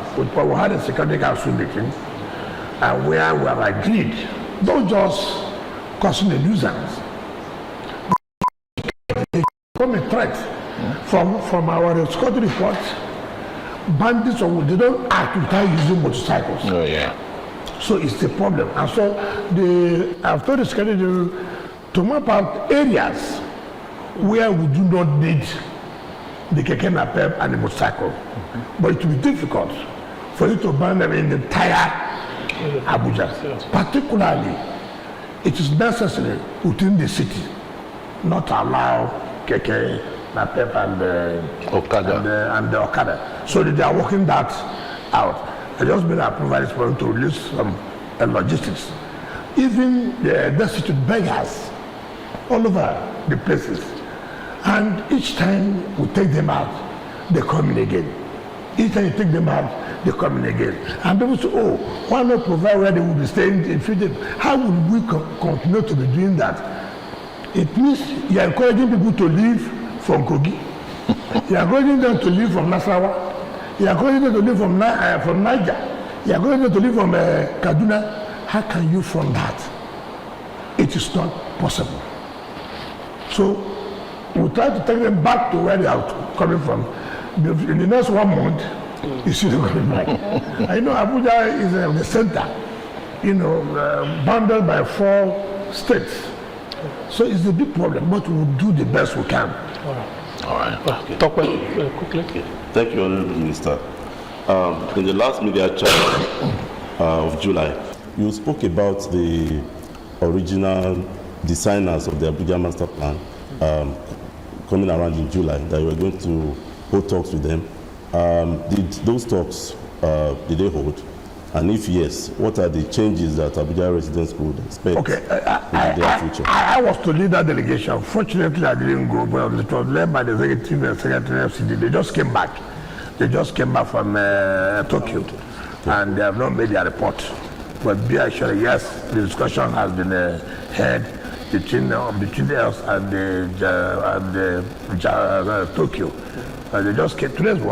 we had a Security Council meeting, and where we have agreed, don't just causing a nuisance, become a threat from our security reports. Bandits, they don't act without using motorcycles. Oh, yeah. So it's a problem. And so I've told the security to map out areas where we do not need the KKNAPEP and the motorcycle. But it will be difficult for you to ban them in the entire Abuja. Particularly, it is necessary within the city not to allow KKNAPEP and the Okada. So they are working that out. I just been approved for to release some logistics. Even the destitute beggars all over the places. And each time we take them out, they come in again. Each time you take them out, they come in again. And people say, why not provide where they will be staying in future? How will we continue to be doing that? It means you are encouraging people to leave from Kogi. You are encouraging them to leave from Nasarawa. You are encouraging them to leave from Niger. You are encouraging them to leave from Kaduna. How can you from that? It is not possible. So we try to take them back to where they are coming from. In the next 1 month, you see them coming back. I know Abuja is the center, bounded by 4 states. So it's a big problem, but we'll do the best we can. All right. Okay. Talk quickly. Thank you, Honourable Minister. In the last media chat of July, you spoke about the original designers of the Abuja Master Plan coming around in July, that you were going to hold talks with them. Did those talks, did they hold? And if yes, what are the changes that Abuja residents could expect in the near future? I was to lead that delegation. Fortunately, I didn't go, but it was led by the executive and secretary of FCT. They just came back. They just came back from Tokyo, and they have not made their report. But be assured, yes, the discussion has been held between us and Tokyo. They just came. Today's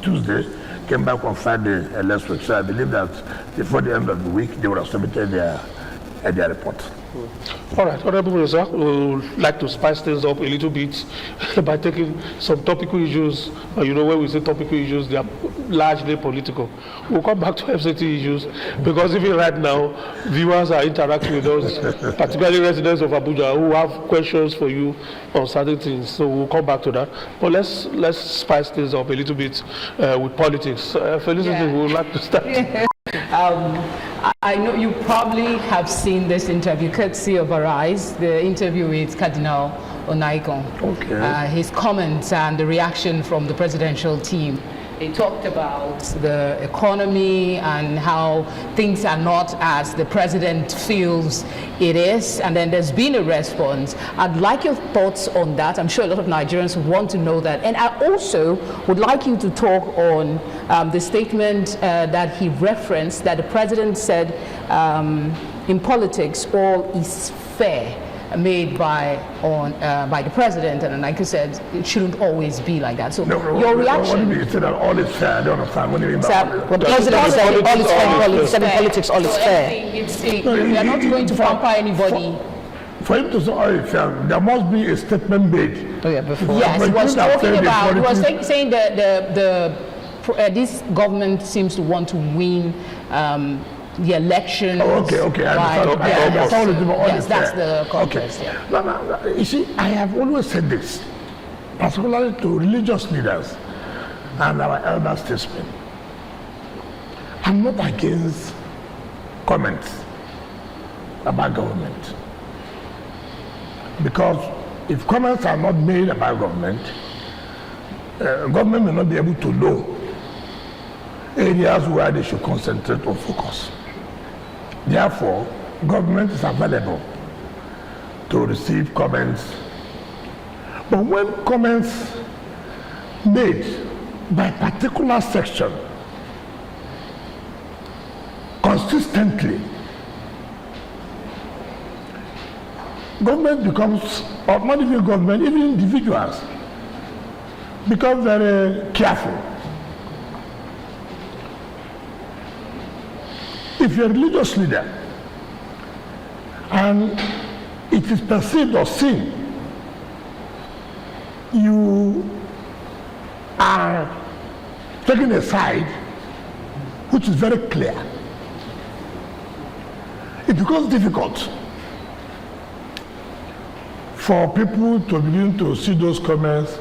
Tuesday. Came back on Friday last week. So I believe that before the end of the week, they would have submitted their report. All right, Honorable Minister, we would like to spice things up a little bit by taking some topical issues. You know, when we say topical issues, they are largely political. We'll come back to FCT issues because even right now, viewers are interacting with us, particularly residents of Abuja who have questions for you on certain things. So we'll come back to that. But let's spice things up a little bit with politics. Felicity, we would like to start. I know you probably have seen this interview, courtesy of Arise, the interview with Cardinal Onaikan. Okay. His comments and the reaction from the presidential team. They talked about the economy and how things are not as the president feels it is, and then there's been a response. I'd like your thoughts on that. I'm sure a lot of Nigerians want to know that. And I also would like you to talk on the statement that he referenced, that the president said in politics, all is fair, made by the president, and like you said, it shouldn't always be like that. So your reaction? What do you say that all is fair? I don't understand. What do you mean by all is fair? What the president said, all is fair. In politics, all is fair. We are not going to pamper anybody. For him to say all is fair, there must be a statement made. Oh yeah, before. Yes, he was talking about. He was saying that this government seems to want to win. The elections. Oh, okay. Yes, that's the context. Okay. Yeah. No, you see, I have always said this, particularly to religious leaders and our elder statesmen. I'm not against comments about government. Because if comments are not made about government, government may not be able to know areas where they should concentrate or focus. Therefore, government is available to receive comments. But when comments made by a particular section consistently, government becomes, or not even government, even individuals become very careful. If you're a religious leader and it is perceived or seen, you are taking a side which is very clear. It becomes difficult for people to begin to see those comments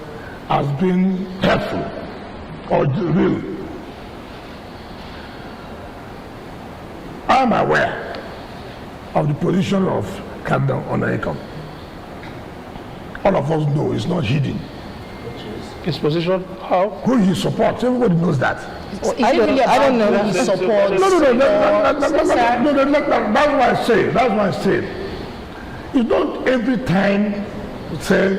as being helpful or real. I am aware of the position of Cardinal Onaikan. All of us know it's not hidden. His position, how? Who he supports, everybody knows that. I don't know his support. That's why I say. You don't every time say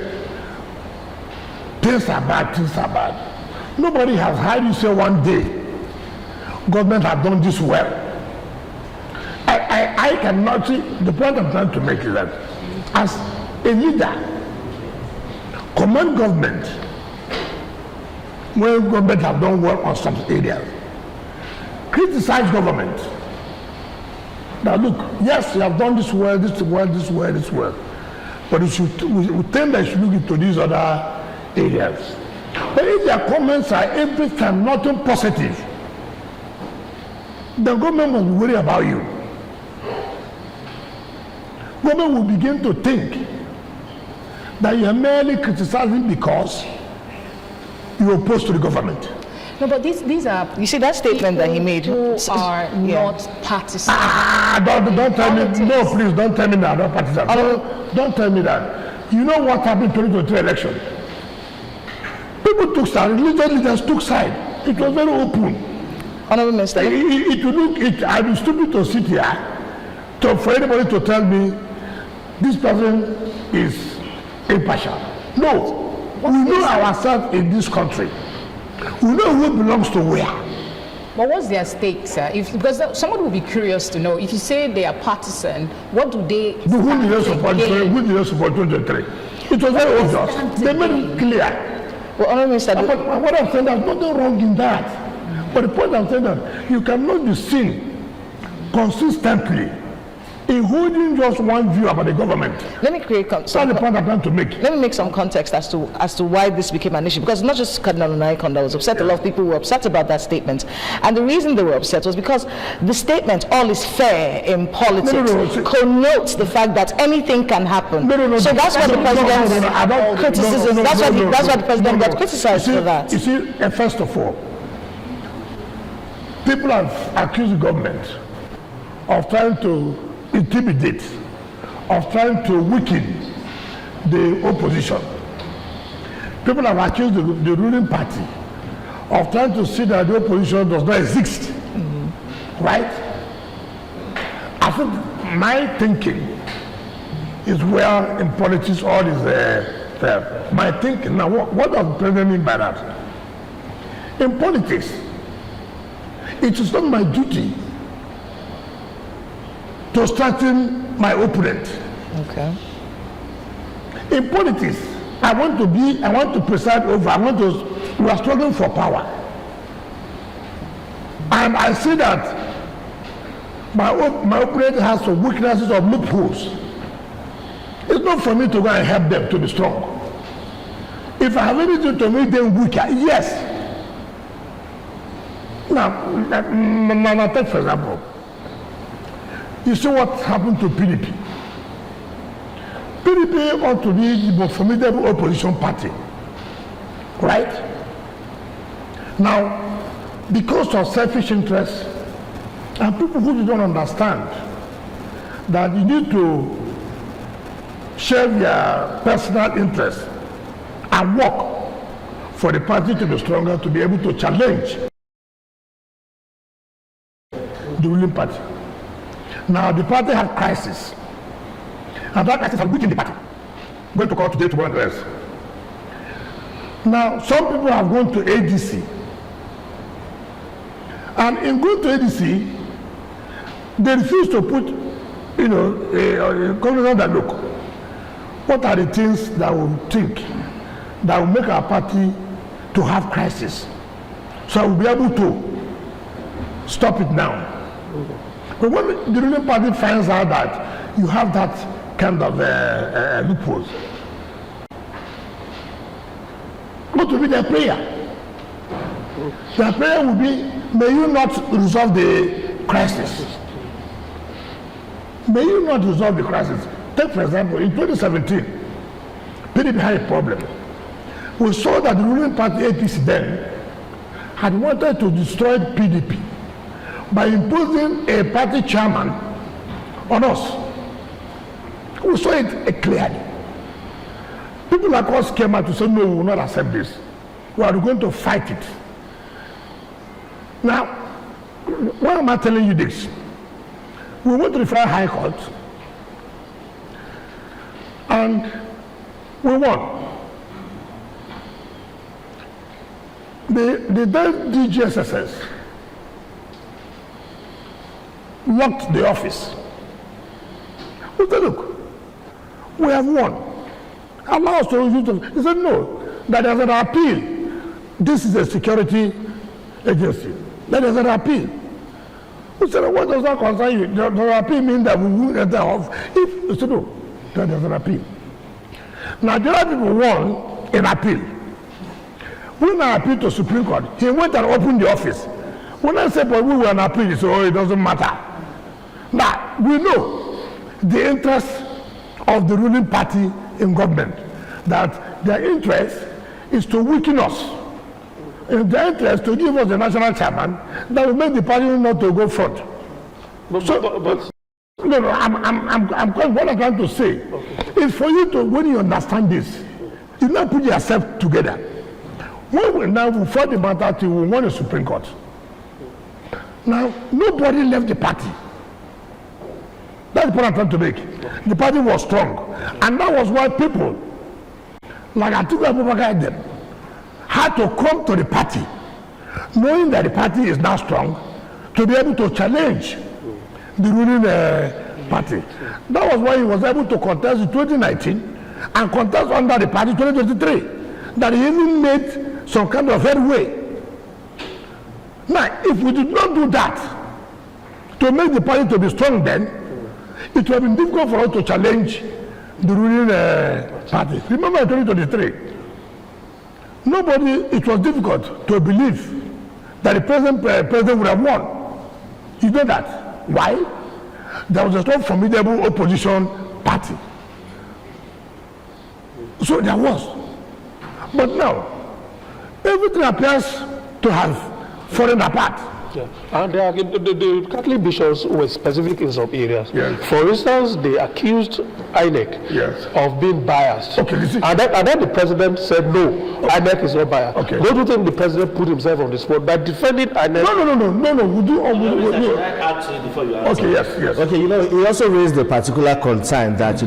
things are bad. Nobody has heard you say one day, government have done this well. I cannot see, the point I'm trying to make is that as a leader, command government when government have done well on some areas. Criticize government. Now look, yes, you have done this well. But we think that you should look into these other areas. But if their comments are every time nothing positive, the government will worry about you. Government will begin to think that you are merely criticizing because you are opposed to the government. No, but these are. You see that statement that he made. Who are not partisan. Don't tell me. No, please don't tell me that. Not partisan. Don't tell me that. You know what happened in 2023 election? People took side. Religious leaders took side. It was very open. Honorable Minister. I'd be stupid to sit here for anybody to tell me this person is impartial. No, we know ourselves in this country. We know who belongs to where. But what's their stake, sir? Because someone will be curious to know. If you say they are partisan, what do they? Who did they support? Who did they support 23? It was very obvious. They made it clear. Well, Honorable Minister, but what I'm saying, there's nothing wrong in that. But the point I'm saying that you cannot be seen consistently in holding just one view about the government. Let me create that's the point I'm trying to make. Let me make some context as to why this became an issue, because not just Cardinal Onaiyekan that was upset. A lot of people were upset about that statement, and the reason they were upset was because the statement "all is fair in politics" connotes the fact that anything can happen. So that's why the president's criticism. That's why the president got criticized for that. You see, first of all, people have accused the government of trying to intimidate, of trying to weaken the opposition. People have accused the ruling party of trying to see that the opposition does not exist. Right? I think my thinking is where in politics all is fair. My thinking, now what does the president mean by that? In politics, it is not my duty to strengthen my opponent. Okay. In politics, I want to preside over, we are struggling for power. And I see that my opponent has some weaknesses or loopholes. It's not for me to go and help them to be strong. If I have anything to make them weaker, yes. Now take for example, you see what happened to PDP. PDP ought to be the most formidable opposition party, right? Now, because of selfish interests and people who don't understand that you need to share their personal interests and work for the party to be stronger, to be able to challenge the ruling party. Now the party has crisis, and that crisis has weakened the party. I'm going to call today, tomorrow, and the rest. Now some people have gone to ADC, and in going to ADC, they refuse to put, a conclusion that look, what are the things that will make our party to have crisis, so we'll be able to stop it now. But when the ruling party finds out that you have that kind of loopholes, what will be their prayer? Their prayer will be, may you not resolve the crisis. May you not resolve the crisis. Take for example, in 2017, PDP had a problem. We saw that the ruling party APC then had wanted to destroy PDP by imposing a party chairman on us. We saw it clearly. People like us came out to say, no, we will not accept this. We are going to fight it. Now, why am I telling you this? We went to the Federal High Court and we won. The then DGSSS locked the office. We said, look, we have won. Allow us to use it. He said, no, that there's an appeal. This is a security agency. That is an appeal. We said, what does that concern you? Does an appeal mean that we will enter off? He said, no, that there's an appeal. Now, the other people won in appeal. When I appealed to Supreme Court, he went and opened the office. When I said, but we were an appeal, he said, oh, it doesn't matter. Now, we know the interest of the ruling party in government, that their interest is to weaken us. In their interest to give us the national chairman that will make the party not to go front. What I'm trying to say is for you to, when you understand this, you now put yourself together. When we now fought the matter till we won the Supreme Court, Now, nobody left the party. That's the point I'm trying to make. The party was strong. And that was why people, like Atiku Abubakar and them, had to come to the party, knowing that the party is now strong, to be able to challenge the ruling party. That was why he was able to contest in 2019 and contest under the party 2023. That he even made some kind of headway. Now, if we did not do that, to make the party to be strong then, it would have been difficult for us to challenge the ruling party. Remember in 2023, it was difficult to believe that the president would have won. You know that. Why? There was a strong formidable opposition party. So there was. But now, everything appears to have fallen apart. Yeah. And the Catholic bishops were specific in some areas. Yes. For instance, they accused INEC Yes. of being biased. Okay, and then the president said, no, INEC is not biased. Okay. Don't you think the president put himself on the spot by defending INEC? No. We do. Okay, yes. Okay, he also raised a particular concern that,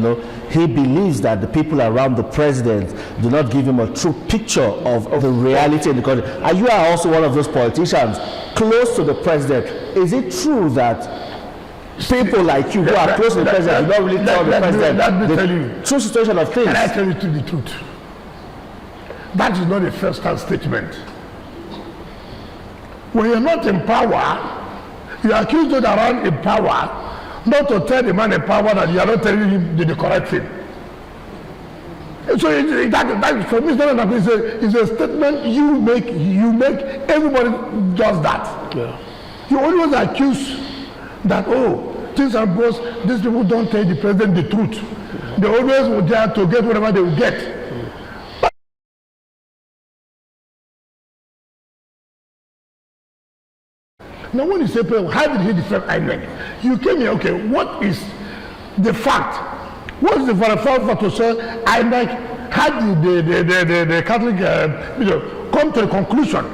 he believes that the people around the president do not give him a true picture of the reality in the country. And you are also one of those politicians close to the president. Is it true that people like you who are close to the president do not really tell the president the true situation of things? Can I tell you the truth? That is not a first-hand statement. When you're not in power, you accuse those around in power not to tell the man in power that you are not telling him the correct thing. So that for me, it's a statement you make, everybody does that. Yeah. You always accuse that, things are worse, these people don't tell the president the truth. They always will dare to get whatever they will get. Now when you say, how did he defend INEC? You came here, okay, what is the fact? What is the fact to say INEC had the Catholic come to the conclusion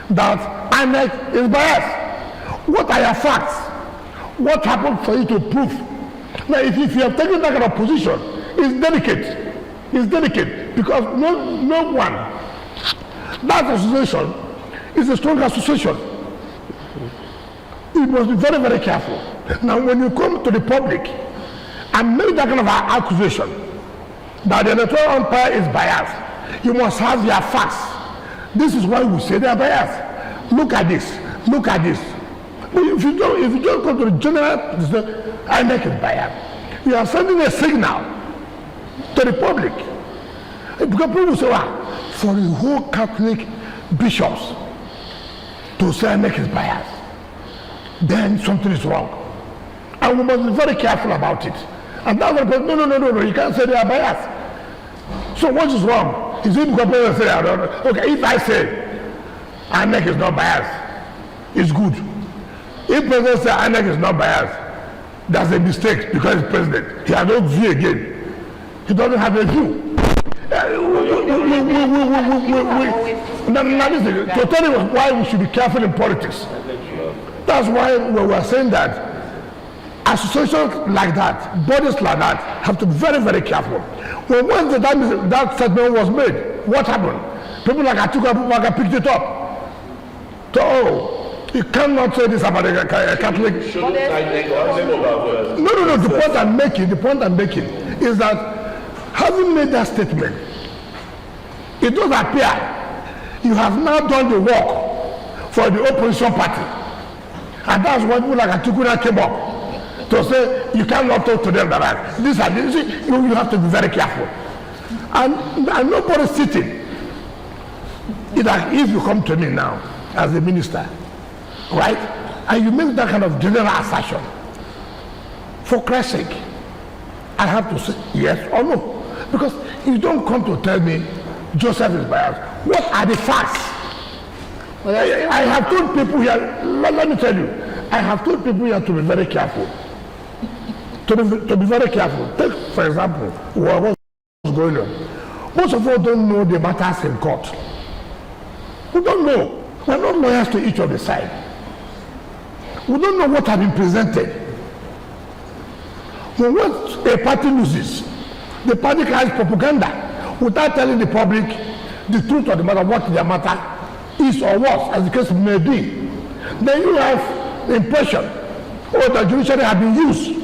that INEC is biased? What are your facts? What happened for you to prove? Now if you have taken that kind of position, it's delicate. It's delicate because no one, that association is a strong association. You must be very, very careful. Now, when you come to the public and make that kind of accusation that the electoral umpire is biased, you must have your facts. This is why we say they are biased. Look at this. Look at this. But if you don't come to the general, INEC is biased. You are sending a signal to the public. Because people say, for the whole Catholic bishops to say INEC is biased, then something is wrong. And we must be very careful about it. And that's why no, you can't say they are biased. So what is wrong? Is it because people say, okay, if I say INEC is not biased, it's good. If president says INEC is not biased, that's a mistake because he's president. He has no view again. He doesn't have a view. Now listen, to tell you why we should be careful in politics. That's why we were saying that associations like that, bodies like that, have to be very, very careful. Well, when that statement was made, what happened? People like Atiku Abubakar picked it up. So, you cannot say this about a Catholic. No. The point I'm making is that having made that statement, it does appear you have now done the work for the opposition party. And that's why people like Atiku came up to say you cannot talk to them that you have to be very careful. And nobody's sitting. If you come to me now as a minister, right, and you make that kind of general assertion, for Christ's sake, I have to say yes or no. Because you don't come to tell me Joseph is biased. What are the facts? Well, I have told people here, let me tell you, I have told people here to be very careful. To be very careful. Take, for example, what's going on. Most of us don't know the matters in court. We don't know. We're not lawyers to each of the side. We don't know what has been presented. When a party loses, the party carries propaganda without telling the public the truth of the matter, what the matter is or was, as the case may be. Then you have the impression, the judiciary have been used.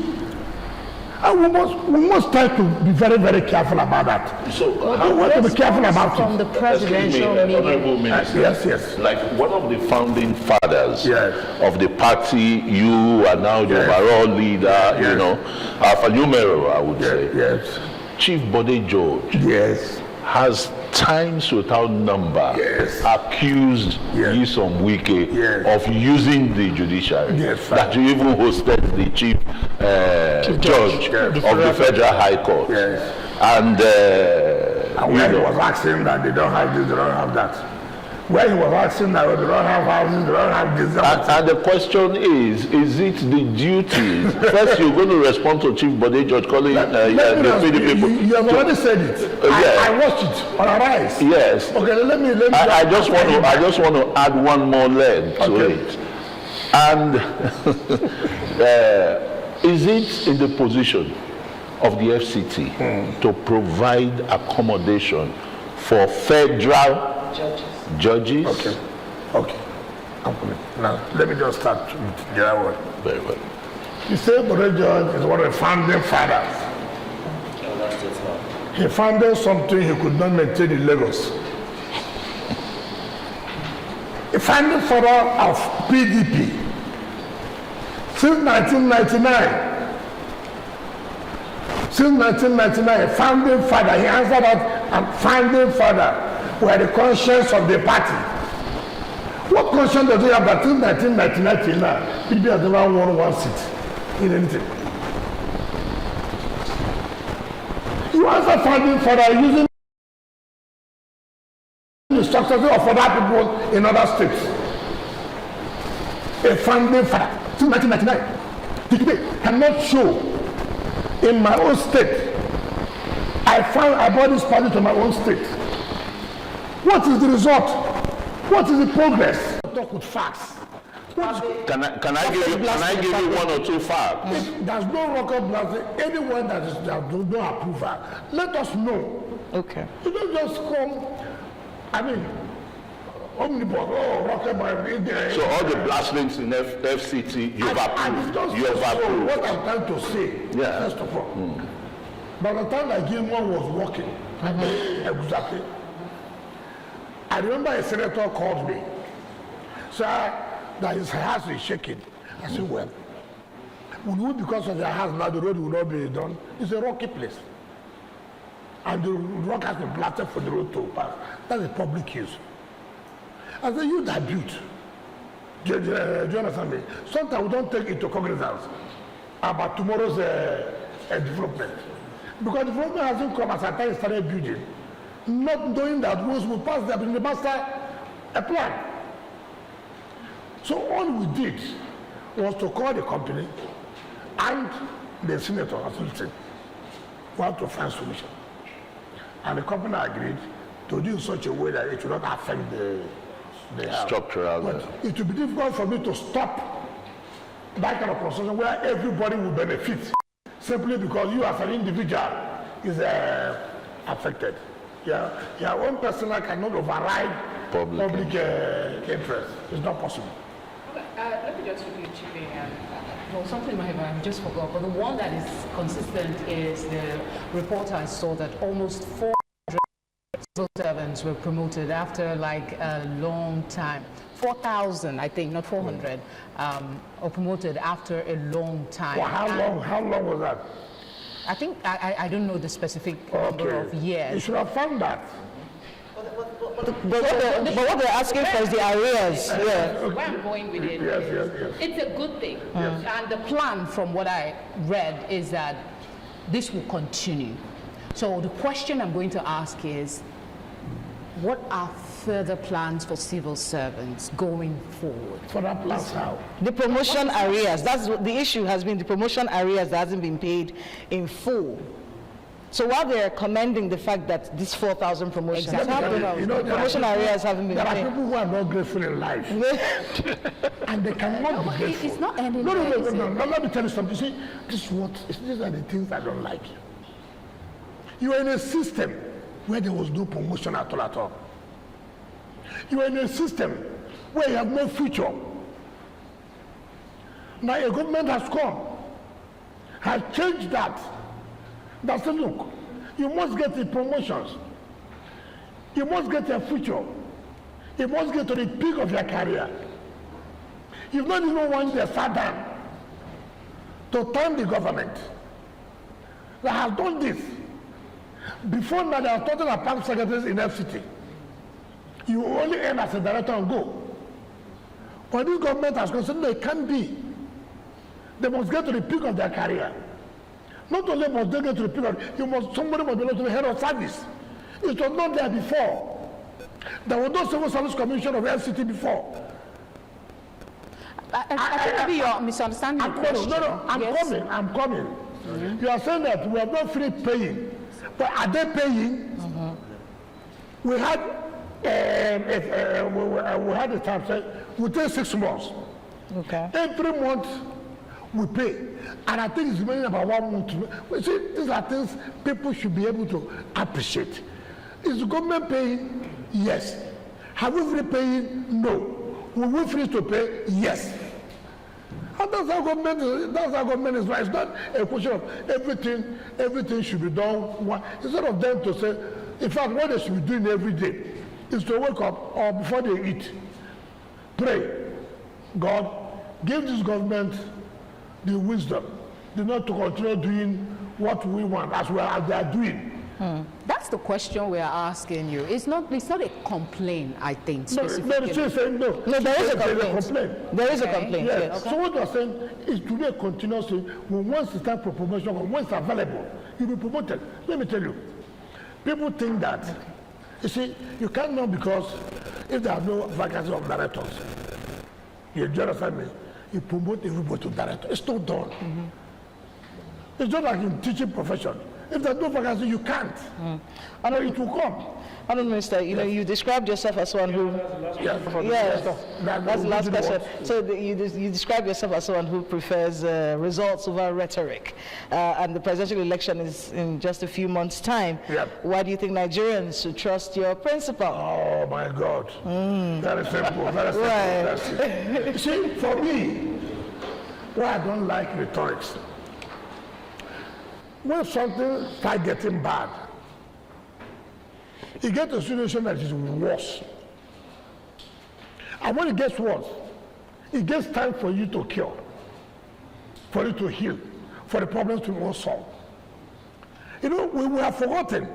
And we must try to be very, very careful about that. So we want to be careful about from it. the presidential meeting. Yes. Like one of the founding fathers Yes. of the party, you are now the overall leader, you know, Alpha Numero, I would say. Yes. Chief Bode George Yes. has times without number Yes. accused Yes. Nyesom Wike Yes. of using the judiciary. Yes, sir. That you even hosted the chief judge Yes. of the Federal High Court. Yes. And And you when he know, was asking that they don't have this, they don't have that. When he was asking that they don't have houses, they don't have this. and the question is it the duties? First, you're going to respond to Chief Bode George calling the PDP. You have already said it. Yeah. I watched it on Arise. Yes. Okay, let me. I just want to add one more leg to Okay. it. And is it in the position of the FCT to provide accommodation for federal judges? Okay. I'm coming. Now, let me just start with the other one. Very well. You say Bode George is one of the founding fathers. He founded something he could not maintain in Lagos. A founding father of PDP since 1999. Since 1999, a founding father. He answered that a founding father were the conscience of the party. What conscience does he have that since 1999 till now, PDP has never won one seat in anything? You answer founding father using the structures of other people in other states. A founding father since 1999. PDP cannot show in my own state. I brought this party to my own state. What is the result? What is the progress? Talk with facts. Can I give you one or two facts? There's no rocket blasting. Anyone that does not approve her, let us know. Okay. You don't just come. I mean, omnibus. Rocket blasting. So all the blastings in FCT you've approved. You have approved. What I'm trying to say, first of all, by the time that Gilmore was working, exactly. I remember a senator called me, said that his house is shaking. I said, well, would we, because of the house now, the road will not be done? It's a rocky place. And the rock has been blasted for the road to pass. That's a public use. I said, you that built. Do you understand me? Sometimes we don't take into cognizance about tomorrow's development. Because development hasn't come as I time started building. Not knowing that once we pass there, in the master a plan. So all we did was to call the company and the senator association want to find solution. And the company agreed to do in such a way that it should not affect the house. Structural. But it will be difficult for me to stop that kind of construction where everybody will benefit simply because you as an individual is affected. Yeah, one person cannot override public interest. It's not possible. Let me just quickly chip in. Well, something might have I just forgot, but the one that is consistent is the report I saw that almost 400 civil servants were promoted after like a long time. 4,000, I think, not 400, or promoted after a long time. Well, how long was that? I think, I don't know the specific number of years. You should have found that. But what they're asking for is the arrears. Where I'm going with it, Yes. it's a good thing. And the plan, from what I read, is that this will continue. So the question I'm going to ask is, what are further plans for civil servants going forward? For that plans how? The promotion arrears. That's what the issue has been. The promotion arrears that hasn't been paid in full. So while they're commending the fact that these 4,000 promotions Exactly. happen, You know, there are promotion people- areas haven't been There are paid. people who are not grateful in life, and they cannot be grateful. It's not ending No, there, is it? let me tell you something. See, these are the things I don't like. You are in a system where there was no promotion at all. You are in a system where you have no future. Now a government has come, has changed that. That said, look, you must get the promotions. You must get a future. You must get to the peak of your career. You've not even wanted to sat down to thank the government that has done this. Before now, there are total apart secretaries in FCT. You only earn as a director and go. But this government has considered no, it can't be. They must get to the peak of their career. Not only must they get to the peak of, somebody must be able to be head of service. It was not there before. There was no civil service commission of FCT before. I think maybe you're misunderstanding the question. I'm coming. Mm-hmm. You are saying that we have not finished paying. But are they paying? Mm-hmm. We had the time said we take 6 months. Okay. Every month we pay, and I think it's remaining about 1 month. You see, these are things people should be able to appreciate. Is the government paying? Yes. Have we finished paying? No. Will we finish to pay? Yes. And that's how government is right. It's not a question of everything should be done. Instead of them to say, in fact, what they should be doing every day is to wake up or before they eat, pray. God, give this government the wisdom, not to continue doing what we want as well as they are doing. That's the question we are asking you. It's not a complaint, I think, specifically. No, she's saying no. No, there is a complaint. There is a complaint, Yes. yes. So what you are saying is to be a continuous thing. Once it's time for promotion, or once it's available, you'll be promoted. Let me tell you, people think that, you see, you can't know because if there are no vacancy of directors, you understand me? You promote everybody to director. It's not done. Mm-hmm. It's just like in teaching profession. If there's no vacancy, you can't. And it will come. Honourable Minister, you described yourself as someone who... Yes. That's the last question. So you describe yourself as someone who prefers results over rhetoric. And the presidential election is in just a few months' time. Yep. Why do you think Nigerians should trust your principle? Oh, my God. Very simple. Very simple. Right. You see, for me, why I don't like rhetorics, when something starts getting bad, you get a situation that is worse. And when it gets worse, it gets time for you to cure, for you to heal, for the problems to be solved. You know, we have forgotten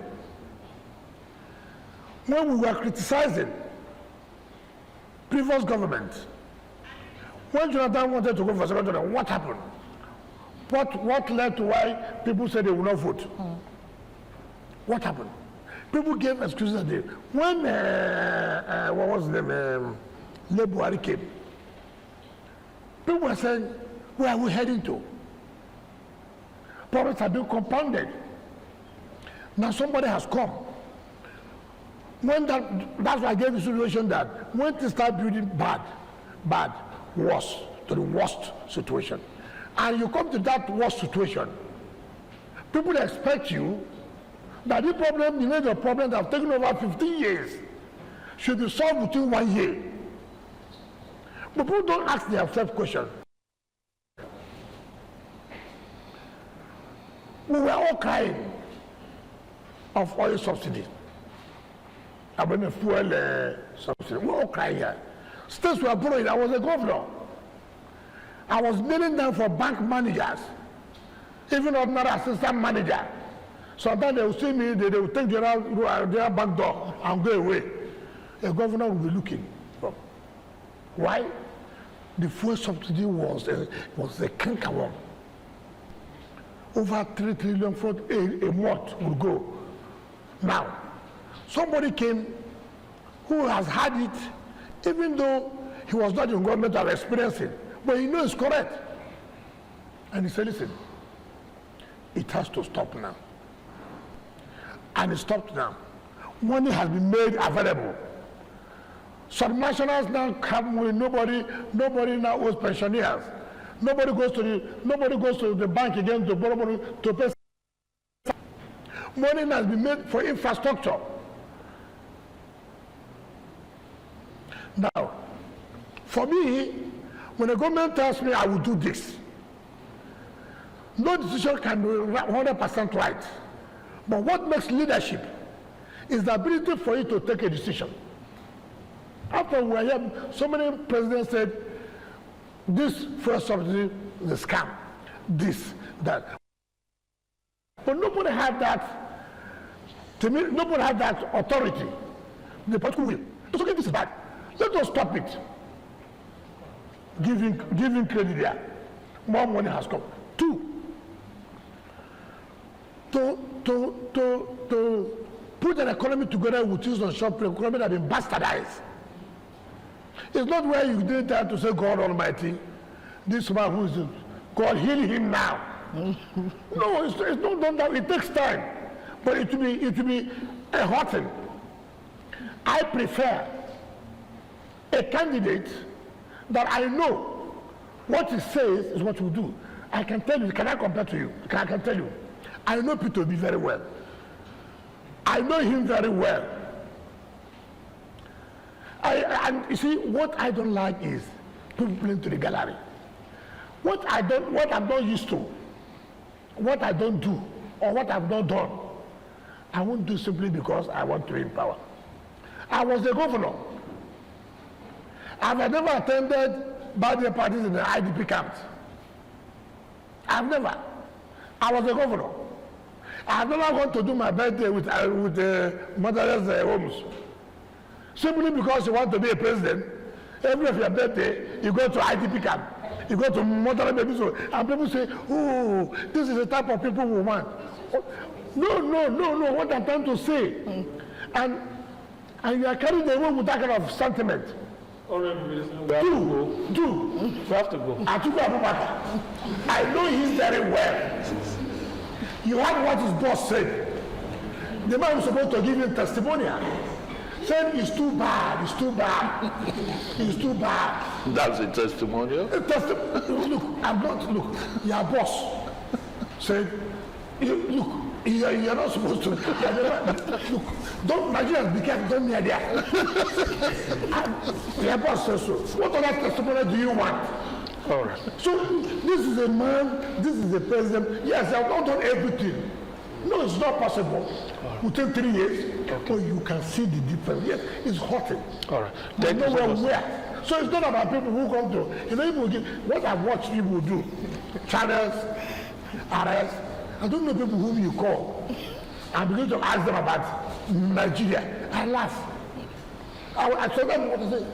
when we were criticizing previous government. When Jonathan wanted to go for second term, what happened? What led to why people said they will not vote? What happened? People gave excuses that day. When, what was the name, Buhari came, people were saying, where are we heading to? Problems have been compounded. Now somebody has come. When that's why I gave the situation that when they start building bad, worse, to the worst situation, and you come to that worst situation, people expect you that the problem, the major problem that have taken over 15 years should be solved within 1 year. But people don't ask themselves questions. We were all crying of oil subsidy. I mean, fuel subsidy. We were all crying here. States were borrowing. I was a governor. I was kneeling down for bank managers, even ordinary assistant manager. Sometimes they will see me, they will take their back door and go away. A governor will be looking. Why? The fuel subsidy was a cankerworm. Over 3 trillion for a month would go. Now, somebody came who has had it, even though he was not in government or experiencing, but he knows it's correct. And he said, listen, it has to stop now. and it stopped now. Money has been made available. Some nationals now come with nobody now owes pensioners. Nobody goes to the bank again to borrow money to pay. Money has been made for infrastructure. Now, for me, when the government tells me I will do this, no decision can be 100% right. But what makes leadership is the ability for you to take a decision. After we hear so many presidents said, this first subsidy is a scam, this, that. But nobody had that, to me, nobody had that authority, the political will. It's okay, this is bad. Let us stop it. Giving credit there. More money has come. 2, to put an economy together with use of short period, economy that has been bastardized. It's not where you did that to say, God Almighty, this man who is God, heal him now. No, it's not done that. It takes time, but it will be a hot thing. I prefer a candidate that I know what he says is what he will do. I can tell you, can I compare to you? I can tell you. I know Peter Obi very well. I know him very well. And you see, what I don't like is people playing to the gallery. What I'm not used to, what I don't do, or what I've not done, I won't do simply because I want to be in power. I was the governor. I've never attended birthday parties in the IDP camps. I've never. I was the governor. I've never gone to do my birthday with motherless homes. Simply because you want to be a president, every of your birthday, you go to IDP camp. You go to motherless babies, and people say, oh, this is the type of people we want. No, what I'm trying to say. And you are carried away with that kind of sentiment. Do. We have to go. I know him very well. You heard what his boss said. The man was supposed to give him testimonial. Said it's too bad, it's too bad, it's too bad. That's a testimonial? Look, your boss said, you're not supposed to. Look, Nigerians be careful, don't near there. Your boss says so. What other testimonial do you want? All right. So this is a man, this is a president. Yes, I've not done everything. No, it's not possible. Within 3 years, but you can see the difference. Yes, it's hurting. All right. Thank you so much. So it's not about people who come to, what I've watched people do, channels, arrests. I don't know people whom you call. I begin to ask them about Nigeria. I laugh. I tell them what to say.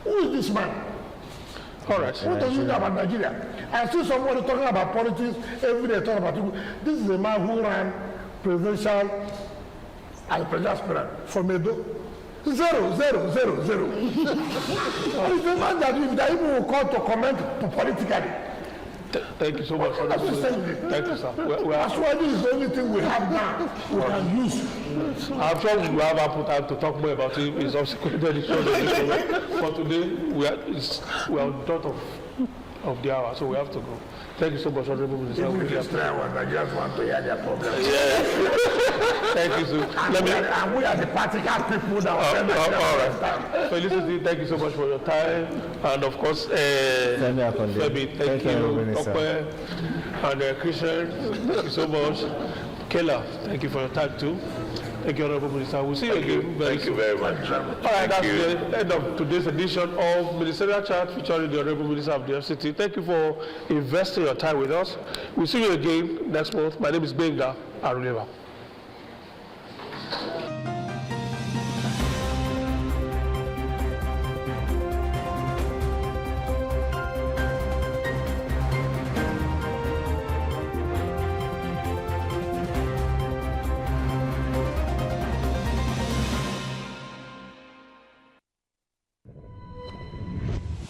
Who is this man? All right. What does he know about Nigeria? I see somebody talking about politics every day, talking about people. This is a man who ran presidential as presidential aspirant from Edo. 0, 0, 0, 0. It's a man that people will call to comment politically. Thank you so much for that. Thank you, sir. That's why this is the only thing we have now we can use. I'm sure we will have ample time to talk more about it in subsequent editions. For today, we are on top of the hour, so we have to go. Thank you so much, Honorable Minister. Even if it's I just want to hear their problems. Thank you, sir. And we are the practical people that all right. Felicity, thank you so much for your time. And of course, Femi, thank you. Tokwe and Christian, thank you so much. Kela, thank you for your time too. Thank you, Honorable Minister. We'll see you again very soon. Thank you very much. All right, that's the end of today's edition of Ministerial Chat featuring the Honorable Minister of the FCT. Thank you for investing your time with us. We'll see you again next month. My name is Benga Aruleva.